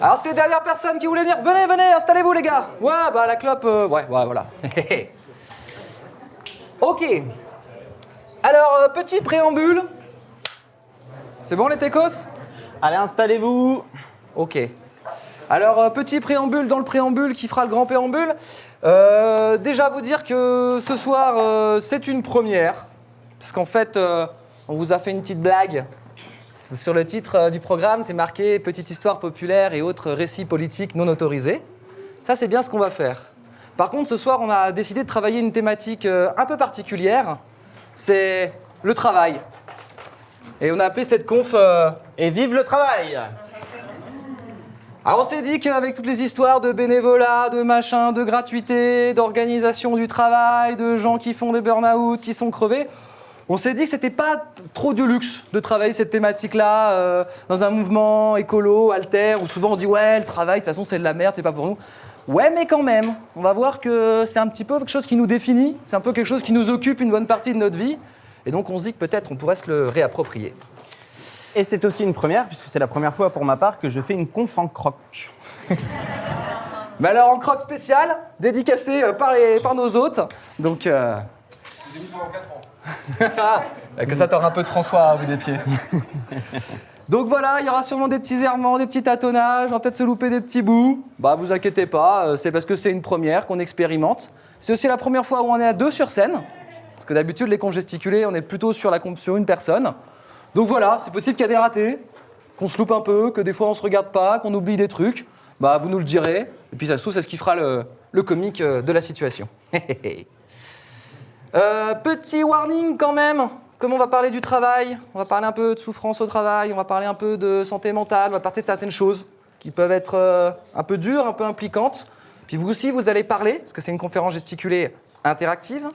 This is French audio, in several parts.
Alors, c'est les dernières personnes qui voulaient venir. Venez, venez, installez-vous, les gars. Ouais, bah, la clope, ouais, voilà. Ok. Alors, petit préambule. C'est bon, les techos? Allez, installez-vous. Ok. Alors, petit préambule dans le préambule qui fera le grand préambule. Déjà, vous dire que ce soir, c'est une première. Parce qu'en fait, on vous a fait une petite blague. Sur le titre du programme, c'est marqué « Petite histoire populaire et autres récits politiques non autorisés ». Ça, c'est bien ce qu'on va faire. Par contre, ce soir, on a décidé de travailler une thématique un peu particulière. C'est le travail. Et on a appelé cette conf... Et vive le travail! Alors, on s'est dit qu'avec toutes les histoires de bénévolat, de machin, de gratuité, d'organisation du travail, de gens qui font des burn-out, qui sont crevés... On s'est dit que c'était pas trop du luxe de travailler cette thématique-là dans un mouvement écolo, alter, où souvent on dit « Ouais, le travail, de toute façon, c'est de la merde, c'est pas pour nous. » Ouais, mais quand même, on va voir que c'est un petit peu quelque chose qui nous définit, c'est un peu quelque chose qui nous occupe une bonne partie de notre vie. Et donc, on se dit que peut-être on pourrait se le réapproprier. Et c'est aussi une première, puisque c'est la première fois pour ma part que je fais une conf en croc. Mais alors, en croc spécial, dédicacé par nos hôtes. Donc... que ça tord un peu de François à bout des pieds. Donc voilà, il y aura sûrement des petits errements, des petits tâtonnages, on va peut-être se louper des petits bouts. Bah vous inquiétez pas, c'est parce que c'est une première qu'on expérimente. C'est aussi la première fois où on est à deux sur scène. Parce que d'habitude, les confs gesticulés, on est plutôt sur une personne. Donc voilà, c'est possible qu'il y ait des ratés, qu'on se loupe un peu, que des fois on se regarde pas, qu'on oublie des trucs. Bah vous nous le direz. Et puis ça se trouve, c'est ce qui fera le comique de la situation. Petit warning quand même, comme on va parler du travail, on va parler un peu de souffrance au travail, on va parler un peu de santé mentale, on va parler de certaines choses qui peuvent être un peu dures, un peu impliquantes. Puis vous aussi, vous allez parler, parce que c'est une conférence gesticulée interactive.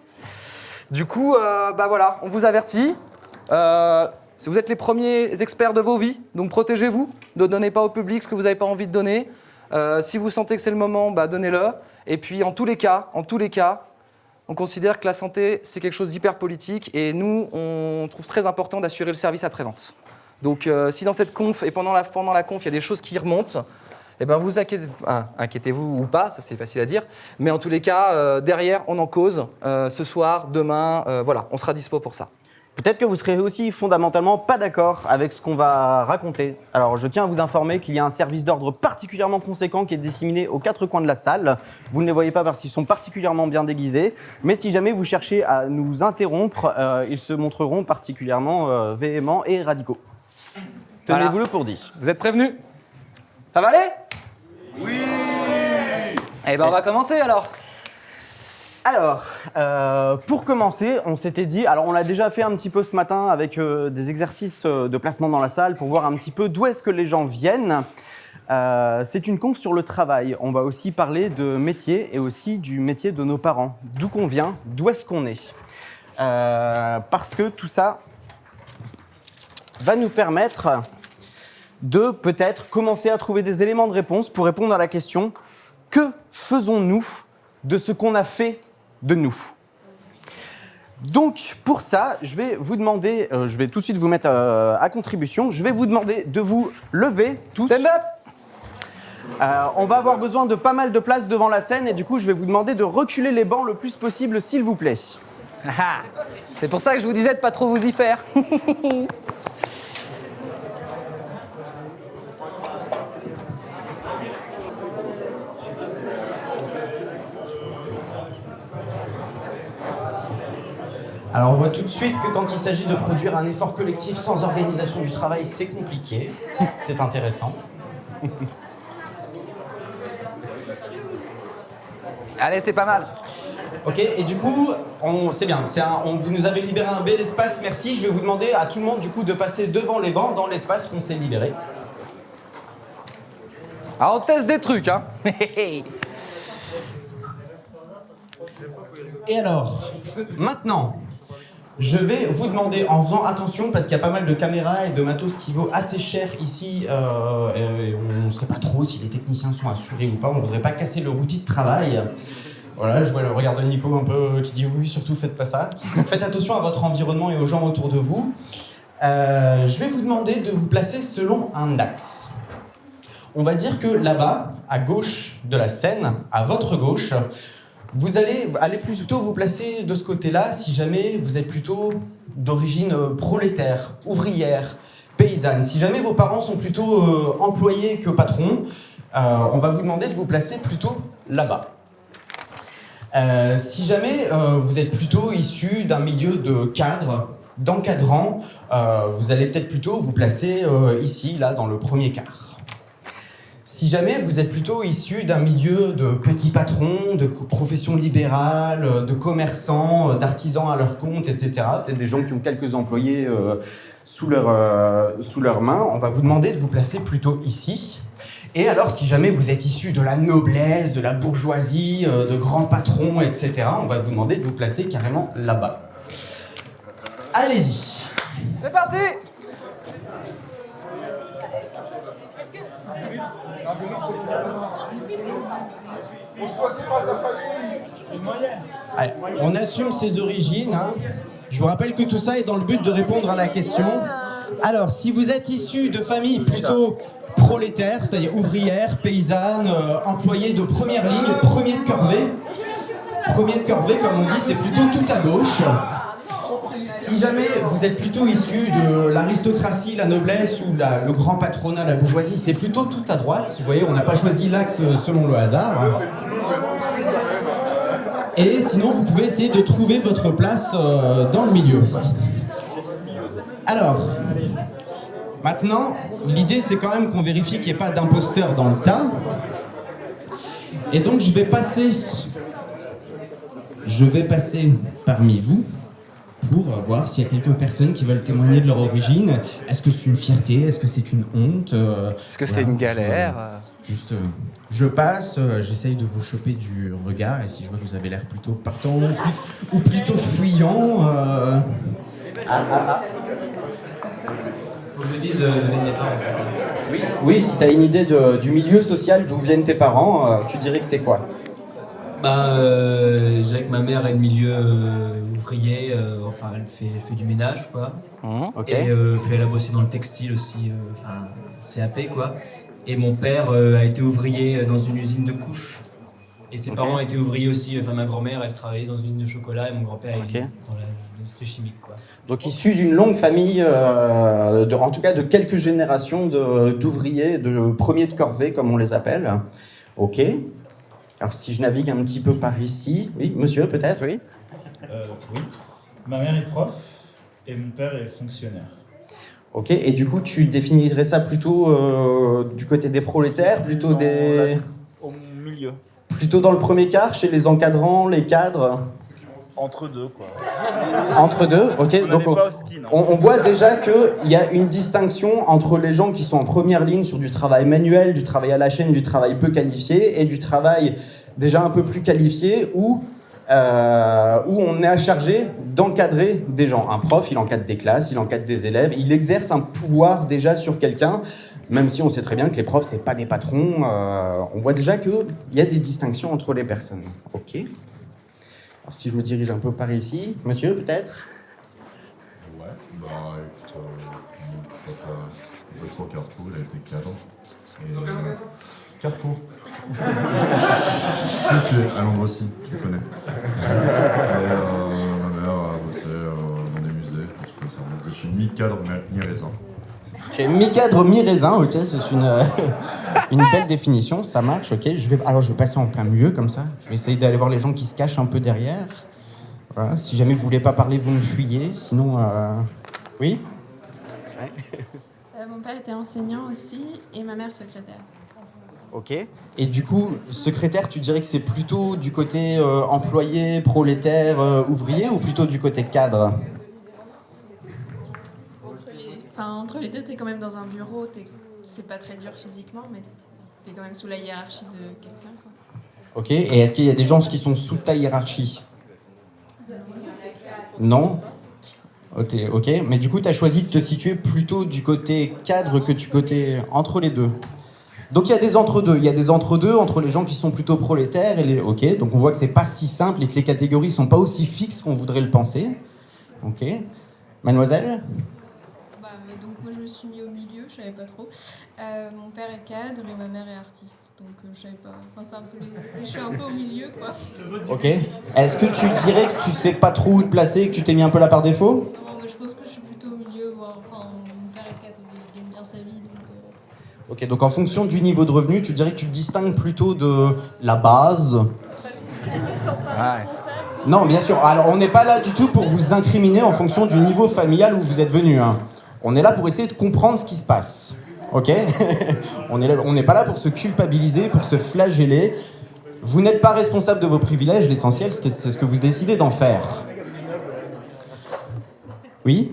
Du coup, bah voilà, on vous avertit. Vous êtes les premiers experts de vos vies, donc protégez-vous, ne donnez pas au public ce que vous n'avez pas envie de donner. Si vous sentez que c'est le moment, bah donnez-le. Et puis en tous les cas, on considère que la santé, c'est quelque chose d'hyper politique et nous, on trouve très important d'assurer le service après-vente. Donc, si dans cette conf et pendant la conf, il y a des choses qui remontent, eh ben vous inquiétez-vous ou pas, ça c'est facile à dire, mais en tous les cas, derrière, on en cause ce soir, demain, voilà, on sera dispo pour ça. Peut-être que vous serez aussi fondamentalement pas d'accord avec ce qu'on va raconter. Alors, je tiens à vous informer qu'il y a un service d'ordre particulièrement conséquent qui est disséminé aux quatre coins de la salle. Vous ne les voyez pas parce qu'ils sont particulièrement bien déguisés. Mais si jamais vous cherchez à nous interrompre, ils se montreront particulièrement véhéments et radicaux. Tenez-vous-le pour dit. Vous êtes prévenus? Ça va aller? Oui. Eh ben, on va commencer alors. Alors, pour commencer, on s'était dit, alors on l'a déjà fait un petit peu ce matin avec des exercices de placement dans la salle pour voir un petit peu d'où est-ce que les gens viennent. C'est une conf sur le travail. On va aussi parler de métier et aussi du métier de nos parents. D'où qu'on vient, d'où est-ce qu'on est. Parce que tout ça va nous permettre de peut-être commencer à trouver des éléments de réponse pour répondre à la question « Que faisons-nous de ce qu'on a fait de nous ?» Donc, pour ça, je vais vous demander, je vais tout de suite vous mettre à contribution, je vais vous demander de vous lever tous. Stand up. On va avoir besoin de pas mal de place devant la scène et du coup, je vais vous demander de reculer les bancs le plus possible, s'il vous plaît. C'est pour ça que je vous disais de pas trop vous y faire. Alors, on voit tout de suite que quand il s'agit de produire un effort collectif sans organisation du travail, c'est compliqué. C'est intéressant. Allez, c'est pas mal. Ok, et du coup, c'est bien. Vous nous avez libéré un bel espace, merci. Je vais vous demander à tout le monde du coup de passer devant les bancs dans l'espace qu'on s'est libéré. Alors, on teste des trucs, hein. Et alors, maintenant, je vais vous demander, en faisant attention, parce qu'il y a pas mal de caméras et de matos qui vaut assez cher ici, et on ne sait pas trop si les techniciens sont assurés ou pas, on ne voudrait pas casser leur outil de travail. Voilà, je vois le regard de Nico un peu qui dit oui, surtout faites pas ça. Donc faites attention à votre environnement et aux gens autour de vous. Je vais vous demander de vous placer selon un axe. on va dire que là-bas, à gauche de la scène, à votre gauche, vous allez plutôt vous placer de ce côté-là si jamais vous êtes plutôt d'origine prolétaire, ouvrière, paysanne. Si jamais vos parents sont plutôt employés que patrons, on va vous demander de vous placer plutôt là-bas. Si jamais vous êtes plutôt issu d'un milieu de cadre, d'encadrant, vous allez peut-être plutôt vous placer ici, là, dans le premier quart. Si jamais vous êtes plutôt issu d'un milieu de petits patrons, de professions libérales, de commerçants, d'artisans à leur compte, etc., peut-être des gens qui ont quelques employés sous leurs mains, on va vous demander de vous placer plutôt ici. Et alors, si jamais vous êtes issu de la noblesse, de la bourgeoisie, de grands patrons, etc., on va vous demander de vous placer carrément là-bas. Allez-y. C'est parti! On choisit pas sa famille. Allez, on assume ses origines. Hein. Je vous rappelle que tout ça est dans le but de répondre à la question. Alors, si vous êtes issu de familles plutôt prolétaires, c'est-à-dire ouvrières, paysannes, employés de première ligne, premier de corvée, comme on dit, c'est plutôt tout à gauche. Si jamais vous êtes plutôt issu de l'aristocratie, la noblesse ou le grand patronat, la bourgeoisie, c'est plutôt tout à droite. Vous voyez, on n'a pas choisi l'axe selon le hasard. Et sinon, vous pouvez essayer de trouver votre place dans le milieu. Alors, maintenant, l'idée c'est quand même qu'on vérifie qu'il n'y ait pas d'imposteurs dans le tas. Et donc, je vais passer parmi vous pour voir s'il y a quelques personnes qui veulent témoigner de leur origine. Est-ce que c'est une fierté? Est-ce que c'est une honte? Est-ce que c'est une galère? Je passe, j'essaye de vous choper du regard, et si je vois que vous avez l'air plutôt partant ou plutôt fuyant... Faut que je dise d'où viennent mes parents, c'est ça? Oui, si tu as une idée du milieu social d'où viennent tes parents, tu dirais que c'est quoi? Je dirais que ma mère est de milieu ouvrier, enfin elle fait du ménage quoi. Ok. Et elle a bossé dans le textile aussi, CAP quoi. Et mon père a été ouvrier dans une usine de couches. Et ses parents étaient ouvriers aussi, enfin ma grand-mère elle travaillait dans une usine de chocolat et mon grand-père est dans l'industrie chimique quoi. Donc issu d'une longue famille, en tout cas de quelques générations d'ouvriers, de premiers de corvée comme on les appelle. Ok. Alors si je navigue un petit peu par ici, oui, monsieur peut-être, oui. Oui. Ma mère est prof et mon père est fonctionnaire. Ok, et du coup tu définirais ça plutôt du côté des prolétaires, plutôt Au milieu. plutôt dans le premier quart, chez les encadrants, les cadres? Entre deux, quoi. Entre deux, ok. On Donc n'est pas au ski, non. on voit déjà qu'il y a une distinction entre les gens qui sont en première ligne sur du travail manuel, du travail à la chaîne, du travail peu qualifié, et du travail déjà un peu plus qualifié où on est à charger d'encadrer des gens. Un prof, il encadre des classes, il encadre des élèves, il exerce un pouvoir déjà sur quelqu'un, même si on sait très bien que les profs, c'est pas des patrons. On voit déjà qu'il y a des distinctions entre les personnes. Ok. Alors, si je me dirige un peu par ici, monsieur, peut-être? Ouais, bah écoute, mon papa, il bosse pour Carrefour, il a été cadre. Et, Carrefour. Si, à Londres aussi, tu connais. Et ma mère a bossé dans des musées, un truc comme ça. Donc je suis mi-cadre, mi-raisin. Tu es mi-cadre, mi-raisin, ok, c'est une belle définition, ça marche, ok. Je vais passer en plein milieu, comme ça. Je vais essayer d'aller voir les gens qui se cachent un peu derrière. Voilà, si jamais vous voulez pas parler, vous me fuyez, sinon... Oui? Mon père était enseignant aussi, et ma mère secrétaire. Ok. Et du coup, secrétaire, tu dirais que c'est plutôt du côté employé, prolétaire, ouvrier, ou plutôt du côté cadre? Entre les deux, t'es quand même dans un bureau, c'est pas très dur physiquement, mais t'es quand même sous la hiérarchie de quelqu'un, quoi. Ok, et est-ce qu'il y a des gens qui sont sous ta hiérarchie? Non? Ok, mais du coup, tu as choisi de te situer plutôt du côté cadre que du côté entre les deux. Donc il y a des entre-deux, entre les gens qui sont plutôt prolétaires et les... Ok, donc on voit que c'est pas si simple et que les catégories sont pas aussi fixes qu'on voudrait le penser. Ok. Mademoiselle? Donc moi je me suis mis au milieu, je je savais pas trop. Mon père est cadre et ma mère est artiste, donc je savais pas. Enfin, c'est un peu je suis un peu au milieu, quoi. Ok. Est-ce que tu dirais que tu sais pas trop où te placer et que tu t'es mis un peu là par défaut? Non, mais je pense que je suis plutôt au milieu, enfin, mon père est cadre, il gagne bien sa vie, donc... Ok, donc en fonction du niveau de revenu, tu dirais que tu te distingues plutôt de la base. Ils sont pas responsables. Non, bien sûr. Alors, on n'est pas là du tout pour vous incriminer en fonction du niveau familial où vous êtes venu. Hein. On est là pour essayer de comprendre ce qui se passe. Ok? On n'est pas là pour se culpabiliser, pour se flageller. Vous n'êtes pas responsable de vos privilèges. L'essentiel, c'est ce que vous décidez d'en faire. Oui?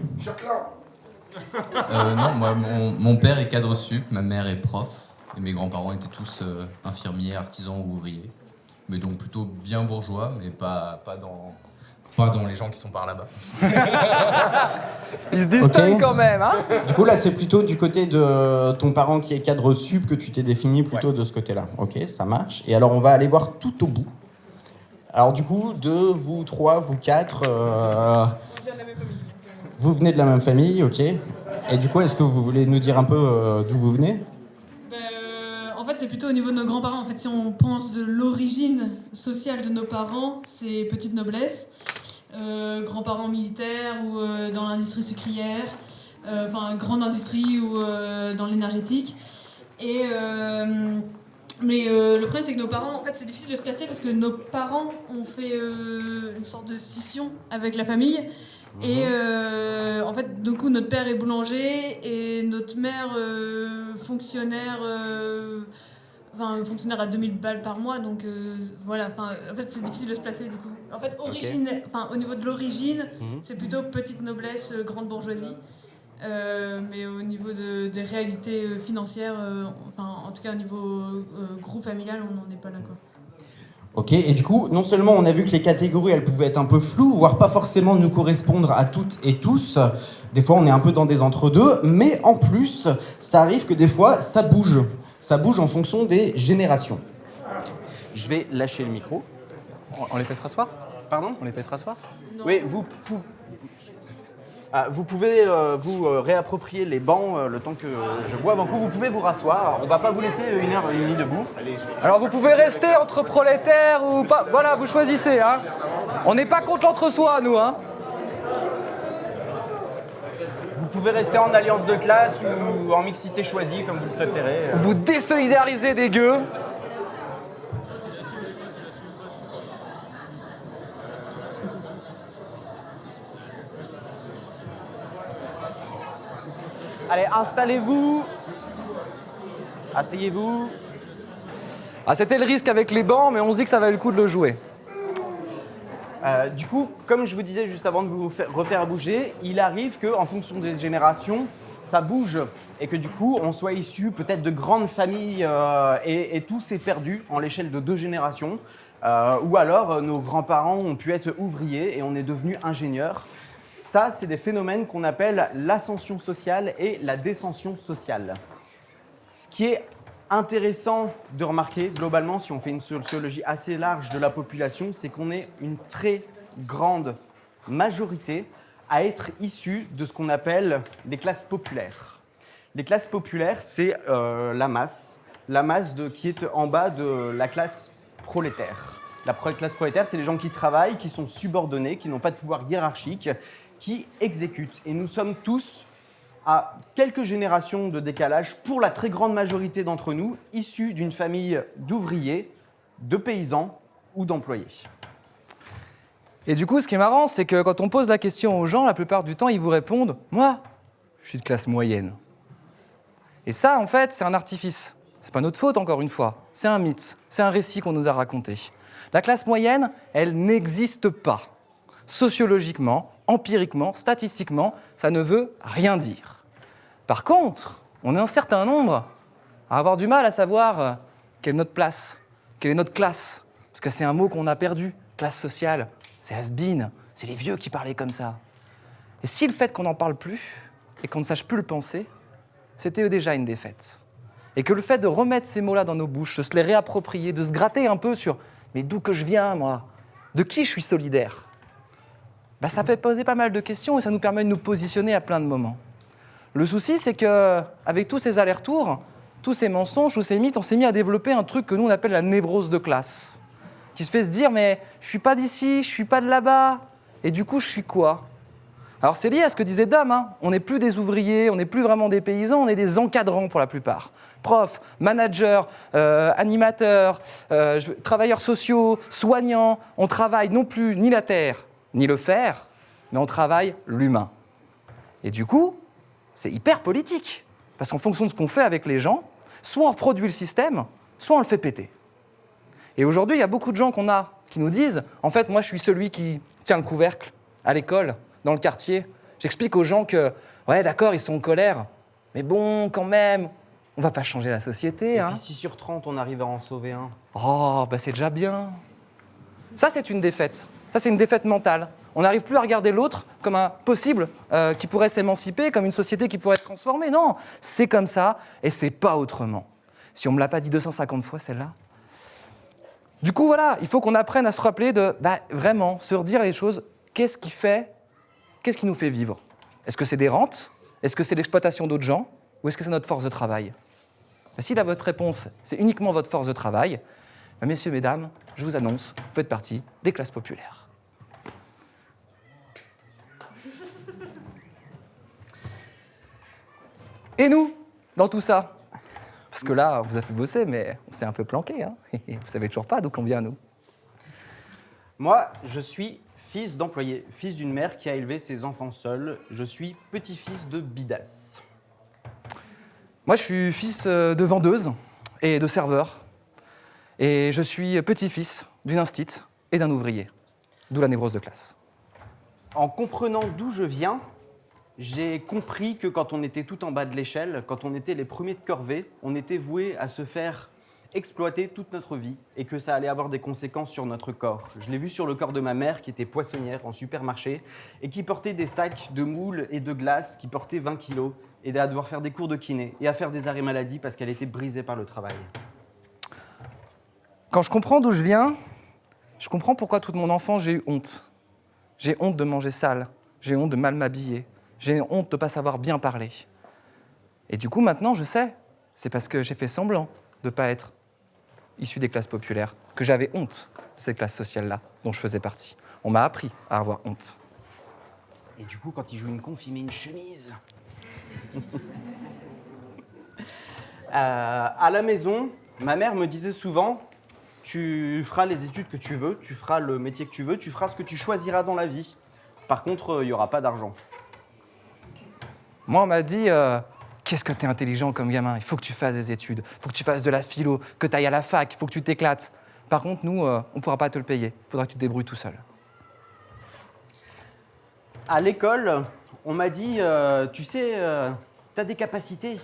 Non, moi, mon père est cadre sup, ma mère est prof, et mes grands-parents étaient tous infirmiers, artisans ou ouvriers. Mais donc plutôt bien bourgeois, mais pas dans les gens qui sont par là-bas. Il se distingue Ok. quand même, hein. Du coup, là, c'est plutôt du côté de ton parent qui est cadre sup que tu t'es défini plutôt de ce côté-là. Ok, ça marche. Et alors, on va aller voir tout au bout. Alors, du coup, vous trois, vous quatre, vous venez de la même famille, ok. Et du coup, est-ce que vous voulez nous dire un peu d'où vous venez? En fait, c'est plutôt au niveau de nos grands-parents. En fait, si on pense de l'origine sociale de nos parents, c'est petite noblesse. Grands-parents militaires ou dans l'industrie sucrière, enfin, grande industrie ou dans l'énergétique. Mais le problème, c'est que nos parents, en fait, c'est difficile de se placer parce que nos parents ont fait une sorte de scission avec la famille. Et en fait, du coup, notre père est boulanger et notre mère fonctionnaire à 2000 balles par mois. Donc voilà, en fait, c'est difficile de se placer du coup. En fait, au niveau de l'origine, c'est plutôt petite noblesse, grande bourgeoisie. Mais au niveau des réalités financières, en tout cas au niveau groupe familial, on n'en est pas là, quoi. Ok, et du coup, non seulement on a vu que les catégories, elles pouvaient être un peu floues, voire pas forcément nous correspondre à toutes et tous. Des fois, on est un peu dans des entre-deux, mais en plus, ça arrive que des fois, ça bouge. Ça bouge en fonction des générations. Je vais lâcher le micro. On les fait se rasseoir? Pardon? On les fait se rasseoir? Oui, vous pouvez vous réapproprier les bancs le temps que je bois avant que vous pouvez vous rasseoir. On va pas vous laisser 1h30 debout. Alors vous pouvez rester entre prolétaires ou pas. Voilà, vous choisissez, hein. On n'est pas contre l'entre-soi, nous, hein. Vous pouvez rester en alliance de classe ou en mixité choisie, comme vous le préférez. Vous désolidarisez des gueux. Allez, installez-vous. Asseyez-vous. Ah, c'était le risque avec les bancs, mais on se dit que ça valait le coup de le jouer. Du coup, comme je vous disais juste avant de vous refaire bouger, il arrive qu'en fonction des générations, ça bouge et que du coup, on soit issu peut-être de grandes familles et tout s'est perdu en l'échelle de 2 générations. Ou alors, nos grands-parents ont pu être ouvriers et on est devenu ingénieurs. Ça, c'est des phénomènes qu'on appelle l'ascension sociale et la descension sociale. Ce qui est intéressant de remarquer, globalement, si on fait une sociologie assez large de la population, c'est qu'on est une très grande majorité à être issus de ce qu'on appelle les classes populaires. Les classes populaires, c'est la masse qui est en bas de la classe prolétaire. La classe prolétaire, c'est les gens qui travaillent, qui sont subordonnés, qui n'ont pas de pouvoir hiérarchique, qui exécutent. Et nous sommes tous à quelques générations de décalage, pour la très grande majorité d'entre nous, issus d'une famille d'ouvriers, de paysans ou d'employés. Et du coup, ce qui est marrant, c'est que quand on pose la question aux gens, la plupart du temps, ils vous répondent « Moi, je suis de classe moyenne ». Et ça, en fait, c'est un artifice. C'est pas notre faute, encore une fois. C'est un mythe. C'est un récit qu'on nous a raconté. La classe moyenne, elle n'existe pas. Sociologiquement, empiriquement, statistiquement, ça ne veut rien dire. Par contre, on est un certain nombre à avoir du mal à savoir quelle est notre place, quelle est notre classe. Parce que c'est un mot qu'on a perdu, classe sociale. C'est has-been, c'est les vieux qui parlaient comme ça. Et si le fait qu'on n'en parle plus et qu'on ne sache plus le penser, c'était déjà une défaite. Et que le fait de remettre ces mots-là dans nos bouches, de se les réapproprier, de se gratter un peu sur « mais d'où que je viens, moi? De qui je suis solidaire ?» Ça fait poser pas mal de questions et ça nous permet de nous positionner à plein de moments. Le souci, c'est qu'avec tous ces allers-retours, tous ces mensonges, tous ces mythes, on s'est mis à développer un truc que nous on appelle la névrose de classe, qui se fait se dire, mais je suis pas d'ici, je suis pas de là-bas, et du coup, je suis quoi? Alors c'est lié à ce que disait Dom, hein. On n'est plus des ouvriers, on n'est plus vraiment des paysans, on est des encadrants pour la plupart. Profs, managers, animateurs, travailleurs sociaux, soignants, on travaille non plus ni la terre, ni le fer, mais on travaille l'humain. Et du coup, c'est hyper politique, parce qu'en fonction de ce qu'on fait avec les gens, soit on reproduit le système, soit on le fait péter. Et aujourd'hui, il y a beaucoup de gens qui nous disent, en fait, moi je suis celui qui tient le couvercle à l'école, dans le quartier. J'explique aux gens que, ouais, d'accord, ils sont en colère, mais bon, quand même, on va pas changer la société. Et hein. puis si sur 30, on arrive à en sauver un. Oh, bah c'est déjà bien. Ça, c'est une défaite. Ça, c'est une défaite mentale. On n'arrive plus à regarder l'autre comme un possible qui pourrait s'émanciper, comme une société qui pourrait être transformée. Non, c'est comme ça et c'est pas autrement. Si on me l'a pas dit 250 fois, celle-là. Du coup, voilà, il faut qu'on apprenne à se rappeler de, vraiment, se redire les choses. Qu'est-ce qui nous fait vivre? Est-ce que c'est des rentes? Est-ce que c'est l'exploitation d'autres gens? Ou est-ce que c'est notre force de travail? Si votre réponse, c'est uniquement votre force de travail, messieurs, mesdames, je vous annonce, vous faites partie des classes populaires. Et nous, dans tout ça? Parce que là, on vous a fait bosser, mais on s'est un peu planqué. Hein. Vous savez toujours pas d'où on vient, nous. Moi, je suis fils d'employé, fils d'une mère qui a élevé ses enfants seule. Je suis petit-fils de bidasse. Moi, je suis fils de vendeuse et de serveur. Et je suis petit-fils d'une instit et d'un ouvrier. D'où la névrose de classe. En comprenant d'où je viens, j'ai compris que quand on était tout en bas de l'échelle, quand on était les premiers de corvée, on était voué à se faire exploiter toute notre vie et que ça allait avoir des conséquences sur notre corps. Je l'ai vu sur le corps de ma mère qui était poissonnière en supermarché et qui portait des sacs de moules et de glace qui portaient 20 kilos et à devoir faire des cours de kiné et à faire des arrêts maladie parce qu'elle était brisée par le travail. Quand je comprends d'où je viens, je comprends pourquoi toute mon enfance j'ai eu honte. J'ai honte de manger sale, j'ai honte de mal m'habiller, j'ai honte de ne pas savoir bien parler. Et du coup maintenant je sais, c'est parce que j'ai fait semblant de ne pas être issu des classes populaires, que j'avais honte de ces classes sociales-là, dont je faisais partie. On m'a appris à avoir honte. Et du coup, quand il joue une conf, il met une chemise. À la maison, ma mère me disait souvent, tu feras les études que tu veux, tu feras le métier que tu veux, tu feras ce que tu choisiras dans la vie. Par contre, il n'y aura pas d'argent. Moi, on m'a dit, qu'est-ce que t'es intelligent comme gamin, il faut que tu fasses des études, il faut que tu fasses de la philo, que tu ailles à la fac, il faut que tu t'éclates. Par contre, nous, on ne pourra pas te le payer, il faudra que tu te débrouilles tout seul. À l'école, on m'a dit, tu sais, tu as des capacités,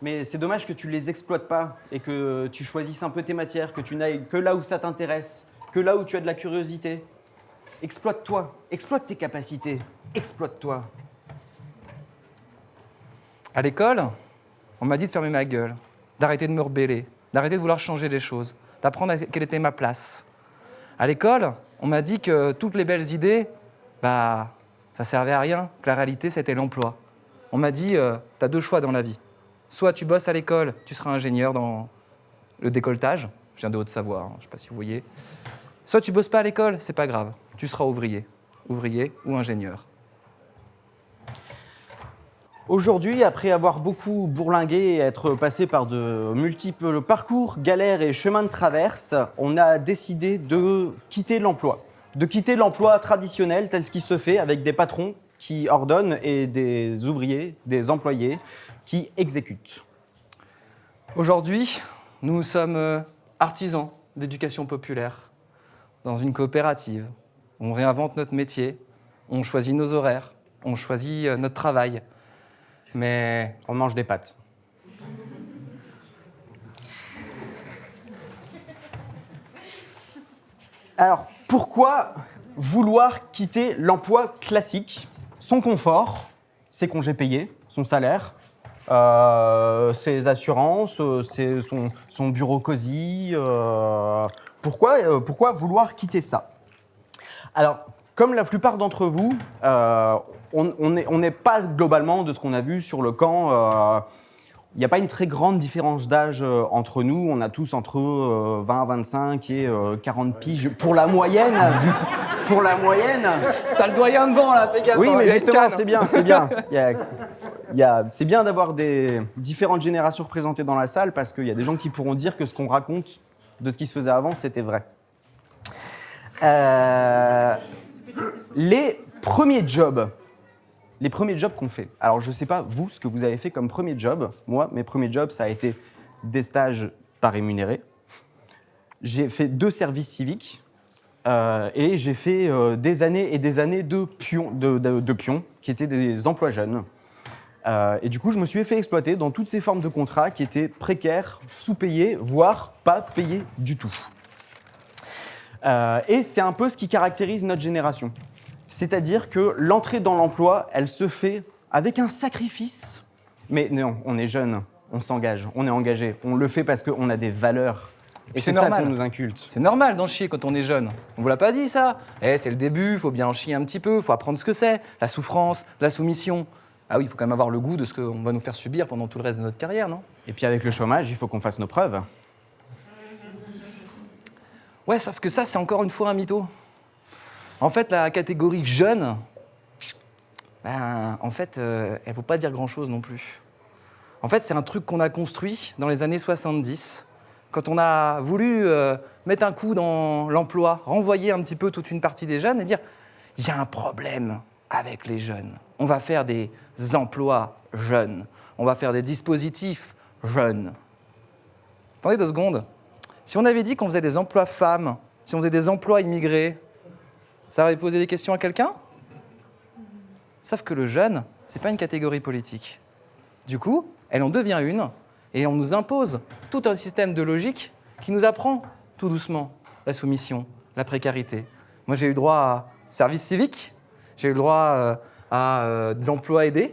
mais c'est dommage que tu ne les exploites pas et que tu choisisses un peu tes matières, que tu n'ailles que là où ça t'intéresse, que là où tu as de la curiosité. Exploite-toi, exploite tes capacités, exploite-toi. À l'école, on m'a dit de fermer ma gueule, d'arrêter de me rebeller, d'arrêter de vouloir changer les choses, d'apprendre quelle était ma place. À l'école, on m'a dit que toutes les belles idées, ça servait à rien, que la réalité, c'était l'emploi. On m'a dit, t'as deux choix dans la vie. Soit tu bosses à l'école, tu seras ingénieur dans le décolletage, je viens de Haute-Savoie, je ne sais pas si vous voyez. Soit tu bosses pas à l'école, c'est pas grave, tu seras ouvrier ou ingénieur. Aujourd'hui, après avoir beaucoup bourlingué et être passé par de multiples parcours, galères et chemins de traverse, on a décidé de quitter l'emploi. De quitter l'emploi traditionnel tel qu'il se fait avec des patrons qui ordonnent et des ouvriers, des employés qui exécutent. Aujourd'hui, nous sommes artisans d'éducation populaire dans une coopérative. On réinvente notre métier, on choisit nos horaires, on choisit notre travail. Mais on mange des pâtes. Alors, pourquoi vouloir quitter l'emploi classique, son confort, ses congés payés, son salaire, ses assurances, son bureau cosy pourquoi vouloir quitter ça? Alors, Comme la plupart d'entre vous, on n'est pas globalement de ce qu'on a vu sur le camp. Il n'y a pas une très grande différence d'âge entre nous. On a tous entre 20, 25 et 40 piges pour la moyenne. Pour la moyenne. T'as le doyen devant là, fais gaffe. Oui, hein, mais il y a une justement, canne. c'est bien, c'est bien. C'est bien d'avoir des différentes générations représentées dans la salle parce qu'il y a des gens qui pourront dire que ce qu'on raconte de ce qui se faisait avant, c'était vrai. Les premiers jobs qu'on fait. Alors, je ne sais pas, vous, ce que vous avez fait comme premier job. Moi, mes premiers jobs, ça a été des stages pas rémunérés. J'ai fait 2 services civiques et j'ai fait des années et des années de pions, qui étaient des emplois jeunes. Et du coup, je me suis fait exploiter dans toutes ces formes de contrats qui étaient précaires, sous-payés, voire pas payés du tout. Et c'est un peu ce qui caractérise notre génération. C'est-à-dire que l'entrée dans l'emploi, elle se fait avec un sacrifice. Mais non, on est jeune, on s'engage, on est engagé. On le fait parce qu'on a des valeurs. Et c'est ça qu'on nous inculte. C'est normal d'en chier quand on est jeune. On vous l'a pas dit ça? C'est le début, faut bien en chier un petit peu, faut apprendre ce que c'est, la souffrance, la soumission. Ah oui, il faut quand même avoir le goût de ce qu'on va nous faire subir pendant tout le reste de notre carrière, non? Et puis avec le chômage, il faut qu'on fasse nos preuves. Ouais, sauf que ça, c'est encore une fois un mytho. En fait, la catégorie jeune, en fait, elle vaut pas dire grand-chose non plus. En fait, c'est un truc qu'on a construit dans les années 70, quand on a voulu mettre un coup dans l'emploi, renvoyer un petit peu toute une partie des jeunes et dire « il y a un problème avec les jeunes. On va faire des emplois jeunes. On va faire des dispositifs jeunes. » Attendez 2 secondes. Si on avait dit qu'on faisait des emplois femmes, si on faisait des emplois immigrés, ça aurait posé des questions à quelqu'un? Sauf que le jeune, c'est pas une catégorie politique. Du coup, elle en devient une, et on nous impose tout un système de logique qui nous apprend tout doucement la soumission, la précarité. Moi, j'ai eu droit à service civique, j'ai eu le droit à de l'emploi aidé.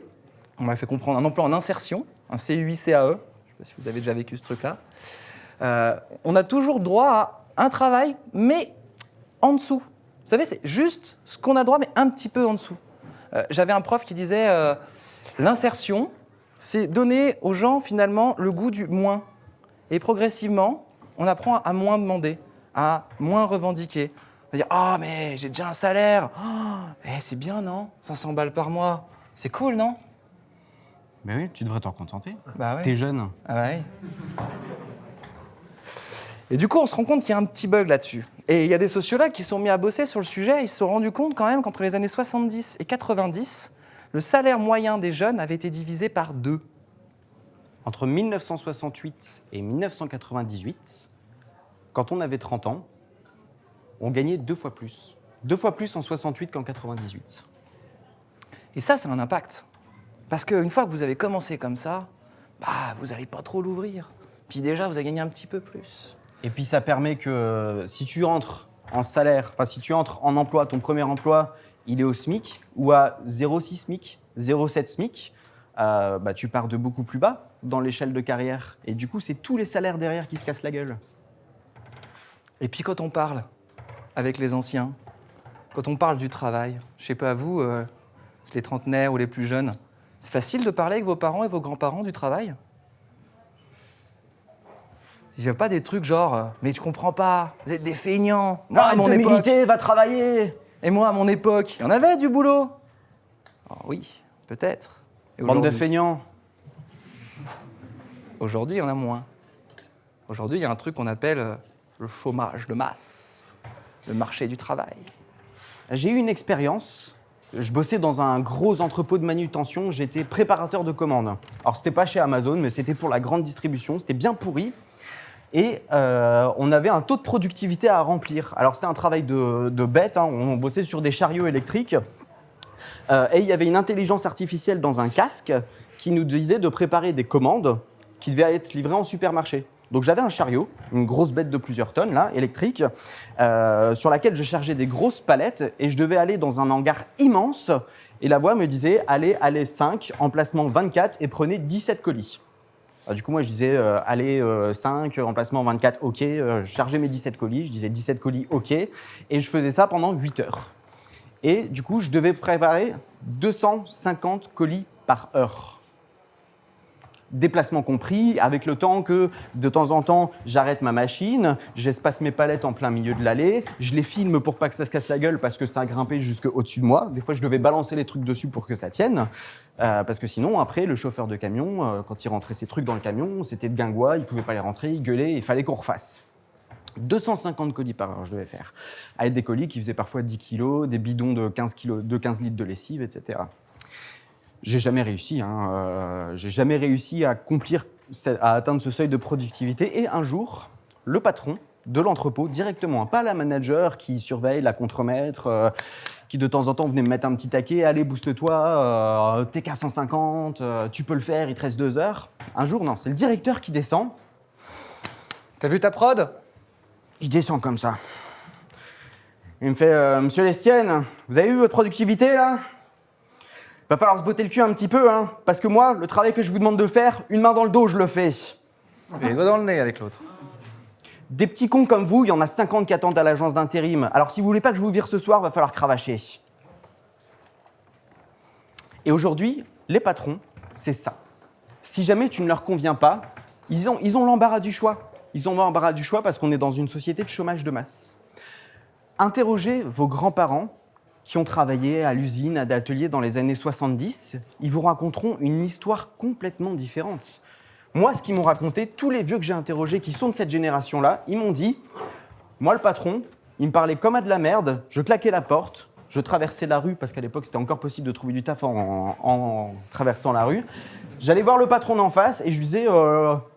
On m'a fait comprendre un emploi en insertion, un CUI-CAE. Je ne sais pas si vous avez déjà vécu ce truc-là. On a toujours droit à un travail, mais en dessous. Vous savez, c'est juste ce qu'on a droit, mais un petit peu en dessous. J'avais un prof qui disait l'insertion, c'est donner aux gens, finalement, le goût du moins. Et progressivement, on apprend à moins demander, à moins revendiquer. On va dire « Ah, mais j'ai déjà un salaire. C'est bien, non? 500 balles par mois. C'est cool, non ?» Mais oui, tu devrais t'en contenter. Bah oui. T'es jeune. Ah bah oui. Et du coup, on se rend compte qu'il y a un petit bug là-dessus. Et il y a des sociologues qui sont mis à bosser sur le sujet. Ils se sont rendus compte quand même qu'entre les années 70 et 90, le salaire moyen des jeunes avait été divisé par 2. Entre 1968 et 1998, quand on avait 30 ans, on gagnait 2 fois plus. 2 fois plus en 68 qu'en 98. Et ça, c'est un impact. Parce qu'une fois que vous avez commencé comme ça, vous n'allez pas trop l'ouvrir. Puis déjà, vous avez gagné un petit peu plus. Et puis ça permet que si tu entres en salaire, enfin si tu entres en emploi, ton premier emploi, il est au SMIC ou à 0,6 SMIC, 0,7 SMIC, tu pars de beaucoup plus bas dans l'échelle de carrière. Et du coup, c'est tous les salaires derrière qui se cassent la gueule. Et puis quand on parle avec les anciens, quand on parle du travail, je sais pas vous, les trentenaires ou les plus jeunes, c'est facile de parler avec vos parents et vos grands-parents du travail? Il n'y a pas des trucs genre « mais je comprends pas, vous êtes des feignants, moi à mon époque... » va travailler. Et moi à mon époque, il y en avait du boulot. Alors, oui, peut-être. Et Bande de aujourd'hui- feignants. Aujourd'hui, il y en a moins. Aujourd'hui, il y a un truc qu'on appelle le chômage de masse, le marché du travail. J'ai eu une expérience. Je bossais dans un gros entrepôt de manutention. J'étais préparateur de commandes. Alors, c'était pas chez Amazon, mais c'était pour la grande distribution. C'était bien pourri. Et on avait un taux de productivité à remplir. Alors, c'était un travail de bête. On bossait sur des chariots électriques. Et il y avait une intelligence artificielle dans un casque qui nous disait de préparer des commandes qui devaient être livrées en supermarché. Donc j'avais un chariot, une grosse bête de plusieurs tonnes, là, électrique, sur laquelle je chargeais des grosses palettes et je devais aller dans un hangar immense. Et la voix me disait, allez 5, emplacement 24 et prenez 17 colis. Alors, du coup, moi, je disais, allez 5, emplacement 24, ok. Je chargeais mes 17 colis, je disais 17 colis, ok. Et je faisais ça pendant 8 heures. Et du coup, je devais préparer 250 colis par heure. Déplacement compris, avec le temps que, de temps en temps, j'arrête ma machine, j'espace mes palettes en plein milieu de l'allée, je les filme pour pas que ça se casse la gueule parce que ça a grimpé jusqu'au-dessus de moi. Des fois, je devais balancer les trucs dessus pour que ça tienne, parce que sinon, après, le chauffeur de camion, quand il rentrait ses trucs dans le camion, c'était de guingois, il pouvait pas les rentrer, il gueulait, il fallait qu'on refasse. 250 colis par heure, je devais faire. Avec des colis qui faisaient parfois 10 kilos, des bidons de 15 litres de lessive, etc. J'ai jamais réussi. J'ai jamais réussi à atteindre ce seuil de productivité. Et un jour, le patron de l'entrepôt, directement, pas la manager qui surveille la contremaître, qui de temps en temps venait me mettre un petit taquet, allez, booste-toi, t'es qu'à 150, tu peux le faire, il te reste 2 heures. Un jour, non, c'est le directeur qui descend. T'as vu ta prod? Il descend comme ça. Il me fait Monsieur Lestienne, vous avez vu votre productivité là? Va falloir se botter le cul un petit peu, hein, parce que moi, le travail que je vous demande de faire, une main dans le dos, je le fais. Et les doigts dans le nez avec l'autre. Des petits cons comme vous, il y en a 50 qui attendent à l'agence d'intérim. Alors si vous voulez pas que je vous vire ce soir, va falloir cravacher. Et aujourd'hui, les patrons, c'est ça. Si jamais tu ne leur conviens pas, ils ont l'embarras du choix. Ils ont l'embarras du choix parce qu'on est dans une société de chômage de masse. Interrogez vos grands-parents qui ont travaillé à l'usine, à l'atelier dans les années 70, ils vous raconteront une histoire complètement différente. Moi, ce qu'ils m'ont raconté, tous les vieux que j'ai interrogés qui sont de cette génération-là, ils m'ont dit, moi le patron, il me parlait comme à de la merde, je claquais la porte, je traversais la rue, parce qu'à l'époque c'était encore possible de trouver du taf en traversant la rue. J'allais voir le patron d'en face et je lui disais,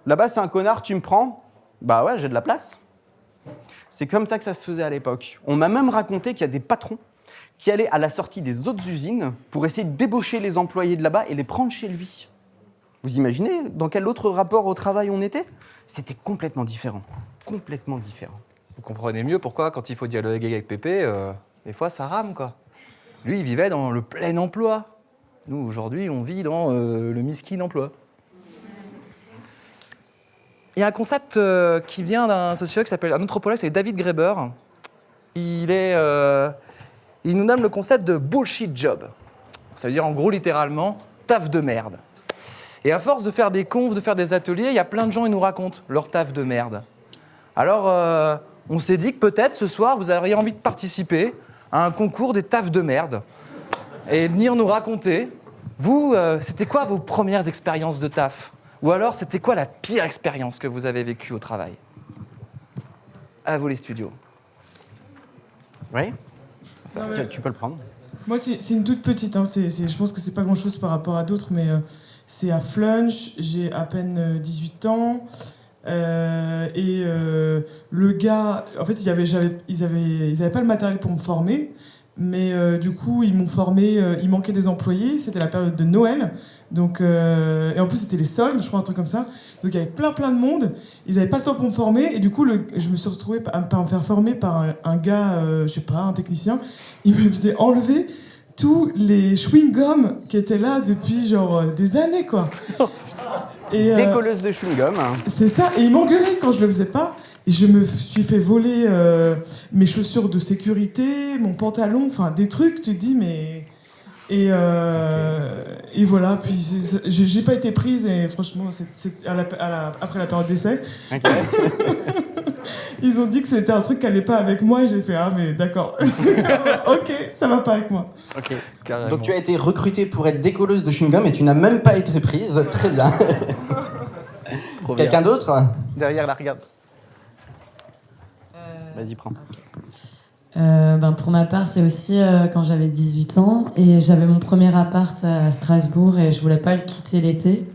là-bas c'est un connard, tu me prends? Bah ouais, j'ai de la place. C'est comme ça que ça se faisait à l'époque. On m'a même raconté qu'il y a des patrons qui allait à la sortie des autres usines pour essayer de débaucher les employés de là-bas et les prendre chez lui. Vous imaginez dans quel autre rapport au travail on était? C'était complètement différent. Complètement différent. Vous comprenez mieux pourquoi, quand il faut dialoguer avec Pépé, des fois ça rame, quoi. Lui, il vivait dans le plein emploi. Nous, aujourd'hui, on vit dans le miskin emploi. Il y a un concept qui vient d'un sociologue qui s'appelle, un anthropologue, c'est David Graeber. Il nous nomme le concept de bullshit job. Ça veut dire en gros littéralement taf de merde. Et à force de faire des confs, de faire des ateliers, il y a plein de gens qui nous racontent leur taf de merde. Alors on s'est dit que peut-être ce soir vous auriez envie de participer à un concours des tafs de merde et venir nous raconter, vous, c'était quoi vos premières expériences de taf? Ou alors c'était quoi la pire expérience que vous avez vécue au travail? À vous les studios. Oui? Tu peux le prendre. Moi, c'est une toute petite. Hein. Je pense que c'est pas grand-chose par rapport à d'autres, mais c'est à Flunch. J'ai à peine 18 ans. Le gars, en fait, ils avaient pas le matériel pour me former, mais du coup, ils m'ont formé. Il manquait des employés. C'était la période de Noël. Donc, et en plus, c'était les soldes, je crois, un truc comme ça. Donc, il y avait plein de monde. Ils n'avaient pas le temps pour me former. Et du coup, je me suis retrouvée par me faire former par un gars, je sais pas, un technicien. Il me faisait enlever tous les chewing-gums qui étaient là depuis genre des années, quoi. Et, décolleuse de chewing-gum. C'est ça. Et il m'engueulait quand je le faisais pas. Et je me suis fait voler mes chaussures de sécurité, mon pantalon, enfin des trucs, tu te dis, mais... Et voilà, puis j'ai pas été prise et franchement, après la période d'essai, okay. Ils ont dit que c'était un truc qui allait pas avec moi et j'ai fait, ah mais d'accord, ok, ça va pas avec moi. Okay. Donc tu as été recrutée pour être décolleuse de chewing-gum et tu n'as même pas été prise, très bien. Quelqu'un d'autre? Derrière la regarde. Vas-y, prends. Okay. Pour ma part, c'est aussi quand j'avais 18 ans et j'avais mon premier appart à Strasbourg et je voulais pas le quitter l'été.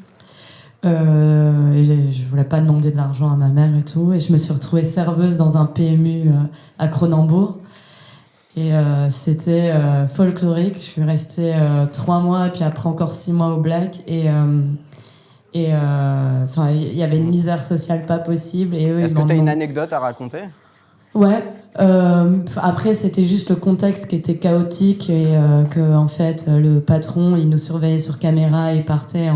Et je voulais pas demander de l'argent à ma mère et tout. Et je me suis retrouvée serveuse dans un PMU à Cronenbourg. Et c'était folklorique. Je suis restée 3 mois et puis après encore 6 mois au Black. Et il y avait une misère sociale pas possible. Et eux, est-ce que tu as une anecdote à raconter? Ouais. Après, c'était juste le contexte qui était chaotique et que en fait, le patron, il nous surveillait sur caméra, il partait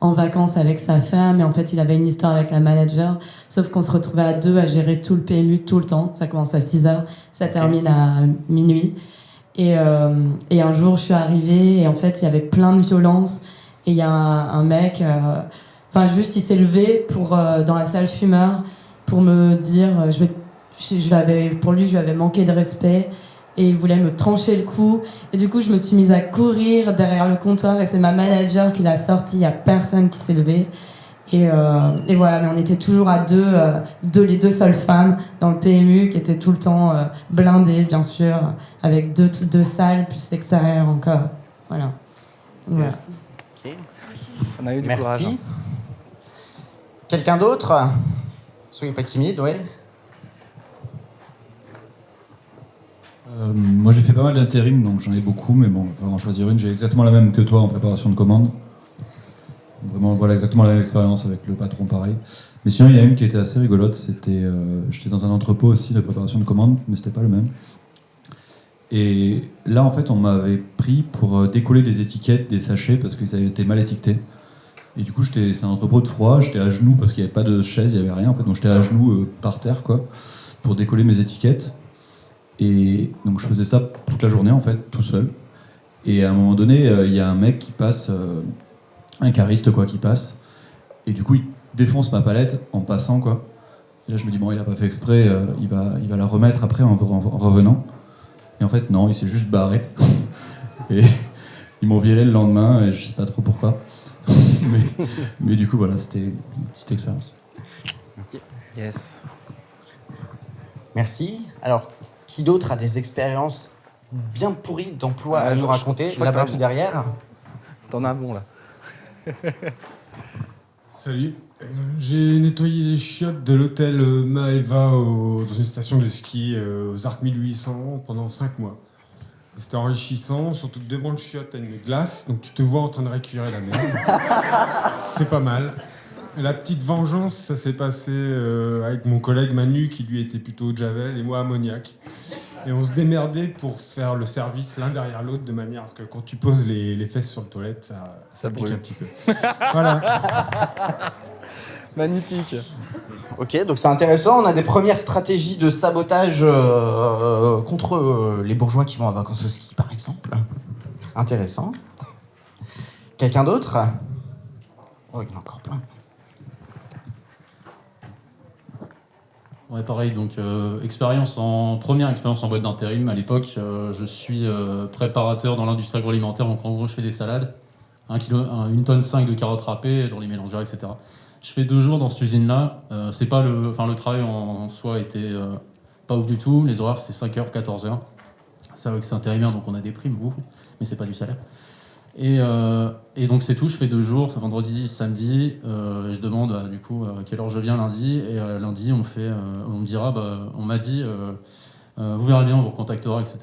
en vacances avec sa femme et en fait, il avait une histoire avec la manager. Sauf qu'on se retrouvait à 2 à gérer tout le PMU tout le temps. Ça commence à 6h, ça termine à minuit. Et un jour, je suis arrivée et en fait, il y avait plein de violence. Et il y a un mec, juste il s'est levé dans la salle fumeur pour me dire, pour lui, je lui avais manqué de respect et il voulait me trancher le cou. Et du coup, je me suis mise à courir derrière le comptoir et c'est ma manager qui l'a sorti. Il n'y a personne qui s'est levé. Et voilà, mais on était toujours à les deux seules femmes dans le PMU qui étaient tout le temps blindées, bien sûr, avec deux salles plus l'extérieur encore. Voilà. Yes. Ok. On a eu du courage. Merci. Quelqu'un d'autre? Soyez pas timide, ouais. Moi j'ai fait pas mal d'intérim, donc j'en ai beaucoup, mais bon, on va en choisir une. J'ai exactement la même que toi en préparation de commande. Vraiment, voilà, exactement la même expérience avec le patron pareil. Mais sinon, il y a une qui était assez rigolote. J'étais dans un entrepôt aussi de préparation de commande, mais c'était pas le même. Et là, en fait, on m'avait pris pour décoller des étiquettes, des sachets, parce qu'ils avaient été mal étiquetés. Et du coup, c'était un entrepôt de froid, j'étais à genoux parce qu'il n'y avait pas de chaise, il n'y avait rien, en fait, donc j'étais à genoux par terre, quoi, pour décoller mes étiquettes. Et donc je faisais ça toute la journée, en fait, tout seul. Et à un moment donné, il y a un mec qui passe, un cariste, quoi, qui passe. Et du coup, il défonce ma palette en passant, quoi. Et là, je me dis, bon, il a pas fait exprès, il va la remettre après en revenant. Et en fait, non, il s'est juste barré. Et ils m'ont viré le lendemain, et je sais pas trop pourquoi. mais du coup, voilà, c'était une petite expérience. Okay. Yes. Merci. Alors, qui d'autre a des expériences bien pourries d'emploi à nous raconter? Là-bas, tout derrière. T'en as un bon, là. Salut. J'ai nettoyé les chiottes de l'hôtel Maeva dans une station de ski aux Arcs 1800 pendant 5 mois. Et c'était enrichissant, surtout que devant le chiotte, t'as une glace, donc tu te vois en train de récupérer la merde. C'est pas mal. Et la petite vengeance, ça s'est passé avec mon collègue Manu, qui lui était plutôt Javel, et moi ammoniac. Et on se démerdait pour faire le service l'un derrière l'autre, de manière à ce que quand tu poses les fesses sur le toilette, ça pique brûle un petit peu. Voilà. Magnifique. Ok, donc c'est intéressant. On a des premières stratégies de sabotage contre les bourgeois qui vont en vacances au ski, par exemple. Intéressant. Quelqu'un d'autre? Oh, il y en a encore plein. Ouais, pareil, donc première expérience en boîte d'intérim. À l'époque, je suis préparateur dans l'industrie agroalimentaire, donc en gros, je fais des salades, 1,5 tonne de carottes râpées dans les mélangeurs, etc. Je fais 2 jours dans cette usine-là. C'est pas le travail en soi était pas ouf du tout. Les horaires, c'est 5h, 14h. C'est vrai que c'est intérimaire, donc on a des primes, mais c'est pas du salaire. Et donc c'est tout, je fais 2 jours, c'est vendredi, samedi, et je demande du coup à quelle heure je viens lundi, et lundi on me dira, on m'a dit, vous verrez bien, on vous recontactera, etc.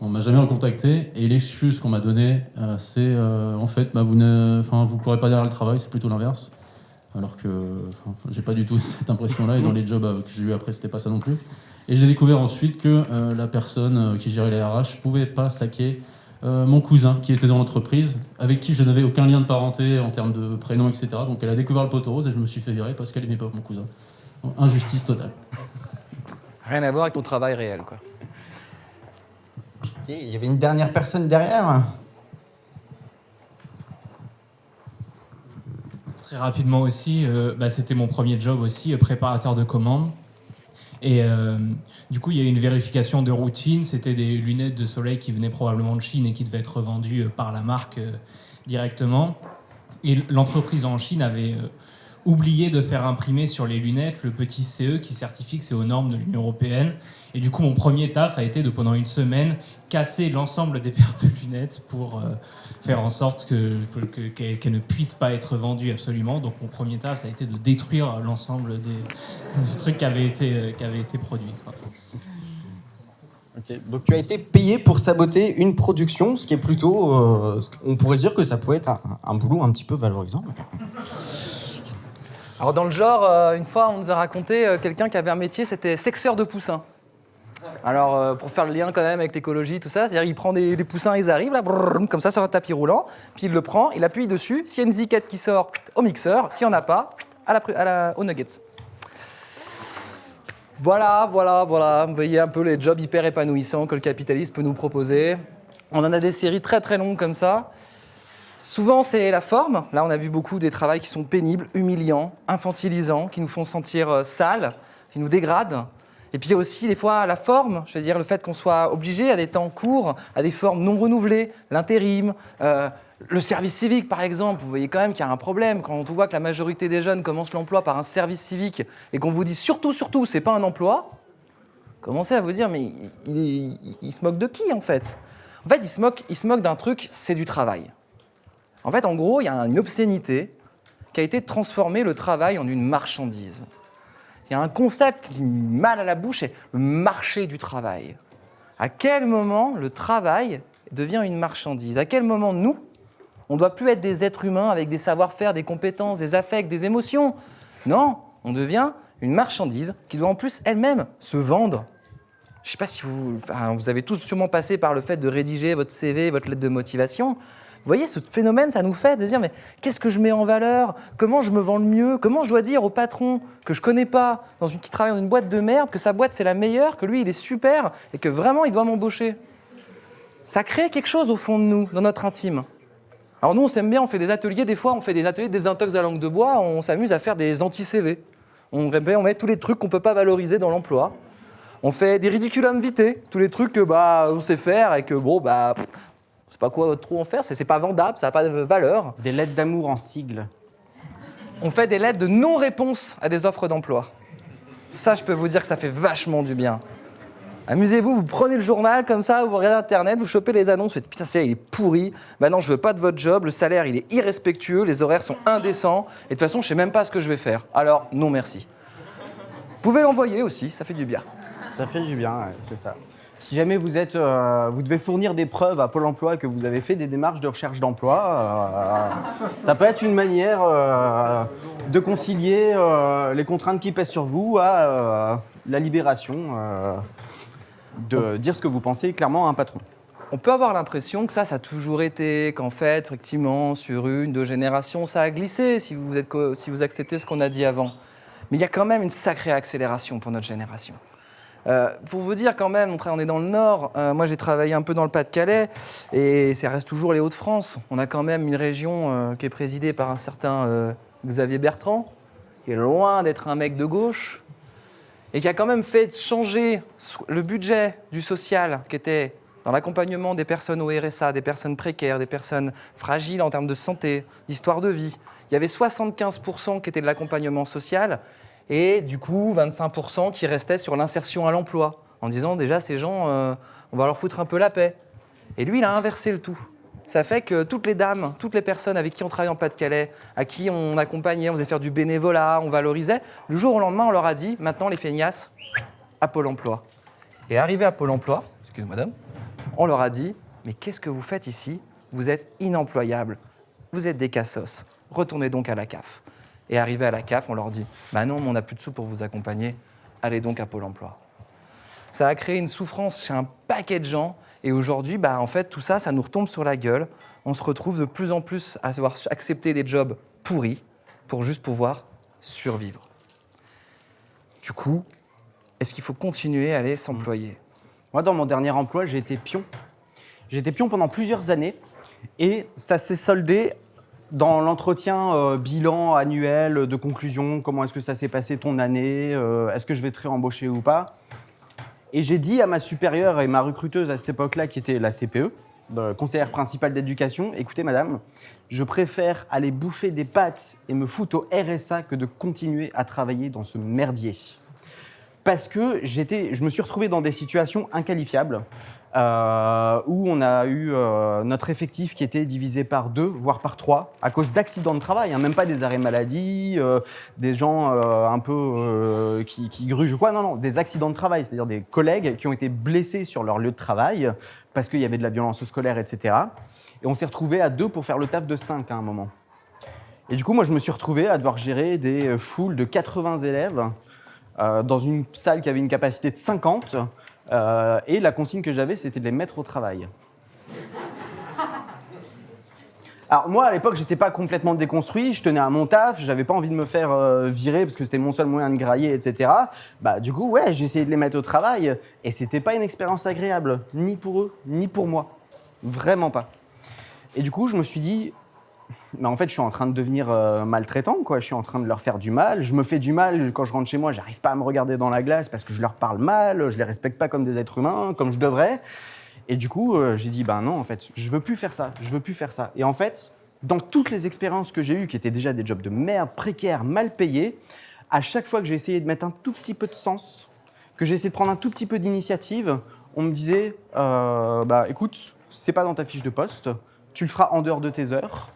On m'a jamais recontacté, et l'excuse qu'on m'a donnée, c'est en fait, vous courez pas derrière le travail, c'est plutôt l'inverse. Alors que j'ai pas du tout cette impression-là, et dans les jobs que j'ai eu après, c'était pas ça non plus. Et j'ai découvert ensuite que la personne qui gérait les RH pouvait pas saquer mon cousin qui était dans l'entreprise, avec qui je n'avais aucun lien de parenté en termes de prénom, etc. Donc elle a découvert le poteau rose et je me suis fait virer parce qu'elle aimait pas mon cousin. Injustice totale. Rien à voir avec ton travail réel, quoi. Ok, il y avait une dernière personne derrière. Très rapidement aussi, c'était mon premier job aussi, préparateur de commandes. Et du coup, il y a eu une vérification de routine. C'était des lunettes de soleil qui venaient probablement de Chine et qui devaient être revendues par la marque directement. Et l'entreprise en Chine avait oublié de faire imprimer sur les lunettes le petit CE qui certifie que c'est aux normes de l'Union européenne. Et du coup, mon premier taf a été de, pendant une semaine, casser l'ensemble des paires de lunettes pour faire en sorte qu'elles ne puissent pas être vendues absolument. Donc mon premier taf, ça a été de détruire l'ensemble des trucs qui avaient été produits, quoi. Okay. Donc tu as été payé pour saboter une production, ce qui est plutôt... on pourrait dire que ça pouvait être un boulot un petit peu valorisant. Alors dans le genre, une fois on nous a raconté quelqu'un qui avait un métier, c'était sexeur de poussins. Alors pour faire le lien quand même avec l'écologie, tout ça, c'est-à-dire il prend des poussins, ils arrivent là, brrr, comme ça sur un tapis roulant, puis il le prend, il appuie dessus, s'il y a une ziquette qui sort, au mixeur, s'il n'y en a pas, aux nuggets. Voilà, vous voyez un peu les jobs hyper épanouissants que le capitalisme peut nous proposer. On en a des séries très très longues comme ça. Souvent, c'est la forme. Là, on a vu beaucoup des travaux qui sont pénibles, humiliants, infantilisants, qui nous font sentir sales, qui nous dégradent. Et puis aussi, des fois, la forme, je veux dire, le fait qu'on soit obligé à des temps courts, à des formes non renouvelées, l'intérim, le service civique, par exemple. Vous voyez quand même qu'il y a un problème. Quand on voit que la majorité des jeunes commencent l'emploi par un service civique et qu'on vous dit surtout, c'est pas un emploi, commencez à vous dire, mais il se moque de qui, en fait? En fait, il se moque d'un truc, c'est du travail. En fait, en gros, il y a une obscénité qui a été de transformer le travail en une marchandise. Il y a un concept qui me mal à la bouche, c'est le marché du travail. À quel moment le travail devient une marchandise? À quel moment, nous, on ne doit plus être des êtres humains avec des savoir-faire, des compétences, des affects, des émotions? Non, on devient une marchandise qui doit en plus elle-même se vendre. Je ne sais pas si vous avez tous sûrement passé par le fait de rédiger votre CV, votre lettre de motivation. Vous voyez, ce phénomène, ça nous fait de dire, mais qu'est-ce que je mets en valeur? Comment je me vends le mieux? Comment je dois dire au patron que je ne connais pas, qui travaille dans une boîte de merde, que sa boîte, c'est la meilleure, que lui, il est super et que vraiment, il doit m'embaucher? Ça crée quelque chose au fond de nous, dans notre intime. Alors nous, on s'aime bien, on fait des ateliers, des fois, on fait des ateliers de désintox à langue de bois, on s'amuse à faire des anti-CV. On met tous les trucs qu'on ne peut pas valoriser dans l'emploi. On fait des ridiculum vitae, tous les trucs que on sait faire et que c'est pas quoi trop en faire, c'est pas vendable, ça n'a pas de valeur. Des lettres d'amour en sigle. On fait des lettres de non-réponse à des offres d'emploi. Ça, je peux vous dire que ça fait vachement du bien. Amusez-vous, vous prenez le journal comme ça, vous regardez Internet, vous chopez les annonces, vous faites putain, il est pourri, non, je veux pas de votre job, le salaire, il est irrespectueux, les horaires sont indécents, et de toute façon, je sais même pas ce que je vais faire. Alors, non merci. Vous pouvez l'envoyer aussi, ça fait du bien. Ça fait du bien, ouais, c'est ça. Si jamais vous devez fournir des preuves à Pôle emploi que vous avez fait des démarches de recherche d'emploi, ça peut être une manière de concilier les contraintes qui pèsent sur vous à la libération, de dire ce que vous pensez clairement à un patron. On peut avoir l'impression que ça a toujours été, qu'en fait, effectivement, sur 1-2 générations, ça a glissé, si vous acceptez ce qu'on a dit avant. Mais il y a quand même une sacrée accélération pour notre génération. Pour vous dire quand même, on est dans le Nord, moi j'ai travaillé un peu dans le Pas-de-Calais et ça reste toujours les Hauts-de-France. On a quand même une région qui est présidée par un certain Xavier Bertrand, qui est loin d'être un mec de gauche et qui a quand même fait changer le budget du social qui était dans l'accompagnement des personnes au RSA, des personnes précaires, des personnes fragiles en termes de santé, d'histoire de vie. Il y avait 75% qui étaient de l'accompagnement social. Et du coup, 25% qui restaient sur l'insertion à l'emploi, en disant déjà, ces gens, on va leur foutre un peu la paix. Et lui, il a inversé le tout. Ça fait que toutes les dames, toutes les personnes avec qui on travaillait en Pas-de-Calais, à qui on accompagnait, on faisait faire du bénévolat, on valorisait, le jour au lendemain, on leur a dit, maintenant les feignasses, à Pôle emploi. Et arrivé à Pôle emploi, excuse-moi madame, on leur a dit, mais qu'est-ce que vous faites ici? Vous êtes inemployables, vous êtes des cassos, retournez donc à la CAF. Et arrivé à la CAF, on leur dit « Bah non, mais on n'a plus de sous pour vous accompagner, allez donc à Pôle emploi ». Ça a créé une souffrance chez un paquet de gens. Et aujourd'hui, en fait, tout ça, ça nous retombe sur la gueule. On se retrouve de plus en plus à devoir accepter des jobs pourris pour juste pouvoir survivre. Du coup, est-ce qu'il faut continuer à aller s'employer? Moi, dans mon dernier emploi, j'ai été pion. J'ai été pion pendant plusieurs années et ça s'est soldé dans l'entretien bilan annuel de conclusion. Comment est-ce que ça s'est passé ton année? Est-ce que je vais te réembaucher ou pas? Et j'ai dit à ma supérieure et ma recruteuse à cette époque-là, qui était la CPE, conseillère principale d'éducation, écoutez madame, je préfère aller bouffer des pâtes et me foutre au RSA que de continuer à travailler dans ce merdier. Parce que je me suis retrouvé dans des situations inqualifiables où on a eu notre effectif qui était divisé par 2, voire par 3, à cause d'accidents de travail, hein, même pas des arrêts maladie, des gens un peu qui grugent ou quoi, non, des accidents de travail, c'est-à-dire des collègues qui ont été blessés sur leur lieu de travail parce qu'il y avait de la violence scolaire, etc. Et on s'est retrouvés à 2 pour faire le taf de 5 à un moment. Et du coup, moi, je me suis retrouvé à devoir gérer des foules de 80 élèves dans une salle qui avait une capacité de 50, et la consigne que j'avais, c'était de les mettre au travail. Alors moi, à l'époque, j'étais pas complètement déconstruit, je tenais à mon taf, j'avais pas envie de me faire virer parce que c'était mon seul moyen de grailler, etc. Du coup, ouais, j'ai essayé de les mettre au travail, et c'était pas une expérience agréable, ni pour eux, ni pour moi. Vraiment pas. Et du coup, je me suis dit, mais en fait, je suis en train de devenir maltraitant, quoi. Je suis en train de leur faire du mal. Je me fais du mal quand je rentre chez moi. J'arrive pas à me regarder dans la glace parce que je leur parle mal. Je les respecte pas comme des êtres humains, comme je devrais. Et du coup, j'ai dit, ben non, en fait, je veux plus faire ça. Je veux plus faire ça. Et en fait, dans toutes les expériences que j'ai eues, qui étaient déjà des jobs de merde, précaires, mal payés, à chaque fois que j'ai essayé de mettre un tout petit peu de sens, que j'ai essayé de prendre un tout petit peu d'initiative, on me disait, bah écoute, c'est pas dans ta fiche de poste, tu le feras en dehors de tes heures,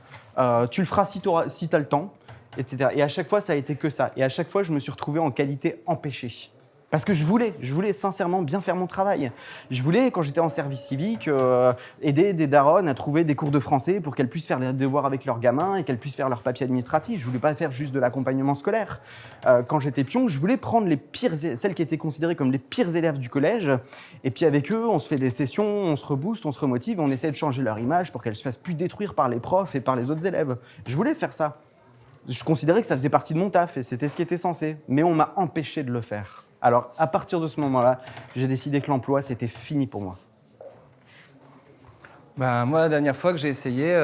tu le feras si tu as le temps, etc. Et à chaque fois, ça a été que ça. Et à chaque fois, je me suis retrouvé en qualité empêchée. Parce que je voulais sincèrement bien faire mon travail. Je voulais, quand j'étais en service civique, aider des daronnes à trouver des cours de français pour qu'elles puissent faire les devoirs avec leurs gamins et qu'elles puissent faire leurs papiers administratifs. Je voulais pas faire juste de l'accompagnement scolaire. Quand j'étais pion, je voulais prendre celles qui étaient considérées comme les pires élèves du collège. Et puis avec eux, on se fait des sessions, on se rebooste, on se remotive, on essaie de changer leur image pour qu'elles se fassent plus détruire par les profs et par les autres élèves. Je voulais faire ça. Je considérais que ça faisait partie de mon taf et c'était ce qui était censé. Mais on m'a empêché de le faire. Alors, à partir de ce moment-là, j'ai décidé que l'emploi, c'était fini pour moi. Ben, moi, la dernière fois que j'ai essayé,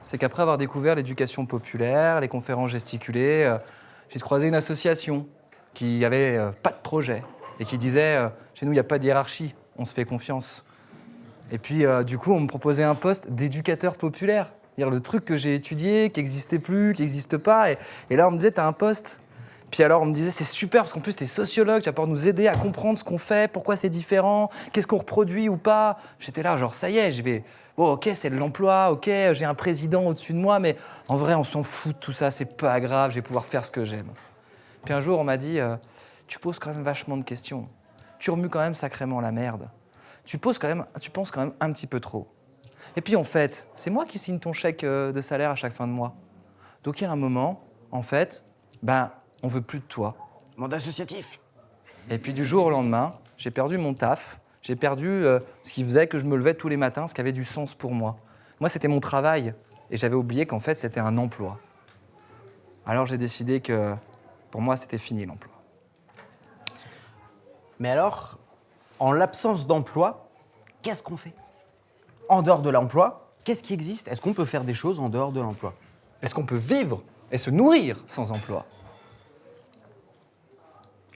c'est qu'après avoir découvert l'éducation populaire, les conférences gesticulées, j'ai croisé une association qui avait pas de projet et qui disait chez nous, il n'y a pas de hiérarchie, on se fait confiance. Et puis, du coup, on me proposait un poste d'éducateur populaire. C'est-à-dire le truc que j'ai étudié, qui n'existait plus, qui n'existe pas. Et là, on me disait, tu as un poste. Puis alors, on me disait, c'est super, parce qu'en plus, tu es sociologue, tu vas pouvoir nous aider à comprendre ce qu'on fait, pourquoi c'est différent, qu'est-ce qu'on reproduit ou pas. J'étais là, genre, ça y est, je vais... Bon, ok, c'est de l'emploi, ok, j'ai un président au-dessus de moi, mais en vrai, on s'en fout de tout ça, c'est pas grave, je vais pouvoir faire ce que j'aime. Puis un jour, on m'a dit, tu poses quand même vachement de questions. Tu remues quand même sacrément la merde. Tu penses quand même un petit peu trop. Et puis, en fait, c'est moi qui signe ton chèque de salaire à chaque fin de mois. Donc, il y a un moment, en fait, ben... on veut plus de toi. Mandat associatif. Et puis du jour au lendemain, j'ai perdu mon taf, j'ai perdu ce qui faisait que je me levais tous les matins, ce qui avait du sens pour moi. Moi, c'était mon travail, et j'avais oublié qu'en fait, c'était un emploi. Alors j'ai décidé que, pour moi, c'était fini l'emploi. Mais alors, en l'absence d'emploi, qu'est-ce qu'on fait? En dehors de l'emploi, qu'est-ce qui existe? Est-ce qu'on peut faire des choses en dehors de l'emploi? Est-ce qu'on peut vivre et se nourrir sans emploi?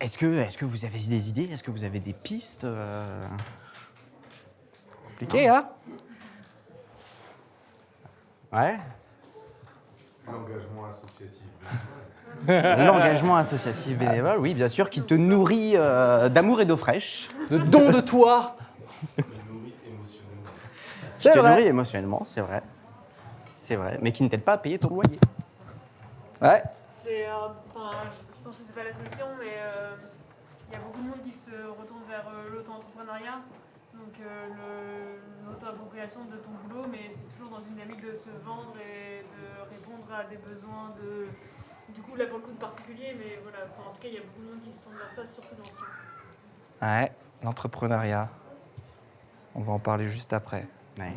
Est-ce que vous avez des idées? Est-ce que vous avez des pistes? Compliqué, hein? Ouais. L'engagement associatif. L'engagement associatif bénévole, oui, bien sûr, qui te nourrit d'amour et d'eau fraîche. De don de toi. Qui te nourrit émotionnellement, c'est vrai. C'est vrai, mais qui ne t'aide pas à payer ton loyer. Ouais. C'est, je pense que c'est pas la solution, mais il y a beaucoup de monde qui se retourne vers l'auto-entrepreneuriat. Donc l'auto-appropriation de ton boulot, mais c'est toujours dans une dynamique de se vendre et de répondre à des besoins de... Du coup, là, pour le coup de particulier, mais voilà, en tout cas, il y a beaucoup de monde qui se tourne vers ça, surtout dans ce temps. Ouais, l'entrepreneuriat. On va en parler juste après. Ouais.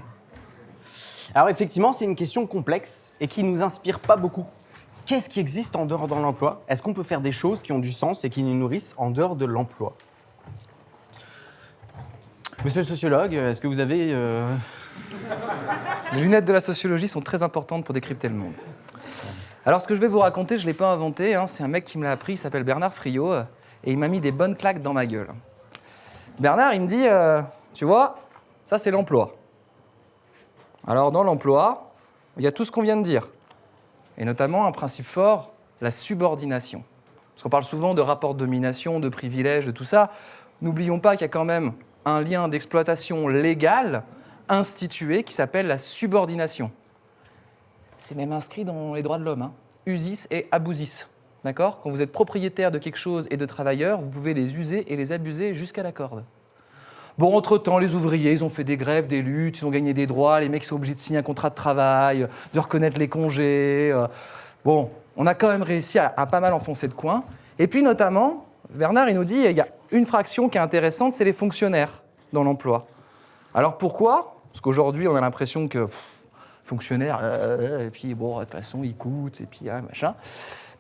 Alors effectivement, c'est une question complexe et qui ne nous inspire pas beaucoup. Qu'est-ce qui existe en dehors de l'emploi? Est-ce qu'on peut faire des choses qui ont du sens et qui nous nourrissent en dehors de l'emploi? Monsieur le sociologue, est-ce que vous avez... Les lunettes de la sociologie sont très importantes pour décrypter le monde. Alors, ce que je vais vous raconter, je ne l'ai pas inventé, hein, c'est un mec qui me l'a appris, il s'appelle Bernard Friot, et il m'a mis des bonnes claques dans ma gueule. Bernard, il me dit, tu vois, ça c'est l'emploi. Alors, dans l'emploi, il y a tout ce qu'on vient de dire, et notamment un principe fort, la subordination. Parce qu'on parle souvent de rapport de domination, de privilèges, de tout ça. N'oublions pas qu'il y a quand même un lien d'exploitation légale institué qui s'appelle la subordination. C'est même inscrit dans les droits de l'homme, hein. Usis et abusis. D'accord? Quand vous êtes propriétaire de quelque chose et de travailleurs, vous pouvez les user et les abuser jusqu'à la corde. Bon, entre-temps, les ouvriers, ils ont fait des grèves, des luttes, ils ont gagné des droits, les mecs sont obligés de signer un contrat de travail, de reconnaître les congés. Bon, on a quand même réussi à pas mal enfoncer le coin. Et puis, notamment, Bernard, il nous dit, il y a une fraction qui est intéressante, c'est les fonctionnaires dans l'emploi. Alors pourquoi? Parce qu'aujourd'hui, on a l'impression que fonctionnaires, et puis bon, de toute façon, ils coûtent, et puis machin.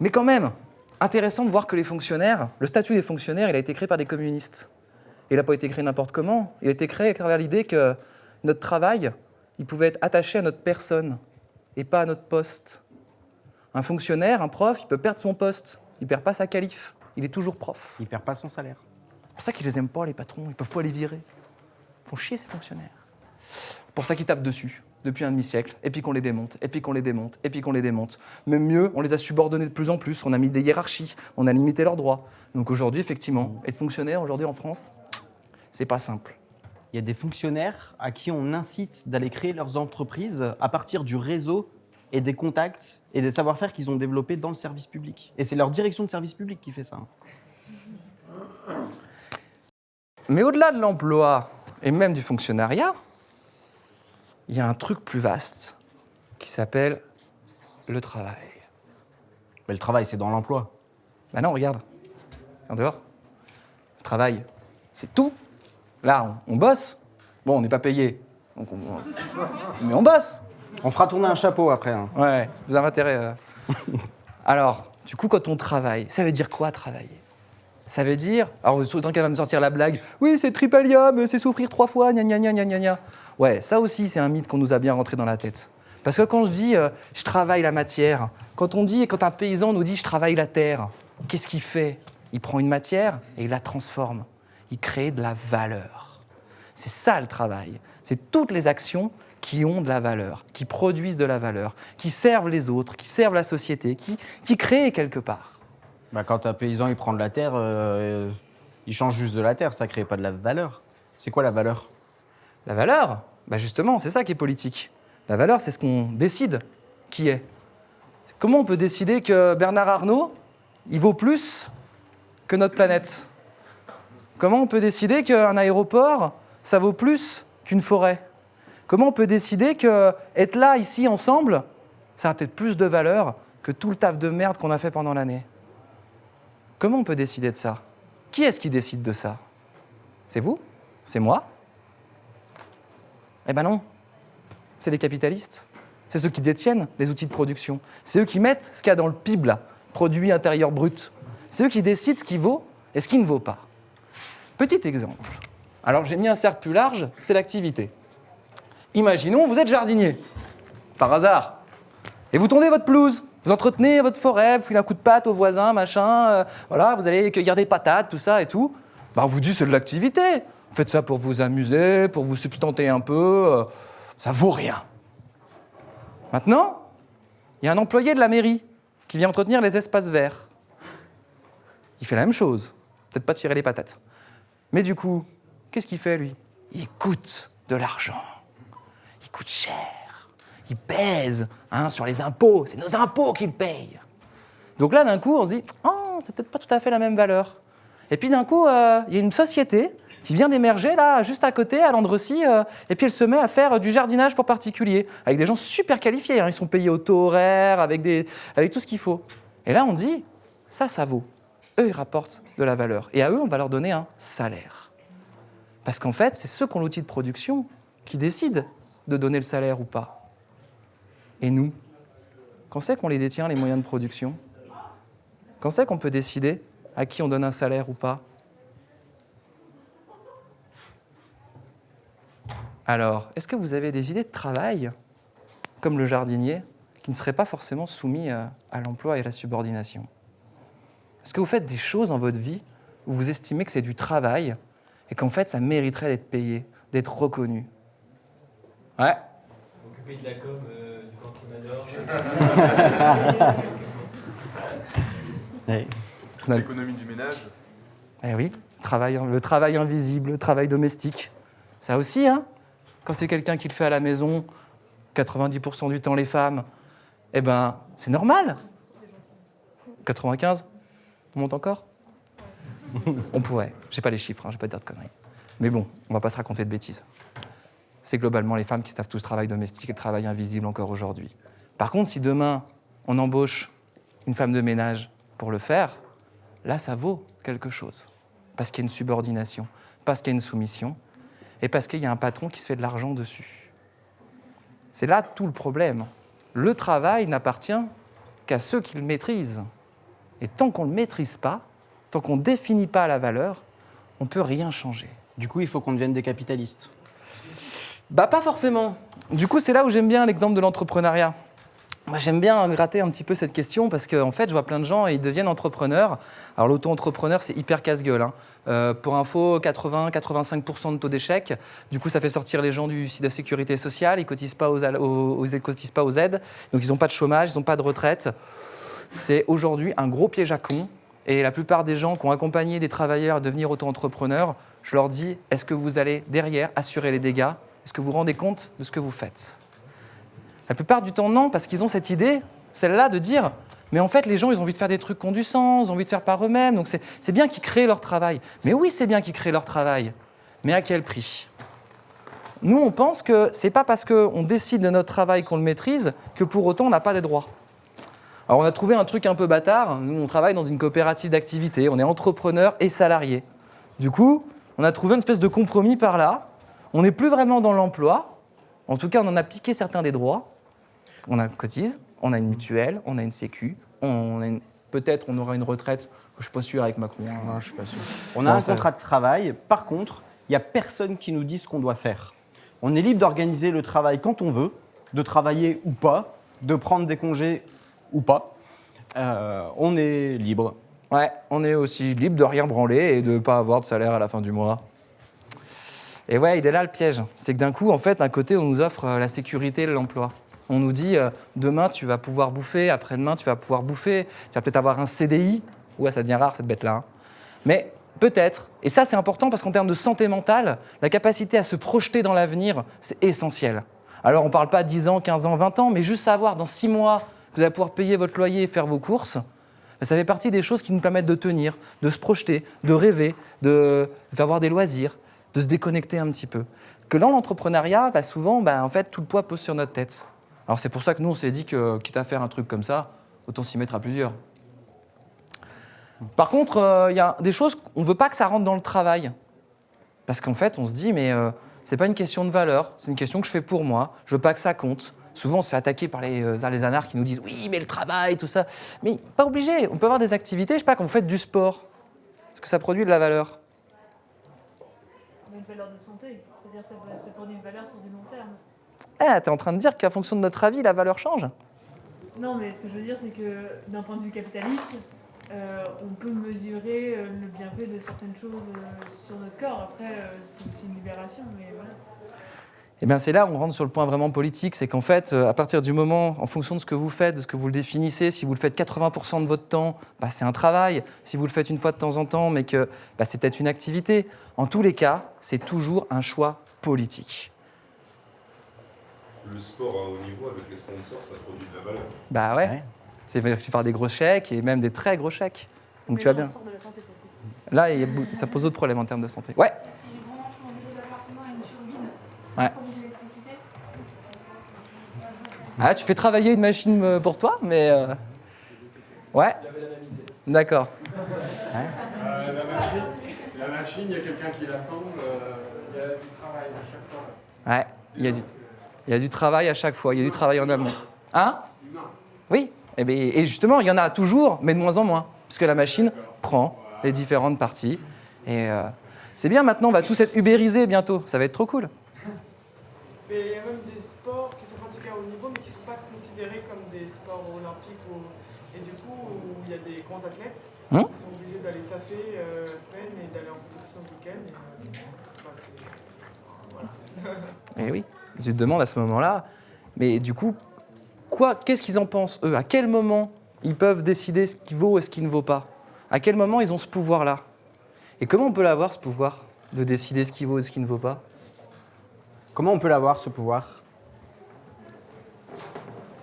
Mais quand même, intéressant de voir que les fonctionnaires, le statut des fonctionnaires, il a été créé par des communistes. Il n'a pas été créé n'importe comment. Il a été créé à travers l'idée que notre travail, il pouvait être attaché à notre personne et pas à notre poste. Un fonctionnaire, un prof, il peut perdre son poste. Il perd pas sa qualif. Il est toujours prof. Il perd pas son salaire. C'est pour ça qu'ils les aiment pas, les patrons. Ils peuvent pas les virer. Ils font chier, ces fonctionnaires. C'est pour ça qu'ils tapent dessus depuis un demi-siècle, et puis qu'on les démonte, et puis qu'on les démonte, et puis qu'on les démonte. Même mieux, on les a subordonnés de plus en plus. On a mis des hiérarchies. On a limité leurs droits. Donc aujourd'hui, effectivement, être fonctionnaire aujourd'hui en France, c'est pas simple. Il y a des fonctionnaires à qui on incite d'aller créer leurs entreprises à partir du réseau et des contacts et des savoir-faire qu'ils ont développés dans le service public. Et c'est leur direction de service public qui fait ça. Mais au-delà de l'emploi et même du fonctionnariat, il y a un truc plus vaste qui s'appelle le travail. Mais le travail, c'est dans l'emploi. Ben non, regarde. C'est en dehors. Le travail, c'est tout. Là, on bosse. Bon, on n'est pas payé. Donc mais on bosse. On fera tourner un chapeau après. Hein. Ouais, vous avez intérêt. Alors, du coup, quand on travaille, ça veut dire quoi travailler? Ça veut dire, alors autant qu'elle va me sortir la blague, oui, c'est tripalium, c'est souffrir 3 fois, gna gna gna gna gna gna. Ouais, ça aussi, c'est un mythe qu'on nous a bien rentré dans la tête. Parce que quand je dis je travaille la matière, quand un paysan nous dit je travaille la terre, qu'est-ce qu'il fait? Il prend une matière et il la transforme. Il crée de la valeur. C'est ça le travail. C'est toutes les actions qui ont de la valeur, qui produisent de la valeur, qui servent les autres, qui servent la société, qui créent quelque part. Bah, quand un paysan il prend de la terre, il change juste de la terre, ça crée pas de la valeur. C'est quoi la valeur? La valeur, bah justement, c'est ça qui est politique. La valeur, c'est ce qu'on décide qui est. Comment on peut décider que Bernard Arnault, il vaut plus que notre planète? Comment on peut décider qu'un aéroport, ça vaut plus qu'une forêt? Comment on peut décider qu'être là, ici, ensemble, ça a peut-être plus de valeur que tout le taf de merde qu'on a fait pendant l'année? Comment on peut décider de ça? Qui est-ce qui décide de ça? C'est vous? C'est moi? Eh ben non. C'est les capitalistes. C'est ceux qui détiennent les outils de production. C'est eux qui mettent ce qu'il y a dans le PIB, là, produit intérieur brut. C'est eux qui décident ce qui vaut et ce qui ne vaut pas. Petit exemple. Alors j'ai mis un cercle plus large, c'est l'activité. Imaginons, vous êtes jardinier, par hasard, et vous tondez votre pelouse. Vous entretenez votre forêt, vous filez un coup de patte aux voisins, machin, voilà, vous allez cueillir des patates, tout ça et tout. Ben, on vous dit c'est de l'activité. Vous faites ça pour vous amuser, pour vous substanter un peu, ça vaut rien. Maintenant, il y a un employé de la mairie qui vient entretenir les espaces verts. Il fait la même chose, peut-être pas tirer les patates. Mais du coup, qu'est-ce qu'il fait lui? Il coûte de l'argent. Il coûte cher. Il pèse sur les impôts. C'est nos impôts qu'il paye. Donc là, d'un coup, on se dit « Oh, c'est peut-être pas tout à fait la même valeur. » Et puis d'un coup, il y a une société qui vient d'émerger, là, juste à côté, à Landrecy, et puis elle se met à faire du jardinage pour particuliers, avec des gens super qualifiés. Ils sont payés au taux horaire, avec tout ce qu'il faut. Et là, on dit « Ça vaut. » Eux, ils rapportent de la valeur. Et à eux, on va leur donner un salaire. Parce qu'en fait, c'est ceux qui ont l'outil de production qui décident de donner le salaire ou pas. Et nous, quand c'est qu'on les détient, les moyens de production? Quand c'est qu'on peut décider à qui on donne un salaire ou pas? Alors, est-ce que vous avez des idées de travail, comme le jardinier, qui ne seraient pas forcément soumis à l'emploi et à la subordination? Est-ce que vous faites des choses dans votre vie où vous estimez que c'est du travail et qu'en fait, ça mériterait d'être payé, d'être reconnu? Ouais. Occuper de la com du Cantonador. Toute l'économie du ménage. Eh oui, le travail invisible, le travail domestique. Ça aussi, hein. Quand c'est quelqu'un qui le fait à la maison, 90% du temps les femmes, eh ben, c'est normal. 95? On monte encore? On pourrait. J'ai pas les chiffres, hein, je vais pas dire de conneries. Mais bon, on va pas se raconter de bêtises. C'est globalement les femmes qui savent tout ce travail domestique et le travail invisible encore aujourd'hui. Par contre, si demain, on embauche une femme de ménage pour le faire, là, ça vaut quelque chose. Parce qu'il y a une subordination, parce qu'il y a une soumission, et parce qu'il y a un patron qui se fait de l'argent dessus. C'est là tout le problème. Le travail n'appartient qu'à ceux qui le maîtrisent. Et tant qu'on ne le maîtrise pas, tant qu'on ne définit pas la valeur, on ne peut rien changer. Du coup, il faut qu'on devienne des capitalistes. Bah pas forcément. Du coup, c'est là où j'aime bien l'exemple de l'entrepreneuriat. Moi, j'aime bien gratter un petit peu cette question parce qu'en fait, je vois plein de gens et ils deviennent entrepreneurs. Alors, l'auto-entrepreneur, c'est hyper casse-gueule. Pour info, 80-85% de taux d'échec. Du coup, ça fait sortir les gens de la sécurité sociale. Ils ne cotisent pas cotisent pas aux aides. Donc, ils n'ont pas de chômage, ils n'ont pas de retraite. C'est aujourd'hui un gros piège à con. Et la plupart des gens qui ont accompagné des travailleurs à devenir auto-entrepreneurs, je leur dis, est-ce que vous allez derrière assurer les dégâts ? Est-ce que vous vous rendez compte de ce que vous faites ? La plupart du temps, non, parce qu'ils ont cette idée, celle-là, de dire mais en fait, les gens, ils ont envie de faire des trucs qui ont du sens, ils ont envie de faire par eux-mêmes, donc c'est bien qu'ils créent leur travail. Mais oui, c'est bien qu'ils créent leur travail, mais à quel prix ? Nous, on pense que c'est pas parce qu'on décide de notre travail qu'on le maîtrise que pour autant, on n'a pas des droits. Alors, on a trouvé un truc un peu bâtard. Nous, on travaille dans une coopérative d'activité, on est entrepreneur et salarié. Du coup, on a trouvé une espèce de compromis par là. On n'est plus vraiment dans l'emploi. En tout cas, on en a piqué certains des droits. On cotise, on a une mutuelle, on a une sécu, peut-être on aura une retraite. Je ne suis pas sûr avec Macron. Non, je suis pas sûr. On a un contrat de travail. Par contre, il n'y a personne qui nous dit ce qu'on doit faire. On est libre d'organiser le travail quand on veut, de travailler ou pas, de prendre des congés ou pas. On est libre. Ouais, on est aussi libre de rien branler et de ne pas avoir de salaire à la fin du mois. Et ouais, il est là le piège. C'est que d'un coup, en fait, d'un côté, on nous offre la sécurité et l'emploi. On nous dit, demain, tu vas pouvoir bouffer, après-demain, tu vas pouvoir bouffer, tu vas peut-être avoir un CDI. Ouais, ça devient rare, cette bête-là. Mais peut-être, et ça, c'est important parce qu'en termes de santé mentale, la capacité à se projeter dans l'avenir, c'est essentiel. Alors, on ne parle pas 10 ans, 15 ans, 20 ans, mais juste savoir, dans 6 mois, vous allez pouvoir payer votre loyer et faire vos courses, ça fait partie des choses qui nous permettent de tenir, de se projeter, de rêver, d'avoir des loisirs, de se déconnecter un petit peu. Que dans l'entrepreneuriat, souvent, en fait, tout le poids pose sur notre tête. Alors c'est pour ça que nous, on s'est dit que, quitte à faire un truc comme ça, autant s'y mettre à plusieurs. Par contre, il y a des choses, on ne veut pas que ça rentre dans le travail. Parce qu'en fait, on se dit, mais c'est pas une question de valeur, c'est une question que je fais pour moi, je veux pas que ça compte. Souvent, on se fait attaquer par les anards qui nous disent « Oui, mais le travail, tout ça ». Mais pas obligé, on peut avoir des activités, je sais pas, quand vous faites du sport. Est-ce que ça produit de la valeur ? Une valeur de santé, c'est-à-dire que ça produit une valeur sur du long terme. T'es en train de dire qu'en fonction de notre avis, la valeur change ? Non, mais ce que je veux dire, c'est que d'un point de vue capitaliste, on peut mesurer le bienfait de certaines choses sur notre corps. Après, c'est une libération, mais voilà. Eh bien, c'est là où on rentre sur le point vraiment politique, c'est qu'en fait, à partir du moment, en fonction de ce que vous faites, de ce que vous le définissez, si vous le faites 80% de votre temps, c'est un travail. Si vous le faites une fois de temps en temps, mais que c'est peut-être une activité. En tous les cas, c'est toujours un choix politique. Le sport à haut niveau, avec les sponsors, ça produit de la valeur. Bah ouais. Tu parles des gros chèques et même des très gros chèques. Donc tu vas bien. Là, ça pose d'autres problèmes en termes de santé. Ouais. Si je branche mon niveau d'appartement à une turbine, Ouais. produit de l'électricité. Ah, tu fais travailler une machine pour toi, mais... Ouais. D'accord. Ouais. La machine, il y a quelqu'un qui l'assemble, il y a du travail à chaque fois. Ouais, il y a du travail à chaque fois, il y a du travail en amont. Hein ? Oui. Et justement, il y en a toujours, mais de moins en moins, parce que la machine prend les différentes parties. Et c'est bien, maintenant, on va tous être ubérisés bientôt, ça va être trop cool. Mais il y a même des sports qui sont pratiqués à haut niveau, mais qui ne sont pas considérés comme des sports olympiques. Et du coup, il y a des grands athlètes qui sont obligés d'aller taffer la semaine et d'aller en compétition le week-end. Voilà. Et oui, je te demande à ce moment-là, mais du coup, qu'est-ce qu'ils en pensent, eux ? À quel moment ils peuvent décider ce qui vaut et ce qui ne vaut pas ? À quel moment ils ont ce pouvoir-là ? Et comment on peut l'avoir, ce pouvoir, de décider ce qui vaut et ce qui ne vaut pas ? Comment on peut l'avoir, ce pouvoir ?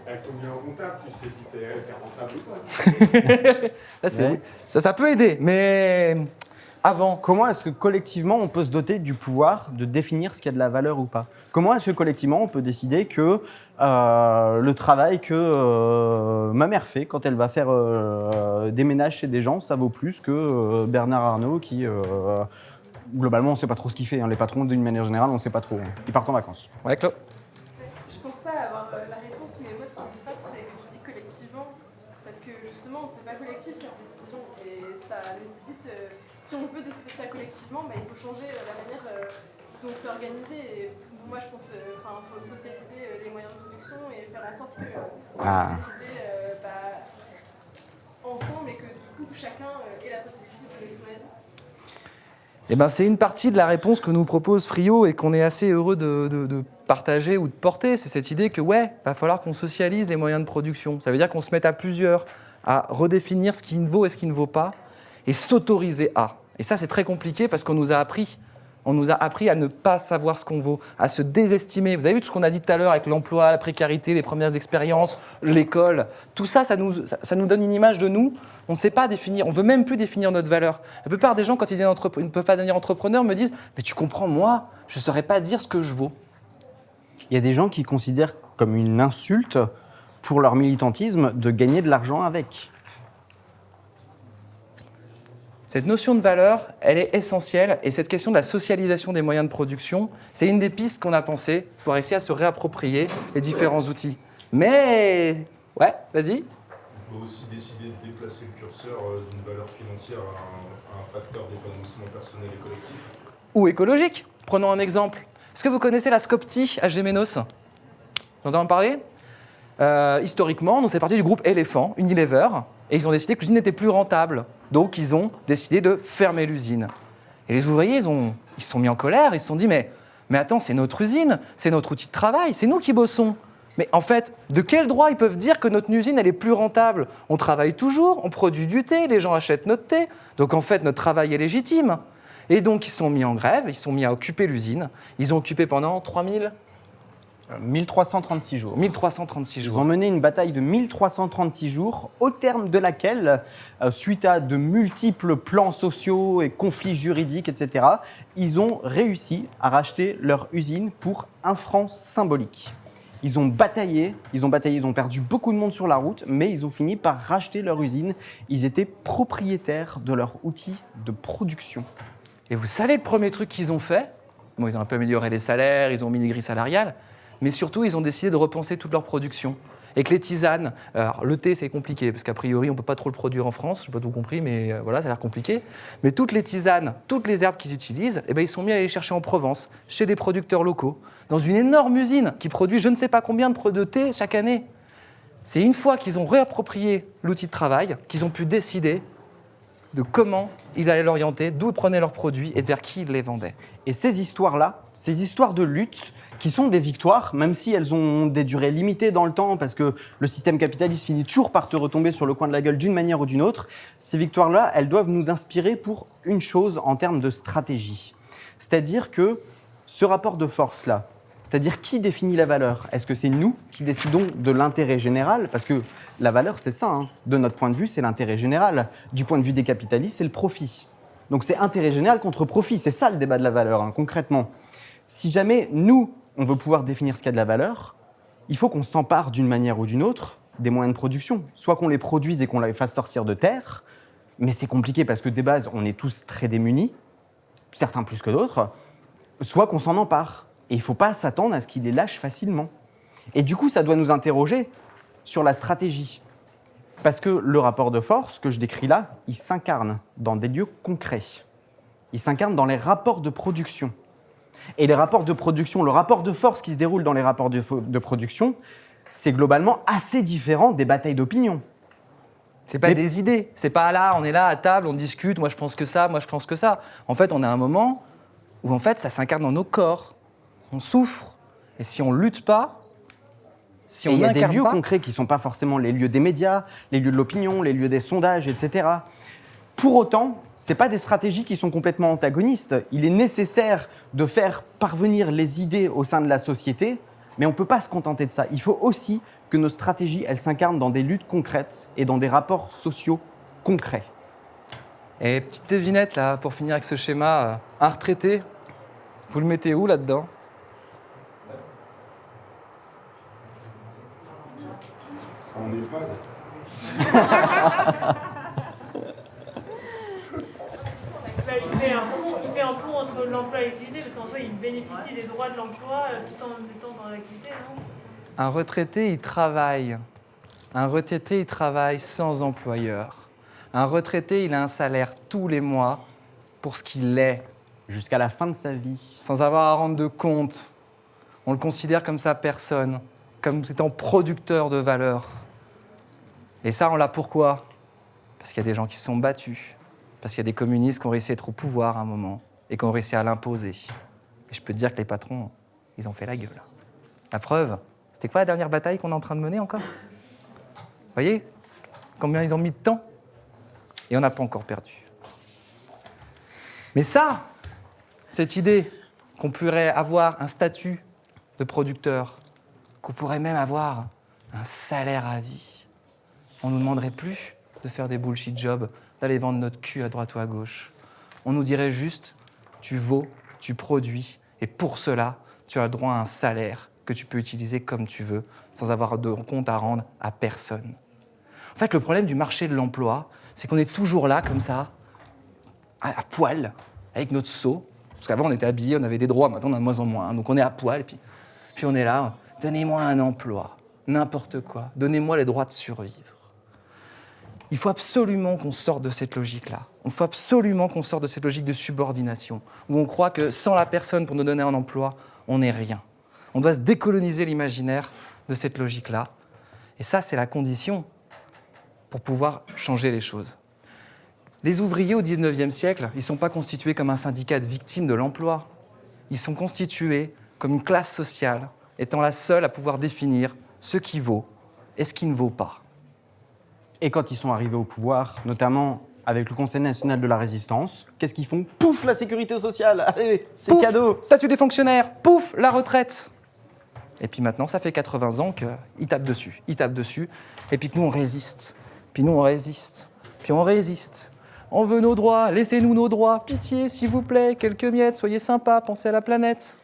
Avec ton bilan comptable, tu sais si t'es rentable ou pas. Ça peut aider, mais avant. Comment est-ce que collectivement on peut se doter du pouvoir de définir ce qui a de la valeur ou pas ? Comment est-ce que collectivement on peut décider que le travail que ma mère fait quand elle va faire des ménages chez des gens, ça vaut plus que Bernard Arnault qui, globalement, on ne sait pas trop ce qu'il fait. Hein. Les patrons, d'une manière générale, on ne sait pas trop. Ils partent en vacances. Ouais, Claude. Je pense pas avoir la réponse, mais moi ce qui me frappe, c'est que tu dis collectivement, parce que justement, c'est pas collectif cette décision, et ça nécessite, si on veut décider ça collectivement, il faut changer la manière dont c'est organisé, et moi je pense qu'il faut socialiser les moyens de production et faire en sorte que Ah. décider ensemble et que du coup chacun ait la possibilité de donner son avis. Eh ben, c'est une partie de la réponse que nous propose Frio et qu'on est assez heureux de partager ou de porter. C'est cette idée que, ouais, va falloir qu'on socialise les moyens de production. Ça veut dire qu'on se mette à plusieurs à redéfinir ce qui vaut et ce qui ne vaut pas et s'autoriser à. Et ça, c'est très compliqué parce qu'on nous a appris. On nous a appris à ne pas savoir ce qu'on vaut, à se désestimer. Vous avez vu tout ce qu'on a dit tout à l'heure avec l'emploi, la précarité, les premières expériences, l'école. Tout ça, ça nous donne une image de nous. On ne sait pas définir, on ne veut même plus définir notre valeur. La plupart des gens, quand ils ne peuvent pas devenir entrepreneurs, me disent « Mais tu comprends, moi, je ne saurais pas dire ce que je vaux. » Il y a des gens qui considèrent comme une insulte pour leur militantisme de gagner de l'argent avec. Cette notion de valeur, elle est essentielle et cette question de la socialisation des moyens de production, c'est une des pistes qu'on a pensées pour essayer à se réapproprier les différents outils. Mais, ouais, vas-y. On peut aussi décider de déplacer le curseur d'une valeur financière à un facteur d'épanouissement personnel et collectif. Ou écologique. Prenons un exemple. Est-ce que vous connaissez la Scopti à Gémenos? Vous entendez en parler? Historiquement, c'est parti du groupe Elephant, Unilever, et ils ont décidé que l'usine n'était plus rentable. Donc, ils ont décidé de fermer l'usine. Et les ouvriers, ils se sont mis en colère, ils se sont dit, mais attends, c'est notre usine, c'est notre outil de travail, c'est nous qui bossons. Mais en fait, de quel droit ils peuvent dire que notre usine, elle est plus rentable? On travaille toujours, on produit du thé, les gens achètent notre thé, donc en fait, notre travail est légitime. Et donc, ils se sont mis en grève, ils se sont mis à occuper l'usine. Ils ont occupé pendant 1336 jours. 1336 jours. Ils ont mené une bataille de 1336 jours, au terme de laquelle, suite à de multiples plans sociaux et conflits juridiques, etc., ils ont réussi à racheter leur usine pour 1 franc symbolique. Ils ont bataillé, ils ont perdu beaucoup de monde sur la route, mais ils ont fini par racheter leur usine. Ils étaient propriétaires de leur outil de production. Et vous savez le premier truc qu'ils ont fait? Bon, ils ont un peu amélioré les salaires, ils ont mis les grilles salariales, mais surtout, ils ont décidé de repenser toute leur production. Et que les tisanes, alors le thé c'est compliqué, parce qu'a priori on ne peut pas trop le produire en France, je n'ai pas tout compris, mais voilà, ça a l'air compliqué. Mais toutes les tisanes, toutes les herbes qu'ils utilisent, eh ben, ils sont mis à aller les chercher en Provence, chez des producteurs locaux, dans une énorme usine qui produit je ne sais pas combien de thé chaque année. C'est une fois qu'ils ont réapproprié l'outil de travail, qu'ils ont pu décider de comment ils allaient l'orienter, d'où ils prenaient leurs produits et vers qui ils les vendaient. Et ces histoires-là, ces histoires de lutte, qui sont des victoires, même si elles ont des durées limitées dans le temps, parce que le système capitaliste finit toujours par te retomber sur le coin de la gueule d'une manière ou d'une autre, ces victoires-là, elles doivent nous inspirer pour une chose en termes de stratégie. C'est-à-dire que ce rapport de force-là, c'est-à-dire qui définit la valeur? Est-ce que c'est nous qui décidons de l'intérêt général? Parce que la valeur, c'est ça, hein. De notre point de vue, c'est l'intérêt général. Du point de vue des capitalistes, c'est le profit. Donc c'est intérêt général contre profit, c'est ça le débat de la valeur, hein, concrètement. Si jamais nous, on veut pouvoir définir ce qu'il y a de la valeur, il faut qu'on s'empare d'une manière ou d'une autre des moyens de production. Soit qu'on les produise et qu'on les fasse sortir de terre, mais c'est compliqué parce que des bases, on est tous très démunis, certains plus que d'autres, soit qu'on s'en empare. Et il ne faut pas s'attendre à ce qu'il les lâche facilement. Et du coup, ça doit nous interroger sur la stratégie. Parce que le rapport de force que je décris là, il s'incarne dans des lieux concrets. Il s'incarne dans les rapports de production. Et les rapports de production, le rapport de force qui se déroule dans les rapports de production, c'est globalement assez différent des batailles d'opinion. C'est pas des idées. C'est pas là, on est là à table, on discute, moi je pense que ça, moi je pense que ça. En fait, on a un moment où en fait, ça s'incarne dans nos corps. On souffre. Et si on lutte pas, si on il y a des lieux pas, concrets qui ne sont pas forcément les lieux des médias, les lieux de l'opinion, les lieux des sondages, etc. Pour autant, ce n'est pas des stratégies qui sont complètement antagonistes. Il est nécessaire de faire parvenir les idées au sein de la société, mais on ne peut pas se contenter de ça. Il faut aussi que nos stratégies, elles s'incarnent dans des luttes concrètes et dans des rapports sociaux concrets. Et petite devinette là, pour finir avec ce schéma, un retraité, vous le mettez où là-dedans? En EHPAD. Il fait un pont entre l'emploi et l'activité, parce qu'en soi, il bénéficie des droits de l'emploi tout en étant dans l'activité, non? Un retraité, il travaille. Un retraité, il travaille sans employeur. Un retraité, il a un salaire tous les mois pour ce qu'il est. Jusqu'à la fin de sa vie. Sans avoir à rendre de compte. On le considère comme sa personne, comme étant producteur de valeur. Et ça, on l'a pourquoi ? Parce qu'il y a des gens qui se sont battus, parce qu'il y a des communistes qui ont réussi à être au pouvoir à un moment et qui ont réussi à l'imposer. Et je peux te dire que les patrons, ils ont fait la gueule. La preuve, c'était quoi la dernière bataille qu'on est en train de mener encore ? Vous voyez combien ils ont mis de temps ? Et on n'a pas encore perdu. Mais ça, cette idée qu'on pourrait avoir un statut de producteur, qu'on pourrait même avoir un salaire à vie, on ne nous demanderait plus de faire des bullshit jobs, d'aller vendre notre cul à droite ou à gauche. On nous dirait juste, tu vaux, tu produis, et pour cela, tu as le droit à un salaire que tu peux utiliser comme tu veux, sans avoir de compte à rendre à personne. En fait, le problème du marché de l'emploi, c'est qu'on est toujours là, comme ça, à poil, avec notre seau. Parce qu'avant, on était habillés, on avait des droits, maintenant, on en a de moins en moins. Donc on est à poil, et puis on est là, donnez-moi un emploi, n'importe quoi, donnez-moi les droits de survivre. Il faut absolument qu'on sorte de cette logique-là. Il faut absolument qu'on sorte de cette logique de subordination, où on croit que sans la personne pour nous donner un emploi, on n'est rien. On doit se décoloniser l'imaginaire de cette logique-là. Et ça, c'est la condition pour pouvoir changer les choses. Les ouvriers au XIXe siècle, ils ne sont pas constitués comme un syndicat de victimes de l'emploi. Ils sont constitués comme une classe sociale, étant la seule à pouvoir définir ce qui vaut et ce qui ne vaut pas. Et quand ils sont arrivés au pouvoir, notamment avec le Conseil national de la résistance, qu'est-ce qu'ils font ? Pouf, la sécurité sociale, allez, c'est cadeau. Statut des fonctionnaires, pouf, la retraite. Et puis maintenant, ça fait 80 ans qu'ils tapent dessus, et puis que nous, on résiste. Puis nous, on résiste. Puis on résiste. On veut nos droits, laissez-nous nos droits. Pitié, s'il vous plaît, quelques miettes, soyez sympas, pensez à la planète.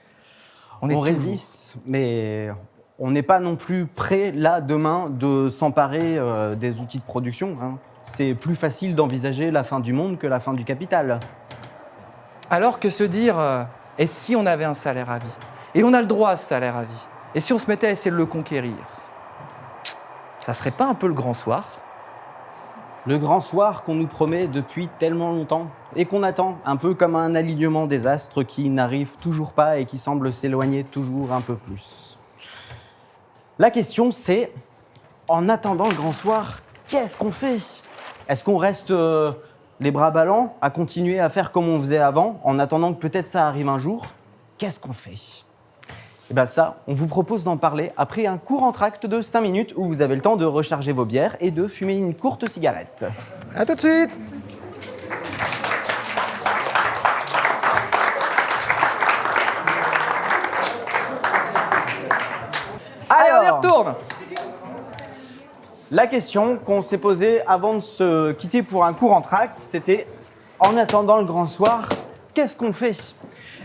On résiste, mais on n'est pas non plus prêt, là, demain, de s'emparer des outils de production. Hein. C'est plus facile d'envisager la fin du monde que la fin du capital. Alors que se dire, et si on avait un salaire à vie ? Et on a le droit à ce salaire à vie. Et si on se mettait à essayer de le conquérir ? Ça serait pas un peu le grand soir ? Le grand soir qu'on nous promet depuis tellement longtemps et qu'on attend, un peu comme un alignement des astres qui n'arrive toujours pas et qui semble s'éloigner toujours un peu plus. La question c'est, en attendant le grand soir, qu'est-ce qu'on fait ? Est-ce qu'on reste les bras ballants à continuer à faire comme on faisait avant, en attendant que peut-être ça arrive un jour ? Qu'est-ce qu'on fait ? Et bien ça, on vous propose d'en parler après un court entracte de 5 minutes où vous avez le temps de recharger vos bières et de fumer une courte cigarette. À tout de suite. Allez, on y retourne. La question qu'on s'est posée avant de se quitter pour un court entracte, c'était en attendant le grand soir, qu'est-ce qu'on fait ?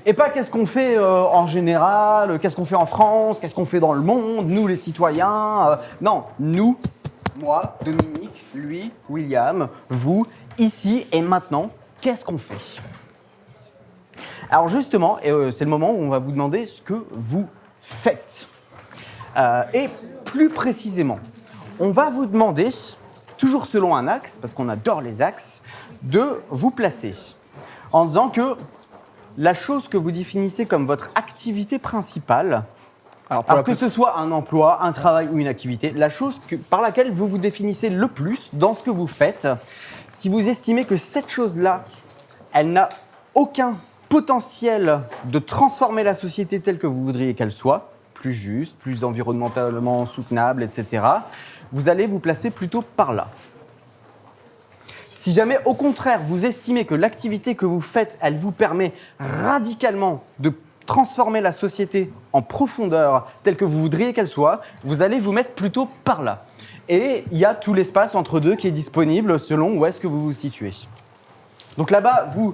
Et pas qu'est-ce qu'on fait en général, qu'est-ce qu'on fait en France, qu'est-ce qu'on fait dans le monde, nous les citoyens. Non, nous, moi, Dominique, lui, William, vous, ici et maintenant, qu'est-ce qu'on fait ? Alors justement, c'est le moment où on va vous demander ce que vous faites. Et plus précisément, on va vous demander, toujours selon un axe, parce qu'on adore les axes, de vous placer en disant que la chose que vous définissez comme votre activité principale, alors que ce soit un emploi, un travail ou une activité, la chose par laquelle vous vous définissez le plus dans ce que vous faites, si vous estimez que cette chose-là, elle n'a aucun potentiel de transformer la société telle que vous voudriez qu'elle soit, plus juste, plus environnementalement soutenable, etc., vous allez vous placer plutôt par là. Si jamais, au contraire, vous estimez que l'activité que vous faites, elle vous permet radicalement de transformer la société en profondeur telle que vous voudriez qu'elle soit, vous allez vous mettre plutôt par là. Et il y a tout l'espace entre deux qui est disponible selon où est-ce que vous vous situez. Donc là-bas, vous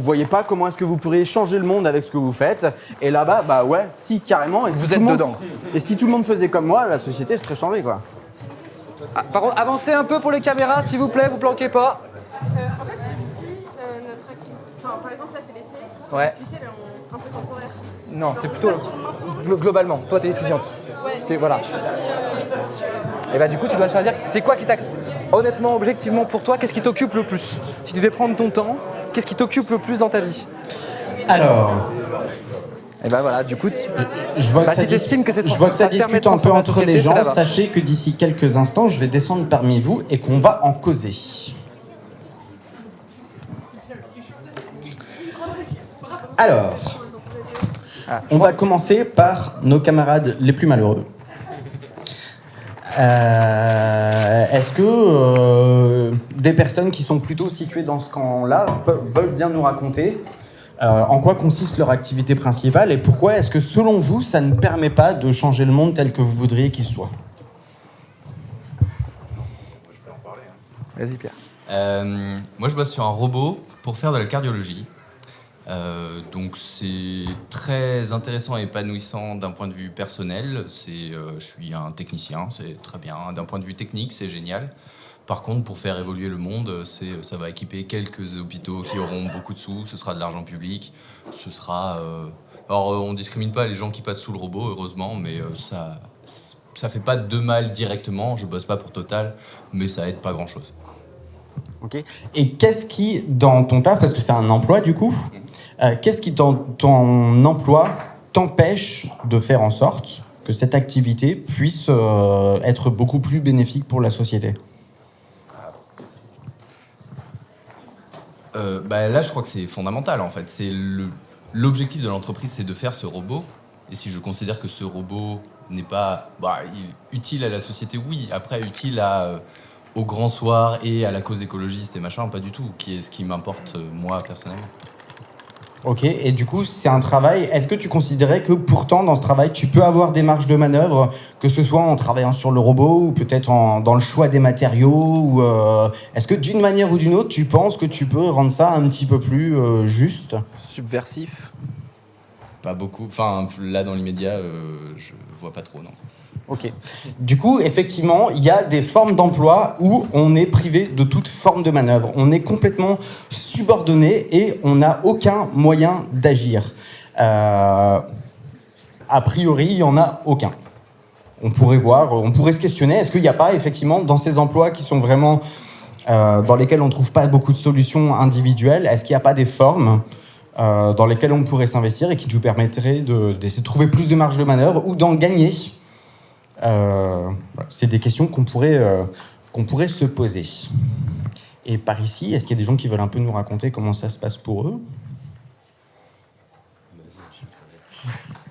voyez pas comment est-ce que vous pourriez changer le monde avec ce que vous faites. Et là-bas, bah ouais, si, carrément. Et vous si êtes dedans. Et si tout le monde faisait comme moi, la société serait changée, quoi. Par contre, avancez un peu pour les caméras, s'il vous plaît, vous planquez pas. En fait, si notre activité... Enfin, par exemple, là, c'est l'été. Ouais. L'activité, elle est un peu temporaire. Non, c'est plutôt globalement. Toi, t'es étudiante. Ouais. Voilà. Et bah du coup, tu dois choisir. C'est quoi qui honnêtement, objectivement, pour toi, qu'est-ce qui t'occupe le plus ? Si tu devais prendre ton temps, qu'est-ce qui t'occupe le plus dans ta vie ? Alors, Et ben voilà, du coup, Je vois que si t'estimes que c'est je vois que ça permet de discute un peu transformer la entre société, les c'est gens. là-bas. Sachez que d'ici quelques instants, je vais descendre parmi vous et qu'on va en causer. Alors, on va commencer par nos camarades les plus malheureux. Est-ce que des personnes qui sont plutôt situées dans ce camp-là veulent bien nous raconter en quoi consiste leur activité principale et pourquoi est-ce que, selon vous, ça ne permet pas de changer le monde tel que vous voudriez qu'il soit? Vas-y, Pierre. Moi, je bosse sur un robot pour faire de la cardiologie. Donc c'est très intéressant et épanouissant d'un point de vue personnel. Je suis un technicien, c'est très bien. D'un point de vue technique, c'est génial. Par contre, pour faire évoluer le monde, ça va équiper quelques hôpitaux qui auront beaucoup de sous, ce sera de l'argent public, ce sera... Alors, on discrimine pas les gens qui passent sous le robot, heureusement, mais ça fait pas de mal directement. Je bosse pas pour Total, mais ça aide pas grand-chose. Ok. Et qu'est-ce qui, dans ton taf, parce que c'est un emploi du coup, qu'est-ce qui dans ton emploi t'empêche de faire en sorte que cette activité puisse être beaucoup plus bénéfique pour la société? Là, je crois que c'est fondamental, en fait. L'objectif de l'entreprise, c'est de faire ce robot. Et si je considère que ce robot n'est pas utile à la société, oui. Après, utile au grand soir et à la cause écologiste et machin, pas du tout. Qui est ce qui m'importe, moi, personnellement. Ok, et du coup, c'est un travail. Est-ce que tu considérais que pourtant, dans ce travail, tu peux avoir des marges de manœuvre, que ce soit en travaillant sur le robot ou peut-être dans le choix des matériaux ou, est-ce que d'une manière ou d'une autre, tu penses que tu peux rendre ça un petit peu plus juste? Subversif? Pas beaucoup. Enfin, là, dans l'immédiat, je vois pas trop, non. Ok. Du coup, effectivement, il y a des formes d'emploi où on est privé de toute forme de manœuvre. On est complètement subordonné et on n'a aucun moyen d'agir. A priori, il n'y en a aucun. On pourrait se questionner, est-ce qu'il n'y a pas, effectivement, dans ces emplois qui sont vraiment... dans lesquels on ne trouve pas beaucoup de solutions individuelles, est-ce qu'il n'y a pas des formes dans lesquelles on pourrait s'investir et qui nous permettraient d'essayer de trouver plus de marge de manœuvre ou d'en gagner? C'est des questions qu'on pourrait se poser. Et par ici, est-ce qu'il y a des gens qui veulent un peu nous raconter comment ça se passe pour eux?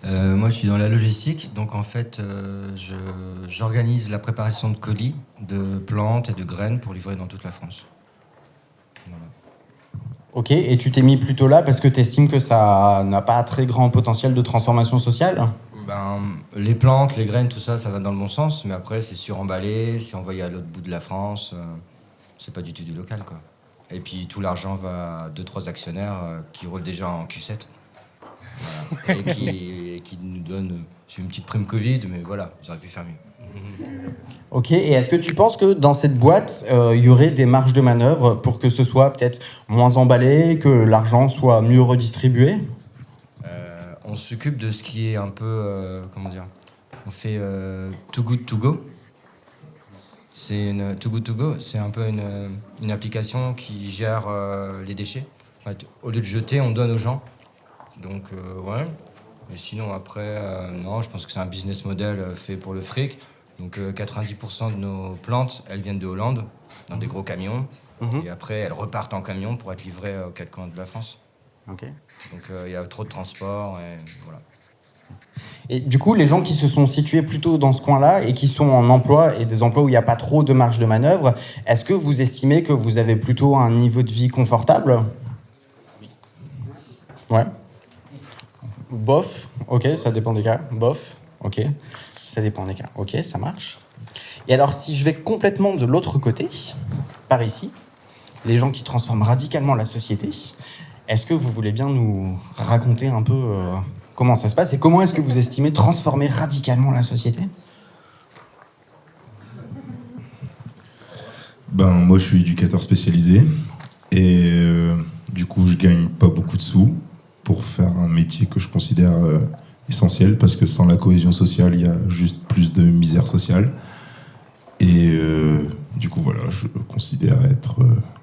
Moi, je suis dans la logistique, donc en fait, j'organise la préparation de colis, de plantes et de graines pour livrer dans toute la France. Voilà. Ok, et tu t'es mis plutôt là parce que tu estimes que ça n'a pas un très grand potentiel de transformation sociale? Les plantes, les graines, tout ça, ça va dans le bon sens, mais après, c'est suremballé, c'est envoyé à l'autre bout de la France, c'est pas du tout du local, quoi. Et puis, tout l'argent va à 2-3 actionnaires qui roulent déjà en Q7. Voilà. Et qui nous donnent une petite prime Covid, mais voilà, ils auraient pu faire mieux. Ok, et est-ce que tu penses que dans cette boîte, il y aurait des marges de manœuvre pour que ce soit peut-être moins emballé, que l'argent soit mieux redistribué? On s'occupe de ce qui est un peu, comment dire, on fait Too Good To Go. Too Good To Go, c'est un peu une application qui gère les déchets. En fait, au lieu de jeter, on donne aux gens. Donc, ouais. Mais sinon, après, non, je pense que c'est un business model fait pour le fric. Donc, 90% de nos plantes, elles viennent de Hollande, dans des gros camions. Et après, elles repartent en camion pour être livrées aux 4 coins de la France. Ok. Donc, il y a trop de transport et voilà. Et du coup, les gens qui se sont situés plutôt dans ce coin-là et qui sont en emploi et des emplois où il n'y a pas trop de marge de manœuvre, est-ce que vous estimez que vous avez plutôt un niveau de vie confortable? Oui. Ouais. Bof. Ok, ça dépend des cas. Bof. Ok. Ça dépend des cas. Ok, ça marche. Et alors, si je vais complètement de l'autre côté, par ici, les gens qui transforment radicalement la société, est-ce que vous voulez bien nous raconter un peu comment ça se passe et comment est-ce que vous estimez transformer radicalement la société? Moi, je suis éducateur spécialisé et du coup, je gagne pas beaucoup de sous pour faire un métier que je considère essentiel parce que sans la cohésion sociale, il y a juste plus de misère sociale. Et du coup, voilà, je considère être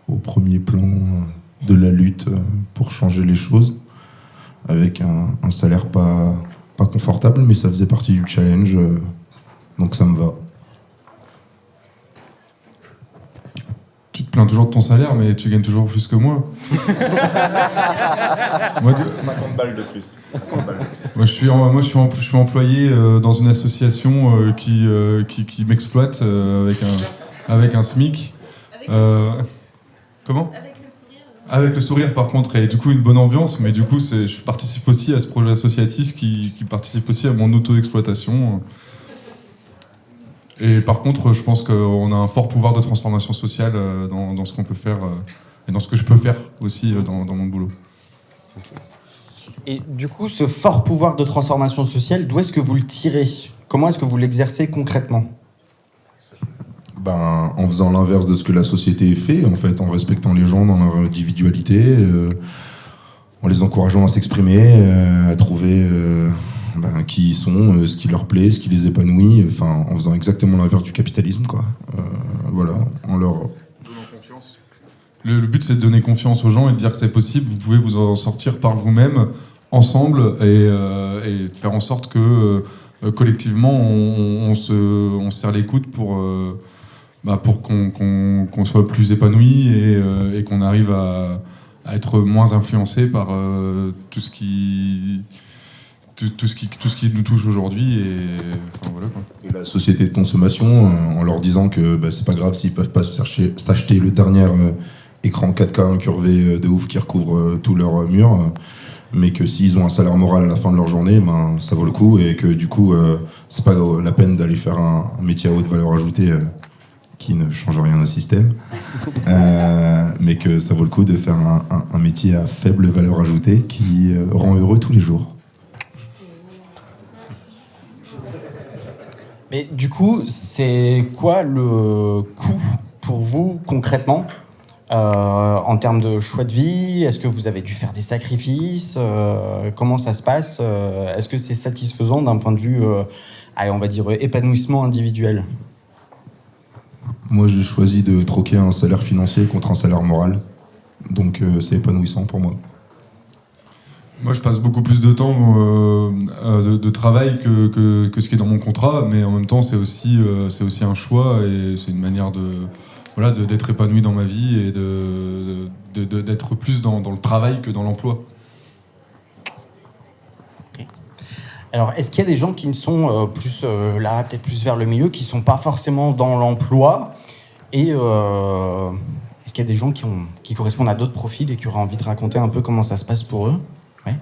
au premier plan de la lutte pour changer les choses. avec un salaire pas confortable, mais ça faisait partie du challenge, donc ça me va. Tu te plains toujours de ton salaire, mais tu gagnes toujours plus que moi. 50 balles de plus. 50 balles de plus. Moi, je suis employé dans une association qui m'exploite avec un SMIC. Comment ? Avec le sourire, par contre, et du coup une bonne ambiance, mais du coup je participe aussi à ce projet associatif qui participe aussi à mon auto-exploitation. Et par contre, je pense qu'on a un fort pouvoir de transformation sociale dans ce qu'on peut faire et dans ce que je peux faire aussi dans mon boulot. Et du coup, ce fort pouvoir de transformation sociale, d'où est-ce que vous le tirez ? Comment est-ce que vous l'exercez concrètement ? En faisant l'inverse de ce que la société fait, en fait, en respectant les gens dans leur individualité, en les encourageant à s'exprimer, à trouver qui ils sont, ce qui leur plaît, ce qui les épanouit, en faisant exactement l'inverse du capitalisme, quoi. Voilà, en leur donnant confiance. Le but, c'est de donner confiance aux gens et de dire que c'est possible, vous pouvez vous en sortir par vous-même, ensemble, et de faire en sorte que collectivement, on se serre les coudes pour qu'on soit plus épanoui et qu'on arrive à être moins influencé par tout ce qui nous touche aujourd'hui. Voilà, quoi. Et la société de consommation, en leur disant que c'est pas grave s'ils peuvent pas s'acheter le dernier écran 4K incurvé de ouf qui recouvre tout leur mur, mais que s'ils ont un salaire moral à la fin de leur journée, ça vaut le coup, et que du coup c'est pas la peine d'aller faire un métier à haute valeur ajoutée qui ne change rien au système, mais que ça vaut le coup de faire un métier à faible valeur ajoutée qui rend heureux tous les jours. Mais du coup, c'est quoi le coût pour vous concrètement en termes de choix de vie? Est-ce que vous avez dû faire des sacrifices? Comment ça se passe? Est-ce que c'est satisfaisant d'un point de vue, on va dire, épanouissement individuel? Moi, j'ai choisi de troquer un salaire financier contre un salaire moral. Donc, c'est épanouissant pour moi. Moi, je passe beaucoup plus de temps de travail que ce qui est dans mon contrat, mais en même temps, c'est aussi un choix et c'est une manière d'être épanoui dans ma vie et d'être plus dans le travail que dans l'emploi. Alors, est-ce qu'il y a des gens qui ne sont plus là, peut-être plus vers le milieu, qui ne sont pas forcément dans l'emploi? Et est-ce qu'il y a des gens qui correspondent à d'autres profils et qui auraient envie de raconter un peu comment ça se passe pour eux? Ouais.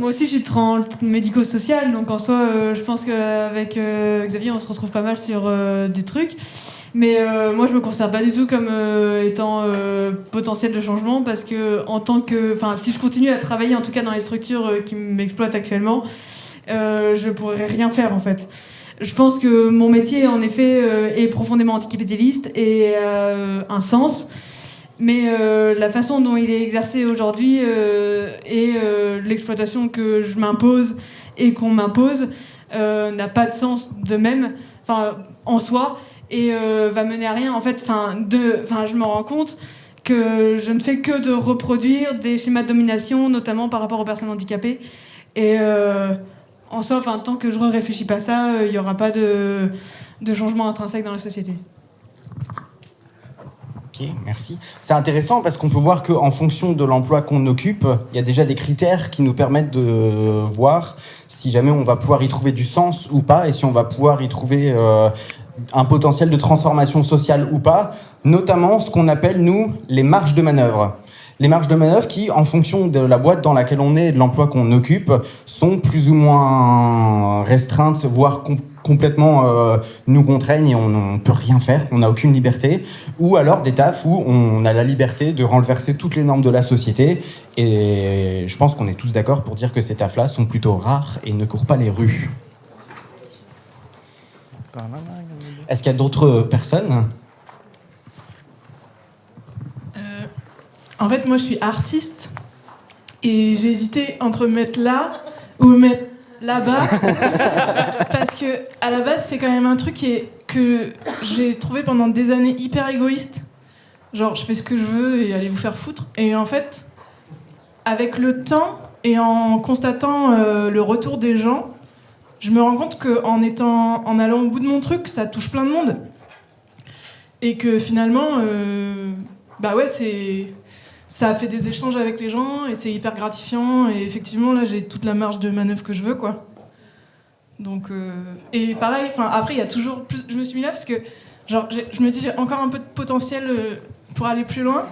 Moi aussi, je suis dans le médico-social, donc en soi, je pense qu'avec Xavier, on se retrouve pas mal sur des trucs. Mais moi, je me considère pas du tout comme étant potentiel de changement, parce que si je continue à travailler, en tout cas dans les structures qui m'exploitent actuellement, je pourrais rien faire en fait. Je pense que mon métier, en effet, est profondément anticapitaliste et a un sens. Mais la façon dont il est exercé aujourd'hui et l'exploitation que je m'impose et qu'on m'impose n'a pas de sens de même, en soi, et va mener à rien. En fait, je me rends compte que je ne fais que de reproduire des schémas de domination, notamment par rapport aux personnes handicapées. Et en soi, tant que je ne réfléchis pas ça, il n'y aura pas de changement intrinsèque dans la société. Ok, merci. C'est intéressant parce qu'on peut voir qu'en fonction de l'emploi qu'on occupe, il y a déjà des critères qui nous permettent de voir si jamais on va pouvoir y trouver du sens ou pas, et si on va pouvoir y trouver un potentiel de transformation sociale ou pas, notamment ce qu'on appelle, nous, les marges de manœuvre. Les marges de manœuvre qui, en fonction de la boîte dans laquelle on est et de l'emploi qu'on occupe, sont plus ou moins restreintes, voire complètement nous contraignent et on ne peut rien faire, on n'a aucune liberté. Ou alors des tafs où on a la liberté de renverser toutes les normes de la société. Et je pense qu'on est tous d'accord pour dire que ces tafs-là sont plutôt rares et ne courent pas les rues. Est-ce qu'il y a d'autres personnes ? En fait, moi, je suis artiste et j'ai hésité entre me mettre là ou me mettre là-bas parce que à la base, c'est quand même un truc que j'ai trouvé pendant des années hyper égoïste. Genre, je fais ce que je veux et allez vous faire foutre. Et en fait, avec le temps et en constatant le retour des gens, je me rends compte qu'en allant au bout de mon truc, ça touche plein de monde. Et que finalement, ça a fait des échanges avec les gens et c'est hyper gratifiant. Et effectivement, là, j'ai toute la marge de manœuvre que je veux, quoi. Donc, et pareil, après, il y a toujours plus. Je me suis mis là parce que, je me dis, j'ai encore un peu de potentiel pour aller plus loin.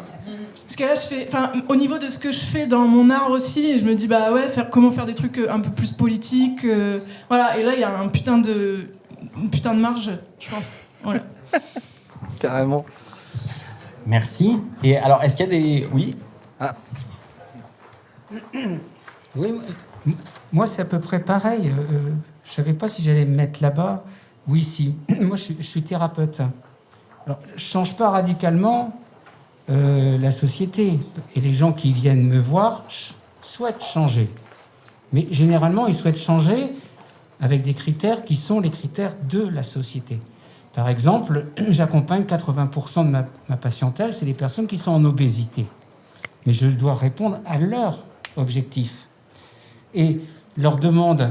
Parce que là, au niveau de ce que je fais dans mon art aussi, je me dis, comment faire des trucs un peu plus politiques. Voilà, et là, il y a une putain de marge, je pense. Voilà. Carrément. Merci. Et alors, est-ce qu'il y a des... Oui Oui, moi c'est à peu près pareil. Je savais pas si j'allais me mettre là-bas ou ici. Moi je suis thérapeute. Alors, je change pas radicalement la société. Et les gens qui viennent me voir souhaitent changer. Mais généralement, ils souhaitent changer avec des critères qui sont les critères de la société. Par exemple, j'accompagne 80% de ma patientèle, c'est des personnes qui sont en obésité. Mais je dois répondre à leur objectif. Et leur demande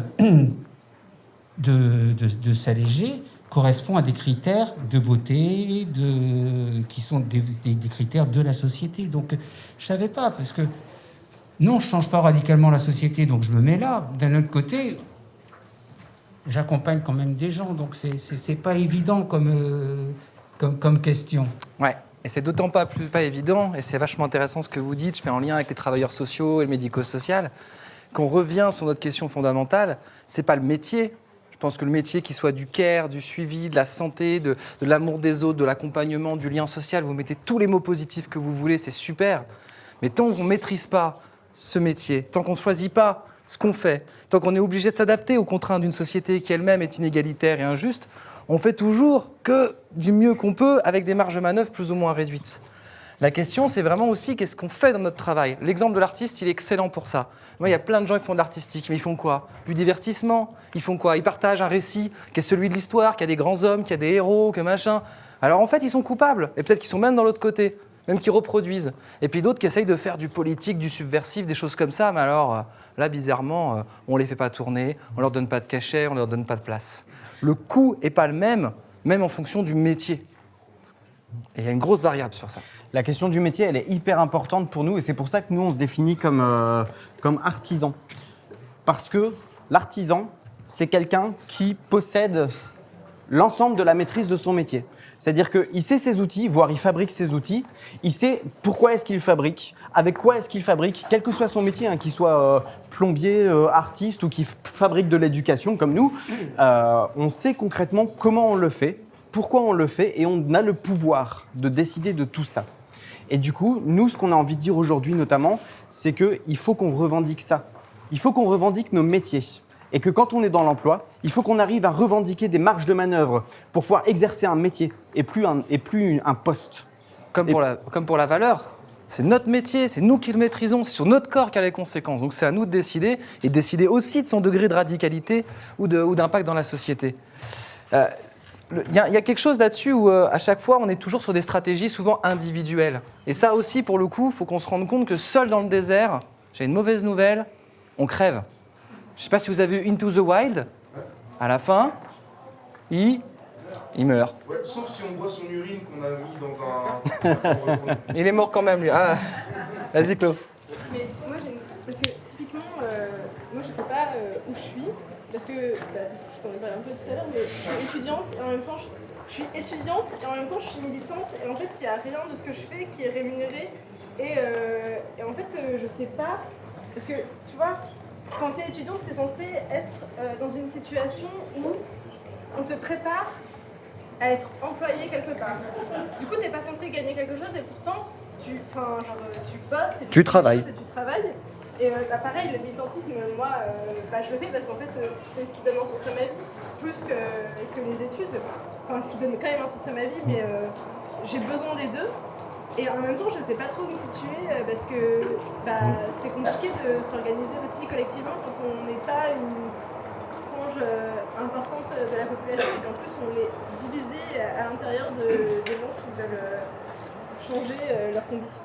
de s'alléger correspond à des critères de beauté, qui sont des critères de la société. Donc, je ne savais pas, parce que non, je ne change pas radicalement la société, donc je me mets là. D'un autre côté, j'accompagne quand même des gens, donc c'est pas évident comme question. Ouais, et c'est d'autant pas évident, et c'est vachement intéressant ce que vous dites, je fais en lien avec les travailleurs sociaux et le médico-social, qu'on revient sur notre question fondamentale, c'est pas le métier. Je pense que le métier, qui soit du care, du suivi, de la santé, de l'amour des autres, de l'accompagnement, du lien social, vous mettez tous les mots positifs que vous voulez, c'est super. Mais tant qu'on ne maîtrise pas ce métier, tant qu'on ne choisit pas ce qu'on fait, tant qu'on est obligé de s'adapter aux contraintes d'une société qui elle-même est inégalitaire et injuste, on fait toujours que du mieux qu'on peut avec des marges de manœuvre plus ou moins réduites. La question, c'est vraiment aussi qu'est-ce qu'on fait dans notre travail. L'exemple de l'artiste, il est excellent pour ça. Moi, il y a plein de gens qui font de l'artistique, mais ils font quoi? Du divertissement. Ils font quoi? Ils partagent un récit qui est celui de l'histoire, qui a des grands hommes, qui a des héros, que machin. Alors en fait, ils sont coupables, et peut-être qu'ils sont même dans l'autre côté, même qu'ils reproduisent. Et puis d'autres qui essayent de faire du politique, du subversif, des choses comme ça, mais alors là, bizarrement, on les fait pas tourner, on leur donne pas de cachet, on leur donne pas de place. Le coût est pas le même en fonction du métier. Et il y a une grosse variable sur ça. La question du métier, elle est hyper importante pour nous et c'est pour ça que nous, on se définit comme artisan. Parce que l'artisan, c'est quelqu'un qui possède l'ensemble de la maîtrise de son métier. C'est-à-dire qu'il sait ses outils, voire il fabrique ses outils, il sait pourquoi est-ce qu'il fabrique, avec quoi est-ce qu'il fabrique, quel que soit son métier, qu'il soit plombier, artiste ou qui fabrique de l'éducation comme nous, on sait concrètement comment on le fait, pourquoi on le fait et on a le pouvoir de décider de tout ça. Et du coup, nous, ce qu'on a envie de dire aujourd'hui notamment, c'est qu'il faut qu'on revendique ça. Il faut qu'on revendique nos métiers. Et que quand on est dans l'emploi, il faut qu'on arrive à revendiquer des marges de manœuvre pour pouvoir exercer un métier et plus un poste. Comme pour la valeur. C'est notre métier, c'est nous qui le maîtrisons, c'est sur notre corps qu'a les conséquences. Donc c'est à nous de décider et de décider aussi de son degré de radicalité ou d'impact dans la société. Il y a quelque chose là-dessus où à chaque fois on est toujours sur des stratégies souvent individuelles. Et ça aussi pour le coup, il faut qu'on se rende compte que seul dans le désert, j'ai une mauvaise nouvelle, on crève. Je ne sais pas si vous avez vu Into the Wild, à la fin, il meurt. Ouais, sauf si on boit son urine qu'on a mis dans un... Il est mort quand même lui. Ah. Vas-y Claude. Mais moi parce que typiquement, moi je sais pas où je suis. Parce que, je t'en ai parlé un peu tout à l'heure, mais je suis étudiante et en même temps je suis étudiante et en même temps je suis militante et en fait il n'y a rien de ce que je fais qui est rémunéré et en fait je sais pas, parce que tu vois, quand tu es étudiante tu es censée être dans une situation où on te prépare à être employé quelque part. Du coup tu n'es pas censé gagner quelque chose et pourtant tu bosses et tu travailles. Et pareil, le militantisme, moi, je le fais parce qu'en fait, c'est ce qui donne un sens à ma vie, plus que les études, enfin, qui donne quand même un sens à ma vie, mais j'ai besoin des deux. Et en même temps, je ne sais pas trop où me situer parce que c'est compliqué de s'organiser aussi collectivement quand on n'est pas une frange importante de la population et qu'en plus, on est divisé à l'intérieur des gens qui veulent changer leurs conditions.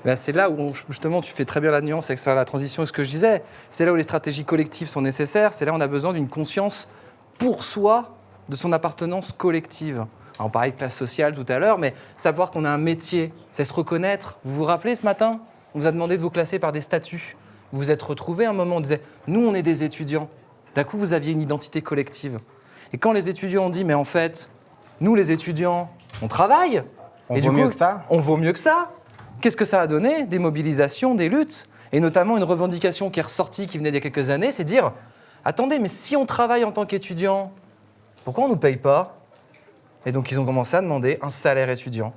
Ben, c'est là où, justement, tu fais très bien la nuance avec ça, la transition et ce que je disais. C'est là où les stratégies collectives sont nécessaires. C'est là où on a besoin d'une conscience pour soi de son appartenance collective. Alors, on parlait de classe sociale tout à l'heure, mais savoir qu'on a un métier, c'est se reconnaître. Vous vous rappelez ce matin, on vous a demandé de vous classer par des statuts. Vous vous êtes retrouvés à un moment, on disait, nous, on est des étudiants. D'un coup, vous aviez une identité collective. Et quand les étudiants ont dit, mais en fait, nous, les étudiants, on travaille. On vaut mieux que ça. On vaut mieux que ça. Qu'est-ce que ça a donné? Des mobilisations, des luttes. Et notamment une revendication qui est ressortie, qui venait d'il y a quelques années, c'est dire, attendez, mais si on travaille en tant qu'étudiant, pourquoi on ne nous paye pas? Et donc, ils ont commencé à demander un salaire étudiant.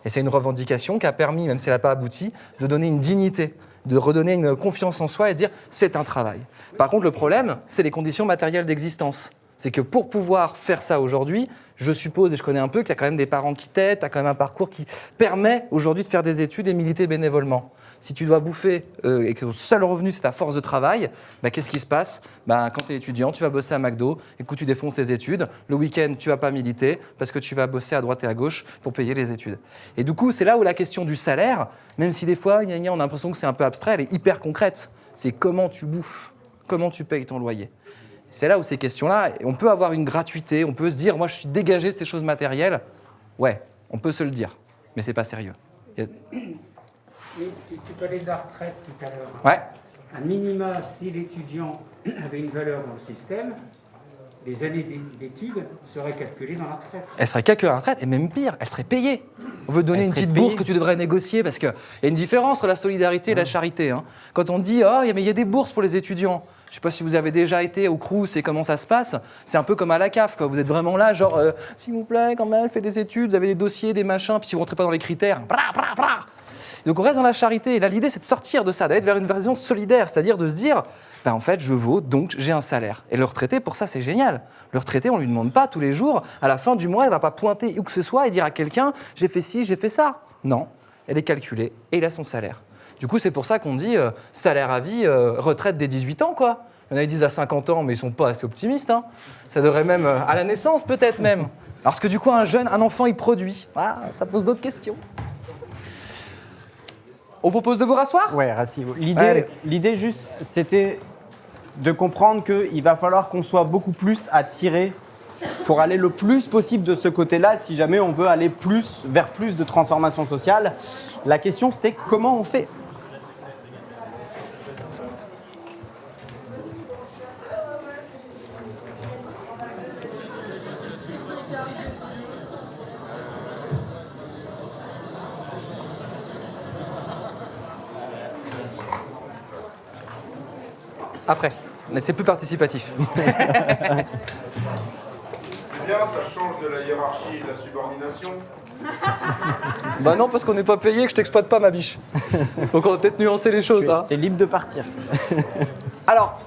Et c'est une revendication qui a permis, même si elle n'a pas abouti, de donner une dignité, de redonner une confiance en soi et de dire c'est un travail. Par contre, le problème, c'est les conditions matérielles d'existence. C'est que pour pouvoir faire ça aujourd'hui, je suppose, et je connais un peu, qu'il y a quand même des parents qui t'aident, tu as quand même un parcours qui permet aujourd'hui de faire des études et militer bénévolement. Si tu dois bouffer et que ton seul revenu, c'est ta force de travail, bah, qu'est-ce qui se passe? Bah, quand tu es étudiant, tu vas bosser à McDo, écoute, tu défonces tes études. Le week-end, tu ne vas pas militer parce que tu vas bosser à droite et à gauche pour payer les études. Et du coup, c'est là où la question du salaire, même si des fois, on a l'impression que c'est un peu abstrait, elle est hyper concrète. C'est comment tu bouffes, comment tu payes ton loyer. C'est là où ces questions-là, on peut avoir une gratuité, on peut se dire, moi, je suis dégagé de ces choses matérielles. Ouais, on peut se le dire, mais c'est pas sérieux. Mais tu parlais de la retraite tout à l'heure. Ouais. Un minima, si l'étudiant avait une valeur dans le système, les années d'études seraient calculées dans la retraite. Elle serait calculée dans la retraite, et même pire, elle serait payée. On veut donner une petite bourse que tu devrais négocier, parce qu'il y a une différence entre la solidarité et la charité. Hein. Quand on dit, oh, mais il y a des bourses pour les étudiants. Je ne sais pas si vous avez déjà été au Crous et comment ça se passe. C'est un peu comme à la CAF, quoi. Vous êtes vraiment là, genre, s'il vous plaît, quand même, faites des études, vous avez des dossiers, des machins, puis si vous ne rentrez pas dans les critères, bra, bra, bra. Donc on reste dans la charité. Et là, l'idée, c'est de sortir de ça, d'aller vers une version solidaire, c'est-à-dire de se dire, en fait, je vaux, donc j'ai un salaire. Et le retraité, pour ça, c'est génial. Le retraité, on ne lui demande pas tous les jours, à la fin du mois, il ne va pas pointer où que ce soit et dire à quelqu'un, j'ai fait ci, j'ai fait ça. Non, elle est calculée et il a son salaire. Du coup, c'est pour ça qu'on dit salaire à vie, retraite dès 18 ans, quoi. Il y en a qui disent à 50 ans, mais ils ne sont pas assez optimistes. Hein. Ça devrait même, à la naissance, peut-être même. Parce que du coup, un enfant, il produit. Ah, ça pose d'autres questions. On propose de vous rasseoir? Ouais, rassez-vous. L'idée juste, c'était de comprendre qu'il va falloir qu'on soit beaucoup plus attiré pour aller le plus possible de ce côté-là, si jamais on veut aller vers plus de transformation sociale. La question, c'est comment on fait? Après, mais c'est plus participatif. C'est bien, ça change de la hiérarchie et de la subordination. Bah non, parce qu'on n'est pas payé, que je t'exploite pas, ma biche. Donc on va peut-être nuancer les choses. Tu es libre de partir. Alors,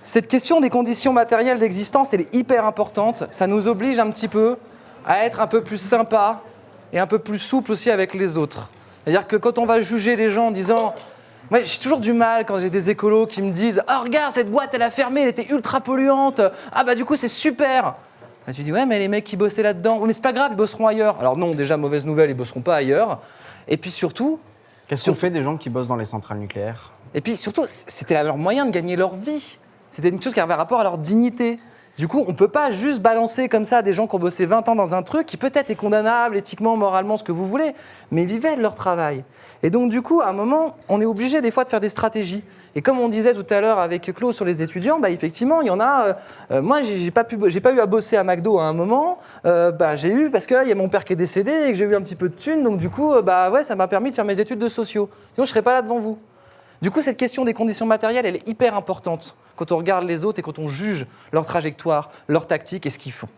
cette question des conditions matérielles d'existence, elle est hyper importante. Ça nous oblige un petit peu à être un peu plus sympa et un peu plus souple aussi avec les autres. C'est-à-dire que quand on va juger les gens en disant... Ouais, j'ai toujours du mal quand j'ai des écolos qui me disent « Ah, regarde, cette boîte, elle a fermé, elle était ultra polluante. Ah, bah du coup, c'est super !» Bah, tu dis « Ouais, mais les mecs qui bossaient là-dedans, mais c'est pas grave, ils bosseront ailleurs. » Alors non, déjà, mauvaise nouvelle, ils bosseront pas ailleurs. Et puis surtout... Qu'est-ce qu'on fait des gens qui bossent dans les centrales nucléaires? Et puis surtout, c'était leur moyen de gagner leur vie. C'était une chose qui avait rapport à leur dignité. Du coup, on ne peut pas juste balancer comme ça des gens qui ont bossé 20 ans dans un truc qui peut-être est condamnable, éthiquement, moralement, ce que vous voulez, mais vivaient de leur travail. Et donc, du coup, à un moment, on est obligé des fois de faire des stratégies. Et comme on disait tout à l'heure avec Claude sur les étudiants, bah, effectivement, il y en a... moi, j'ai pas eu à bosser à McDo à un moment. J'ai eu parce qu'il y a mon père qui est décédé et que j'ai eu un petit peu de thunes. Donc, du coup, ça m'a permis de faire mes études de sociaux. Sinon, je ne serais pas là devant vous. Du coup, cette question des conditions matérielles, elle est hyper importante quand on regarde les autres et quand on juge leur trajectoire, leur tactique et ce qu'ils font.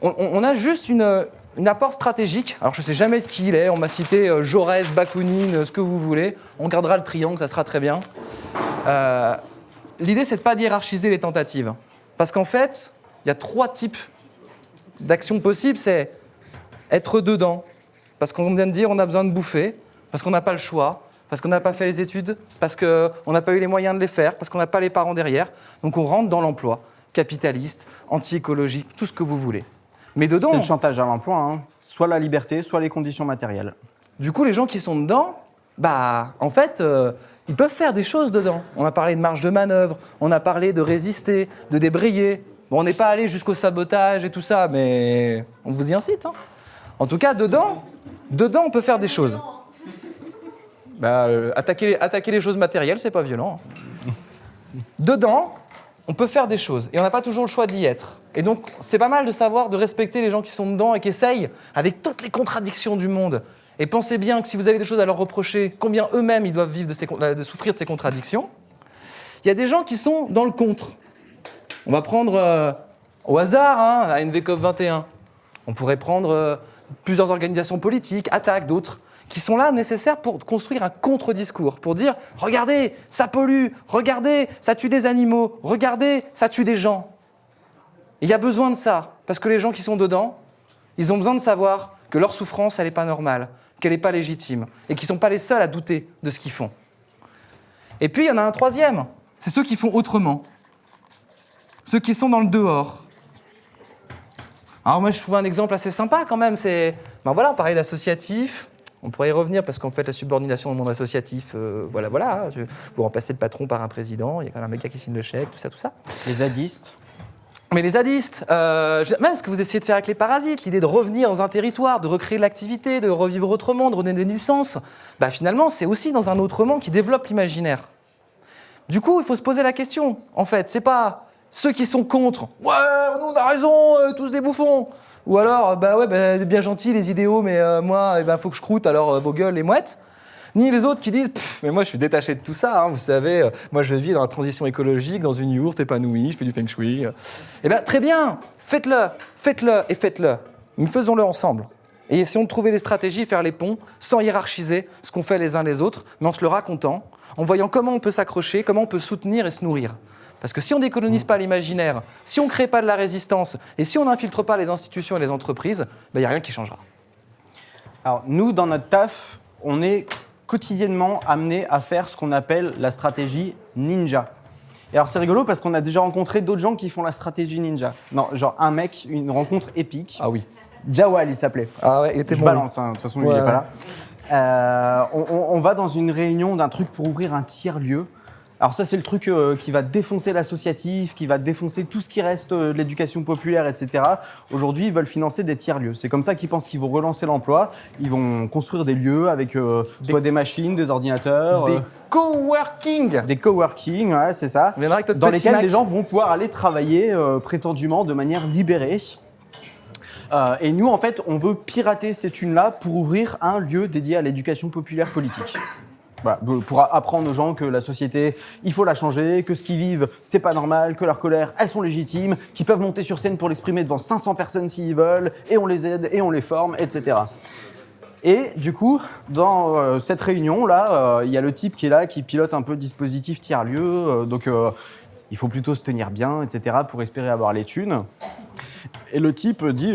On a juste une apport stratégique. Alors, je ne sais jamais de qui il est. On m'a cité Jaurès, Bakounine, ce que vous voulez. On gardera le triangle, ça sera très bien. L'idée, c'est de ne pas hiérarchiser les tentatives. Parce qu'en fait, il y a 3 types d'actions possibles. C'est être dedans, parce qu'on vient de dire on a besoin de bouffer, parce qu'on n'a pas le choix, parce qu'on n'a pas fait les études, parce qu'on n'a pas eu les moyens de les faire, parce qu'on n'a pas les parents derrière. Donc, on rentre dans l'emploi capitaliste, anti-écologique, tout ce que vous voulez. Mais dedans, c'est le chantage à l'emploi, hein. Soit la liberté, soit les conditions matérielles. Du coup, les gens qui sont dedans, en fait, ils peuvent faire des choses dedans. On a parlé de marge de manœuvre, on a parlé de résister, de débrayer. Bon, on n'est pas allé jusqu'au sabotage et tout ça, mais on vous y incite. En tout cas, dedans, on peut faire des choses. Attaquer les choses matérielles, c'est pas violent. Dedans, on peut faire des choses et on n'a pas toujours le choix d'y être. Et donc, c'est pas mal de savoir, de respecter les gens qui sont dedans et qui essayent, avec toutes les contradictions du monde. Et pensez bien que si vous avez des choses à leur reprocher, combien eux-mêmes ils doivent vivre de souffrir de ces contradictions. Il y a des gens qui sont dans le contre. On va prendre au hasard à NVCOP 21. On pourrait prendre plusieurs organisations politiques, Attaque, d'autres, qui sont là nécessaires pour construire un contre-discours, pour dire « Regardez, ça pollue, regardez, ça tue des animaux, regardez, ça tue des gens ». Il y a besoin de ça, parce que les gens qui sont dedans, ils ont besoin de savoir que leur souffrance, elle n'est pas normale, qu'elle n'est pas légitime, et qu'ils ne sont pas les seuls à douter de ce qu'ils font. Et puis, il y en a un troisième, c'est ceux qui font autrement, ceux qui sont dans le dehors. Alors moi, je trouve un exemple assez sympa quand même, c'est, on parlait d'associatif. On pourrait y revenir parce qu'en fait, la subordination dans le monde associatif, vous remplacez le patron par un président, il y a quand même un mec qui signe le chèque, tout ça. Les zadistes. Mais les zadistes, même ce que vous essayez de faire avec les parasites, l'idée de revenir dans un territoire, de recréer de l'activité, de revivre autrement, de redonner du sens, finalement, c'est aussi dans un autre monde qui développe l'imaginaire. Du coup, il faut se poser la question, en fait, c'est pas ceux qui sont contre, « Ouais, nous on a raison, tous des bouffons !» Ou alors, c'est bien gentil les idéaux, mais moi, faut que je croûte, alors vos gueules, les mouettes. Ni les autres qui disent, mais moi je suis détaché de tout ça, vous savez, moi je vis dans la transition écologique, dans une yourte épanouie, je fais du feng shui. Très bien, faites-le, et faites-le. Mais faisons-le ensemble. Et essayons de trouver des stratégies, faire les ponts, sans hiérarchiser ce qu'on fait les uns les autres, mais en se le racontant, en voyant comment on peut s'accrocher, comment on peut soutenir et se nourrir. Parce que si on ne décolonise pas l'imaginaire, si on ne crée pas de la résistance, et si on n'infiltre pas les institutions et les entreprises, il n'y a rien qui changera. Alors nous, dans notre taf, on est quotidiennement amené à faire ce qu'on appelle la stratégie ninja. Et alors c'est rigolo parce qu'on a déjà rencontré d'autres gens qui font la stratégie ninja. Non, genre un mec, une rencontre épique. Ah oui. Jawal, il s'appelait. Ah ouais, il était bon. Je balance, de toute façon, il n'est pas là. On va dans une réunion d'un truc pour ouvrir un tiers-lieu. Alors ça, c'est le truc qui va défoncer l'associatif, qui va défoncer tout ce qui reste de l'éducation populaire, etc. Aujourd'hui, ils veulent financer des tiers-lieux. C'est comme ça qu'ils pensent qu'ils vont relancer l'emploi. Ils vont construire des lieux avec soit des machines, des ordinateurs... Des coworking. Des coworking, ouais, c'est ça. Dans lesquels les gens vont pouvoir aller travailler prétendument de manière libérée. Et nous, en fait, on veut pirater ces thunes-là pour ouvrir un lieu dédié à l'éducation populaire politique. Voilà, pour apprendre aux gens que la société, il faut la changer, que ce qu'ils vivent, c'est pas normal, que leurs colères, elles sont légitimes, qu'ils peuvent monter sur scène pour l'exprimer devant 500 personnes s'ils veulent, et on les aide, et on les forme, etc. Et du coup, dans cette réunion-là, il y a le type qui est là, qui pilote un peu le dispositif tiers-lieu, donc il faut plutôt se tenir bien, etc., pour espérer avoir les thunes. Et le type dit...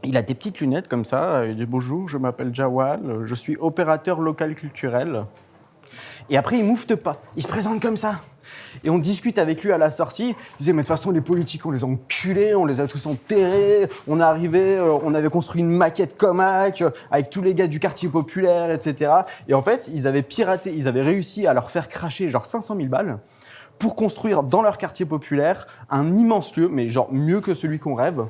il a des petites lunettes comme ça, il dit « Bonjour, je m'appelle Jawal, je suis opérateur local culturel. » Et après, il moufte pas, il se présente comme ça. Et on discute avec lui à la sortie, il disait « Mais de toute façon, les politiques, on les a enculés, on les a tous enterrés, on est arrivé, on avait construit une maquette Comac avec tous les gars du quartier populaire, etc. » Et en fait, ils avaient piraté, ils avaient réussi à leur faire cracher genre 500 000 balles pour construire dans leur quartier populaire un immense lieu, mais genre mieux que celui qu'on rêve.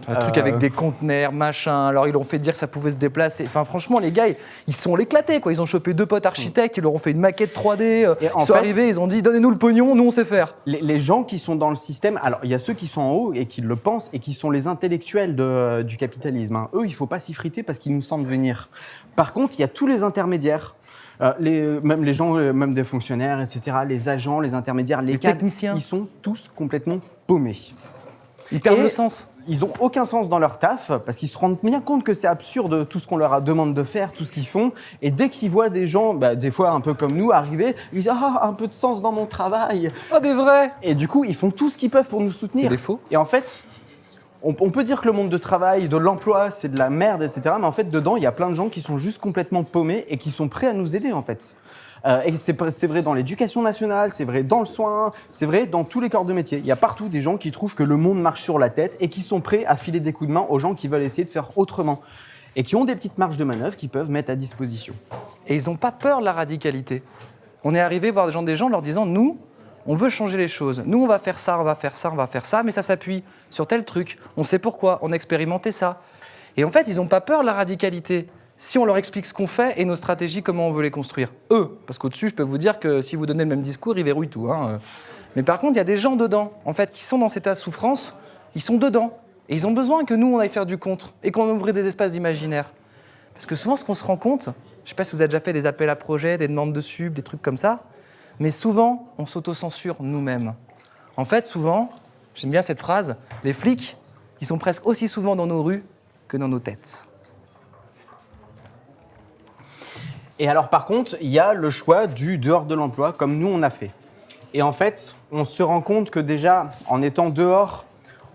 Un truc avec des conteneurs, machin, alors ils leur ont fait dire que ça pouvait se déplacer. Enfin franchement, les gars, ils sont l'éclatés, quoi. Ils ont chopé 2 potes architectes, ils leur ont fait une maquette 3D, ils sont arrivés, ils ont dit « Donnez-nous le pognon, nous on sait faire ». Les gens qui sont dans le système, alors il y a ceux qui sont en haut et qui le pensent et qui sont les intellectuels du capitalisme. Hein. Eux, il ne faut pas s'y friter parce qu'ils nous sentent venir. Par contre, il y a tous les intermédiaires. Même les gens, même des fonctionnaires, etc., les agents, les intermédiaires, les cadres, techniciens, ils sont tous complètement paumés. Ils perdent le sens. Ils n'ont aucun sens dans leur taf parce qu'ils se rendent bien compte que c'est absurde tout ce qu'on leur demande de faire, tout ce qu'ils font. Et dès qu'ils voient des gens, des fois un peu comme nous, arriver, ils disent « Ah, un peu de sens dans mon travail !» Oh, des vrais. Et du coup, ils font tout ce qu'ils peuvent pour nous soutenir. Des faux. Et en fait... On peut dire que le monde de travail, de l'emploi, c'est de la merde, etc. Mais en fait, dedans, il y a plein de gens qui sont juste complètement paumés et qui sont prêts à nous aider, en fait. Et c'est vrai dans l'éducation nationale, c'est vrai dans le soin, c'est vrai dans tous les corps de métier. Il y a partout des gens qui trouvent que le monde marche sur la tête et qui sont prêts à filer des coups de main aux gens qui veulent essayer de faire autrement. et qui ont des petites marges de manœuvre qu'ils peuvent mettre à disposition. Et ils n'ont pas peur de la radicalité. On est arrivé voir des gens leur disant, nous, on veut changer les choses. Nous, on va faire ça, on va faire ça, on va faire ça, mais ça s'appuie sur tel truc. On sait pourquoi, on a expérimenté ça. Et en fait, ils n'ont pas peur de la radicalité. Si on leur explique ce qu'on fait et nos stratégies, comment on veut les construire. Eux, parce qu'au-dessus, je peux vous dire que si vous donnez le même discours, ils verrouillent tout. Mais par contre, il y a des gens dedans, en fait, qui sont dans cet état de souffrance, ils sont dedans. Et ils ont besoin que nous, on aille faire du contre et qu'on ouvre des espaces d'imaginaire. Parce que souvent, ce qu'on se rend compte, je ne sais pas si vous avez déjà fait des appels à projets, des demandes de sub, des trucs comme ça, mais souvent, on s'autocensure nous-mêmes. En fait, souvent, j'aime bien cette phrase, les flics, ils sont presque aussi souvent dans nos rues que dans nos têtes. Et alors par contre, il y a le choix du dehors de l'emploi, comme nous on a fait. Et en fait, on se rend compte que déjà, en étant dehors,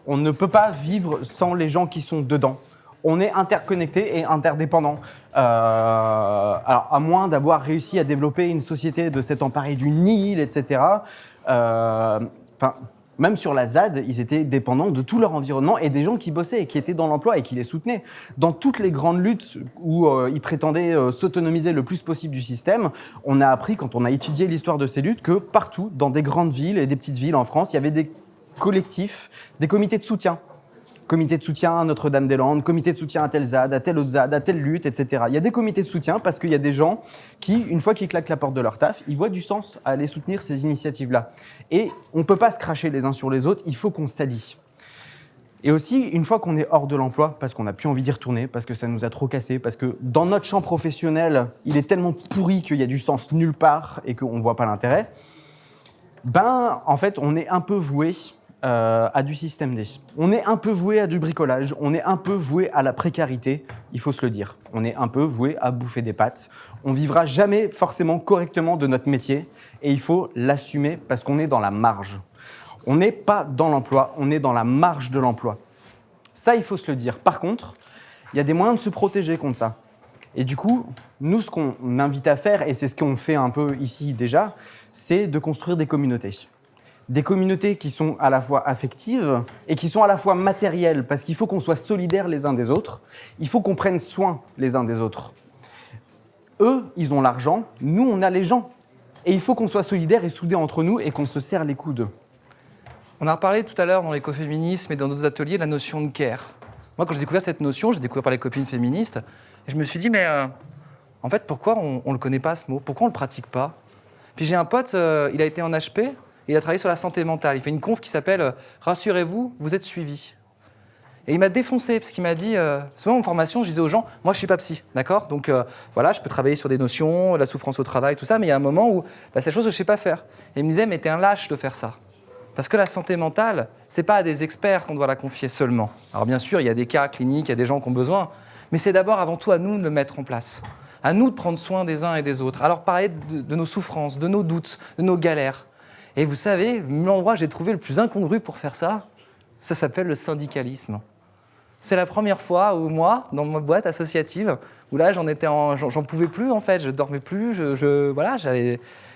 on ne peut pas vivre sans les gens qui sont dedans. On est interconnectés et interdépendants. Alors, à moins d'avoir réussi à développer une société de cet emparé du Nil, etc. Même sur la ZAD, ils étaient dépendants de tout leur environnement et des gens qui bossaient et qui étaient dans l'emploi et qui les soutenaient. Dans toutes les grandes luttes où ils prétendaient s'autonomiser le plus possible du système, on a appris, quand on a étudié l'histoire de ces luttes, que partout, dans des grandes villes et des petites villes en France, il y avait des collectifs, des comités de soutien. Comité de soutien à Notre-Dame-des-Landes, comité de soutien à tel ZAD, à tel autre ZAD, à telle lutte, etc. Il y a des comités de soutien parce qu'il y a des gens qui, une fois qu'ils claquent la porte de leur taf, ils voient du sens à aller soutenir ces initiatives-là. Et on ne peut pas se cracher les uns sur les autres, il faut qu'on s'allie. Et aussi, une fois qu'on est hors de l'emploi, parce qu'on n'a plus envie d'y retourner, parce que ça nous a trop cassé, parce que dans notre champ professionnel, il est tellement pourri qu'il y a du sens nulle part et qu'on ne voit pas l'intérêt, en fait, on est un peu voué à du système D. On est un peu voué à du bricolage, on est un peu voué à la précarité, il faut se le dire. On est un peu voué à bouffer des pâtes. On vivra jamais forcément correctement de notre métier et il faut l'assumer parce qu'on est dans la marge. On n'est pas dans l'emploi, on est dans la marge de l'emploi. Ça, il faut se le dire. Par contre, il y a des moyens de se protéger contre ça. Et du coup, nous, ce qu'on invite à faire, et c'est ce qu'on fait un peu ici déjà, c'est de construire des communautés. Des communautés qui sont à la fois affectives et qui sont à la fois matérielles, parce qu'il faut qu'on soit solidaires les uns des autres, il faut qu'on prenne soin les uns des autres. Eux, ils ont l'argent, nous, on a les gens. Et il faut qu'on soit solidaires et soudés entre nous et qu'on se serre les coudes. On a reparlé tout à l'heure dans l'écoféminisme et dans d'autres ateliers de la notion de care. Moi, quand j'ai découvert cette notion, j'ai découvert par les copines féministes, et je me suis dit, mais en fait, pourquoi on ne le connaît pas, ce mot? Pourquoi on ne le pratique pas? Puis j'ai un pote, il a été en HP, il a travaillé sur la santé mentale. Il fait une conf qui s'appelle « Rassurez-vous, vous êtes suivis ». Et il m'a défoncé, parce qu'il m'a dit, souvent en formation, je disais aux gens, moi je suis pas psy, d'accord? Donc voilà, je peux travailler sur des notions, la souffrance au travail, tout ça, mais il y a un moment où c'est la chose que je sais pas faire. Et il me disait, mais t'es un lâche de faire ça. Parce que la santé mentale, c'est pas à des experts qu'on doit la confier seulement. Alors bien sûr, il y a des cas cliniques, il y a des gens qui ont besoin, mais c'est d'abord avant tout à nous de le mettre en place. À nous de prendre soin des uns et des autres. Alors parler de nos souffrances, de nos doutes, de nos galères. Et vous savez, l'endroit que j'ai trouvé le plus incongru pour faire ça, ça s'appelle le syndicalisme. C'est la première fois où moi, dans ma boîte associative, où là j'en pouvais plus en fait, je dormais plus,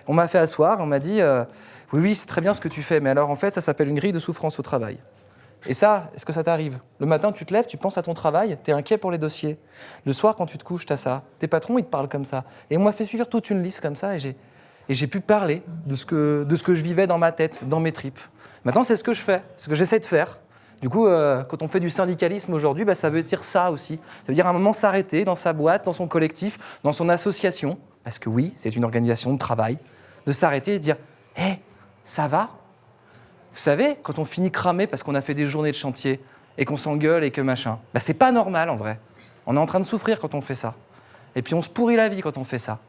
on m'a fait asseoir, on m'a dit oui c'est très bien ce que tu fais, mais alors en fait ça s'appelle une grille de souffrance au travail. Et ça, est-ce que ça t'arrive? Le matin tu te lèves, tu penses à ton travail, t'es inquiet pour les dossiers. Le soir quand tu te couches, t'as ça. Tes patrons ils te parlent comme ça. Et on m'a fait suivre toute une liste comme ça et j'ai pu parler de ce que je vivais dans ma tête, dans mes tripes. Maintenant c'est ce que je fais, ce que j'essaie de faire. Du coup, quand on fait du syndicalisme aujourd'hui, ça veut dire ça aussi. Ça veut dire à un moment s'arrêter dans sa boîte, dans son collectif, dans son association, parce que oui, c'est une organisation de travail, de s'arrêter et de dire « Hé, ça va ?» Vous savez, quand on finit cramé parce qu'on a fait des journées de chantier et qu'on s'engueule et que machin, c'est pas normal en vrai. On est en train de souffrir quand on fait ça. Et puis on se pourrit la vie quand on fait ça.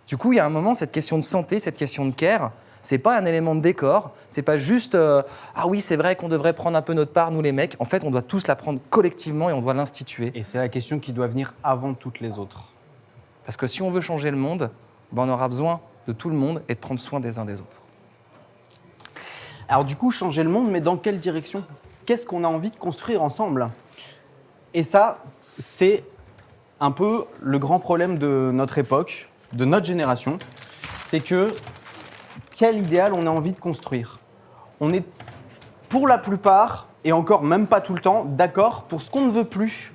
Du coup, il y a un moment, cette question de santé, cette question de care, c'est pas un élément de décor, c'est pas juste ah oui, c'est vrai qu'on devrait prendre un peu notre part, nous les mecs. En fait, on doit tous la prendre collectivement et on doit l'instituer. Et c'est la question qui doit venir avant toutes les autres. Parce que si on veut changer le monde, on aura besoin de tout le monde et de prendre soin des uns des autres. Alors du coup, changer le monde, mais dans quelle direction? Qu'est-ce qu'on a envie de construire ensemble? Et ça, c'est un peu le grand problème de notre époque, de notre génération, c'est que quel idéal on a envie de construire? On est, pour la plupart, et encore même pas tout le temps, d'accord pour ce qu'on ne veut plus.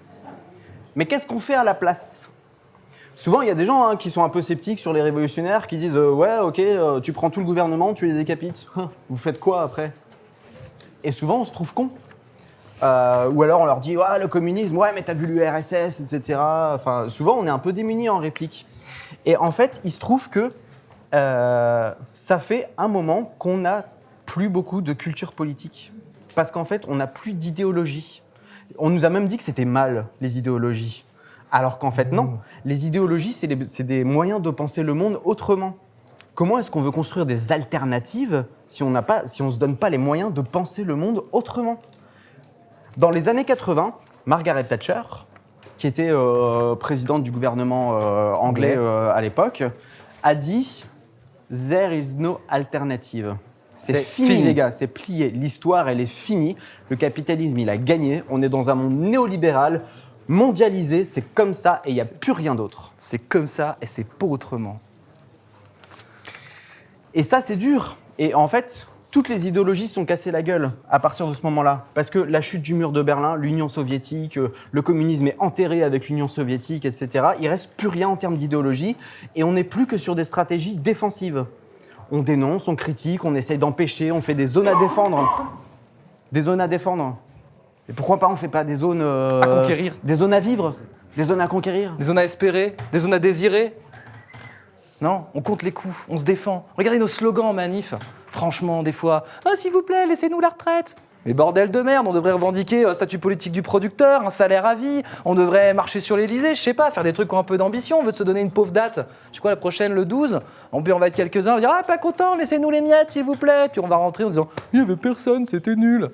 Mais qu'est-ce qu'on fait à la place ? Souvent, il y a des gens qui sont un peu sceptiques sur les révolutionnaires, qui disent ouais, ok, tu prends tout le gouvernement, tu les décapites. Vous faites quoi après ? Et souvent, on se trouve con. Ou alors, on leur dit ouais, le communisme, ouais, mais t'as vu l'URSS, etc. Enfin, souvent, on est un peu démunis en réplique. Et en fait, il se trouve que ça fait un moment qu'on n'a plus beaucoup de culture politique. Parce qu'en fait, on n'a plus d'idéologie. On nous a même dit que c'était mal, les idéologies. Alors qu'en fait, non. Les idéologies, c'est des moyens de penser le monde autrement. Comment est-ce qu'on veut construire des alternatives si on ne se donne pas les moyens de penser le monde autrement ? Dans les années 80, Margaret Thatcher, qui était présidente du gouvernement anglais à l'époque, a dit « There is no alternative ». C'est fini, les gars, c'est plié. L'histoire, elle est finie. Le capitalisme, il a gagné. On est dans un monde néolibéral, mondialisé. C'est comme ça et il n'y a plus rien d'autre. C'est comme ça et c'est pas autrement. Et ça, c'est dur. Et en fait, toutes les idéologies se sont cassées la gueule à partir de ce moment-là. Parce que la chute du mur de Berlin, l'Union soviétique, le communisme est enterré avec l'Union soviétique, etc. Il ne reste plus rien en termes d'idéologie. Et on n'est plus que sur des stratégies défensives. On dénonce, on critique, on essaye d'empêcher, on fait des zones à défendre. Des zones à défendre. Et pourquoi pas on fait pas des zones... à conquérir. Des zones à vivre, des zones à conquérir. Des zones à espérer, des zones à désirer. Non, on compte les coups, on se défend. Regardez nos slogans en manif. Franchement, des fois, « Ah, s'il vous plaît, laissez-nous la retraite !» Mais bordel de merde, on devrait revendiquer un statut politique du producteur, un salaire à vie, on devrait marcher sur l'Élysée, je sais pas, faire des trucs qui ont un peu d'ambition, on veut se donner une pauvre date. Je sais quoi, la prochaine, le 12, on va être quelques-uns, on va dire « Ah, pas content, laissez-nous les miettes, s'il vous plaît !» Puis on va rentrer en disant « Il n'y avait personne, c'était nul !»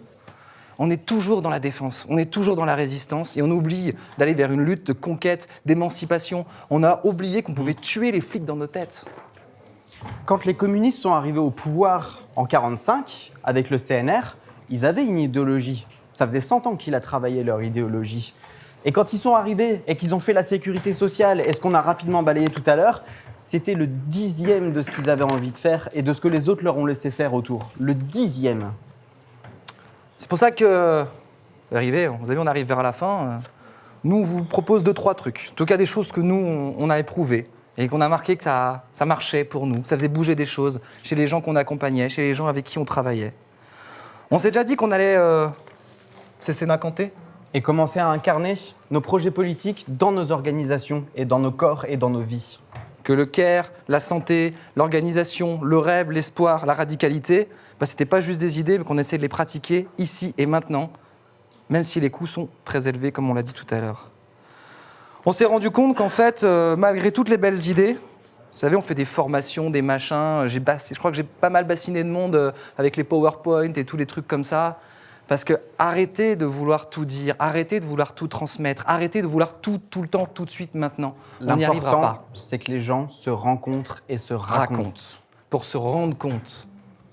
On est toujours dans la défense, on est toujours dans la résistance et on oublie d'aller vers une lutte de conquête, d'émancipation. On a oublié qu'on pouvait tuer les flics dans nos têtes. Quand les communistes sont arrivés au pouvoir en 1945, avec le CNR, ils avaient une idéologie. Ça faisait 100 ans qu'ils a travaillé leur idéologie. Et quand ils sont arrivés et qu'ils ont fait la sécurité sociale, et ce qu'on a rapidement balayé tout à l'heure, c'était le 10e de ce qu'ils avaient envie de faire et de ce que les autres leur ont laissé faire autour. Le 10e. C'est pour ça que, vous avez vu, on arrive vers la fin. Nous, on vous propose 2-3 trucs. En tout cas, des choses que nous, on a éprouvées et qu'on a marqué que ça marchait pour nous, que ça faisait bouger des choses chez les gens qu'on accompagnait, chez les gens avec qui on travaillait. On s'est déjà dit qu'on allait cesser d'incanter. Et commencer à incarner nos projets politiques dans nos organisations et dans nos corps et dans nos vies. Que le care, la santé, l'organisation, le rêve, l'espoir, la radicalité, c'était pas juste des idées, mais qu'on essaie de les pratiquer ici et maintenant, même si les coûts sont très élevés, comme on l'a dit tout à l'heure. On s'est rendu compte qu'en fait, malgré toutes les belles idées, vous savez, on fait des formations, des machins, je crois que j'ai pas mal bassiné de monde avec les PowerPoint et tous les trucs comme ça, parce que arrêtez de vouloir tout dire, arrêtez de vouloir tout transmettre, arrêtez de vouloir tout le temps, tout de suite, maintenant. On n'y arrivera pas. L'important, c'est que les gens se rencontrent et se racontent. Pour se rendre compte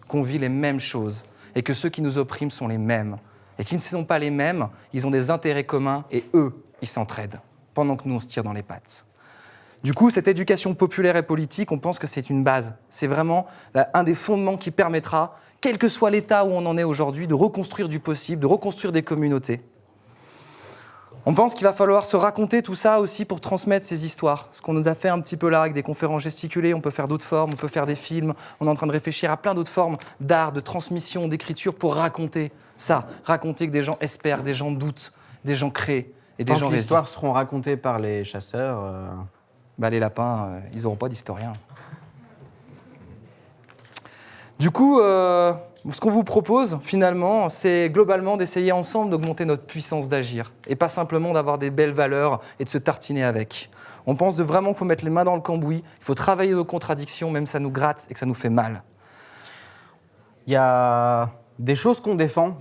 qu'on vit les mêmes choses et que ceux qui nous oppriment sont les mêmes. Et qui ne sont pas les mêmes, ils ont des intérêts communs et eux, ils s'entraident, pendant que nous, on se tire dans les pattes. Du coup, cette éducation populaire et politique, on pense que c'est une base. C'est vraiment un des fondements qui permettra, quel que soit l'état où on en est aujourd'hui, de reconstruire du possible, de reconstruire des communautés. On pense qu'il va falloir se raconter tout ça aussi pour transmettre ces histoires. Ce qu'on nous a fait un petit peu là avec des conférences gesticulées, on peut faire d'autres formes, on peut faire des films, on est en train de réfléchir à plein d'autres formes d'art, de transmission, d'écriture pour raconter ça. Raconter que des gens espèrent, des gens doutent, des gens créent et des gens Quand les résistent. histoires seront racontées par les chasseurs... les lapins, ils n'auront pas d'historiens. Du coup, ce qu'on vous propose, finalement, c'est globalement d'essayer ensemble d'augmenter notre puissance d'agir et pas simplement d'avoir des belles valeurs et de se tartiner avec. On pense vraiment qu'il faut mettre les mains dans le cambouis, il faut travailler nos contradictions, même si ça nous gratte et que ça nous fait mal. Il y a des choses qu'on défend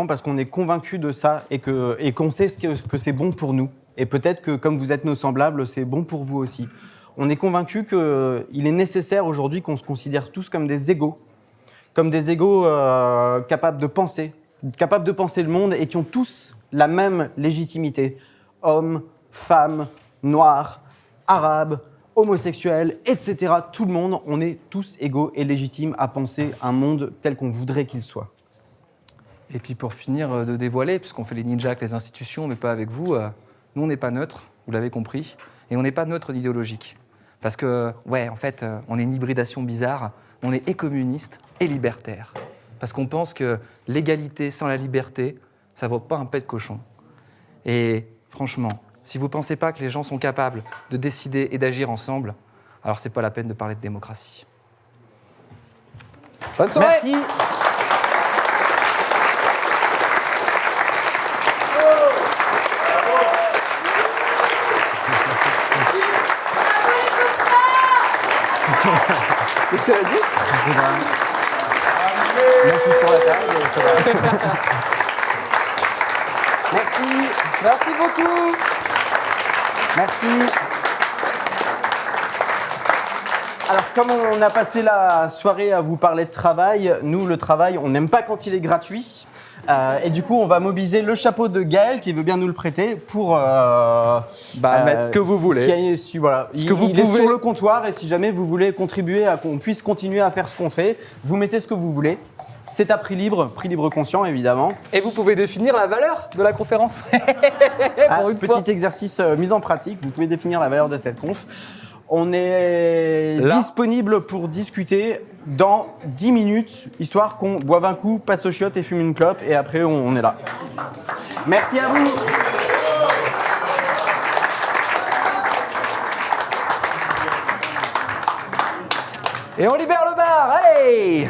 parce qu'on est convaincu de ça et qu'on sait que c'est bon pour nous. Et peut-être que, comme vous êtes nos semblables, c'est bon pour vous aussi. On est convaincu qu'il est nécessaire aujourd'hui qu'on se considère tous comme des égaux capables de penser le monde et qui ont tous la même légitimité. Hommes, femmes, noirs, arabes, homosexuels, etc. Tout le monde, on est tous égaux et légitimes à penser un monde tel qu'on voudrait qu'il soit. Et puis pour finir de dévoiler, puisqu'on fait les ninjas avec les institutions, mais pas avec vous, Nous, on n'est pas neutre, vous l'avez compris, et on n'est pas neutre idéologique. Parce que, en fait, on est une hybridation bizarre, on est et communiste et libertaire. Parce qu'on pense que l'égalité sans la liberté, ça vaut pas un pet de cochon. Et franchement, si vous ne pensez pas que les gens sont capables de décider et d'agir ensemble, alors c'est pas la peine de parler de démocratie. Bonne soirée. Merci. Qu'est-ce que tu as dit? C'est vrai. Merci sur la table. C'est vrai. Merci. Merci beaucoup. Merci. Alors, comme on a passé la soirée à vous parler de travail, nous, le travail, on n'aime pas quand il est gratuit. Et du coup, on va mobiliser le chapeau de Gaël qui veut bien nous le prêter pour mettre ce que vous voulez. Voilà. Il est sur le comptoir et si jamais vous voulez contribuer à qu'on puisse continuer à faire ce qu'on fait, vous mettez ce que vous voulez. C'est à prix libre conscient évidemment. Et vous pouvez définir la valeur de la conférence. Petit exercice mis en pratique, vous pouvez définir la valeur de cette conf. On est disponible pour discuter dans 10 minutes, histoire qu'on boive un coup, passe aux chiottes et fume une clope, et après on est là. Merci à vous. Et on libère le bar, allez!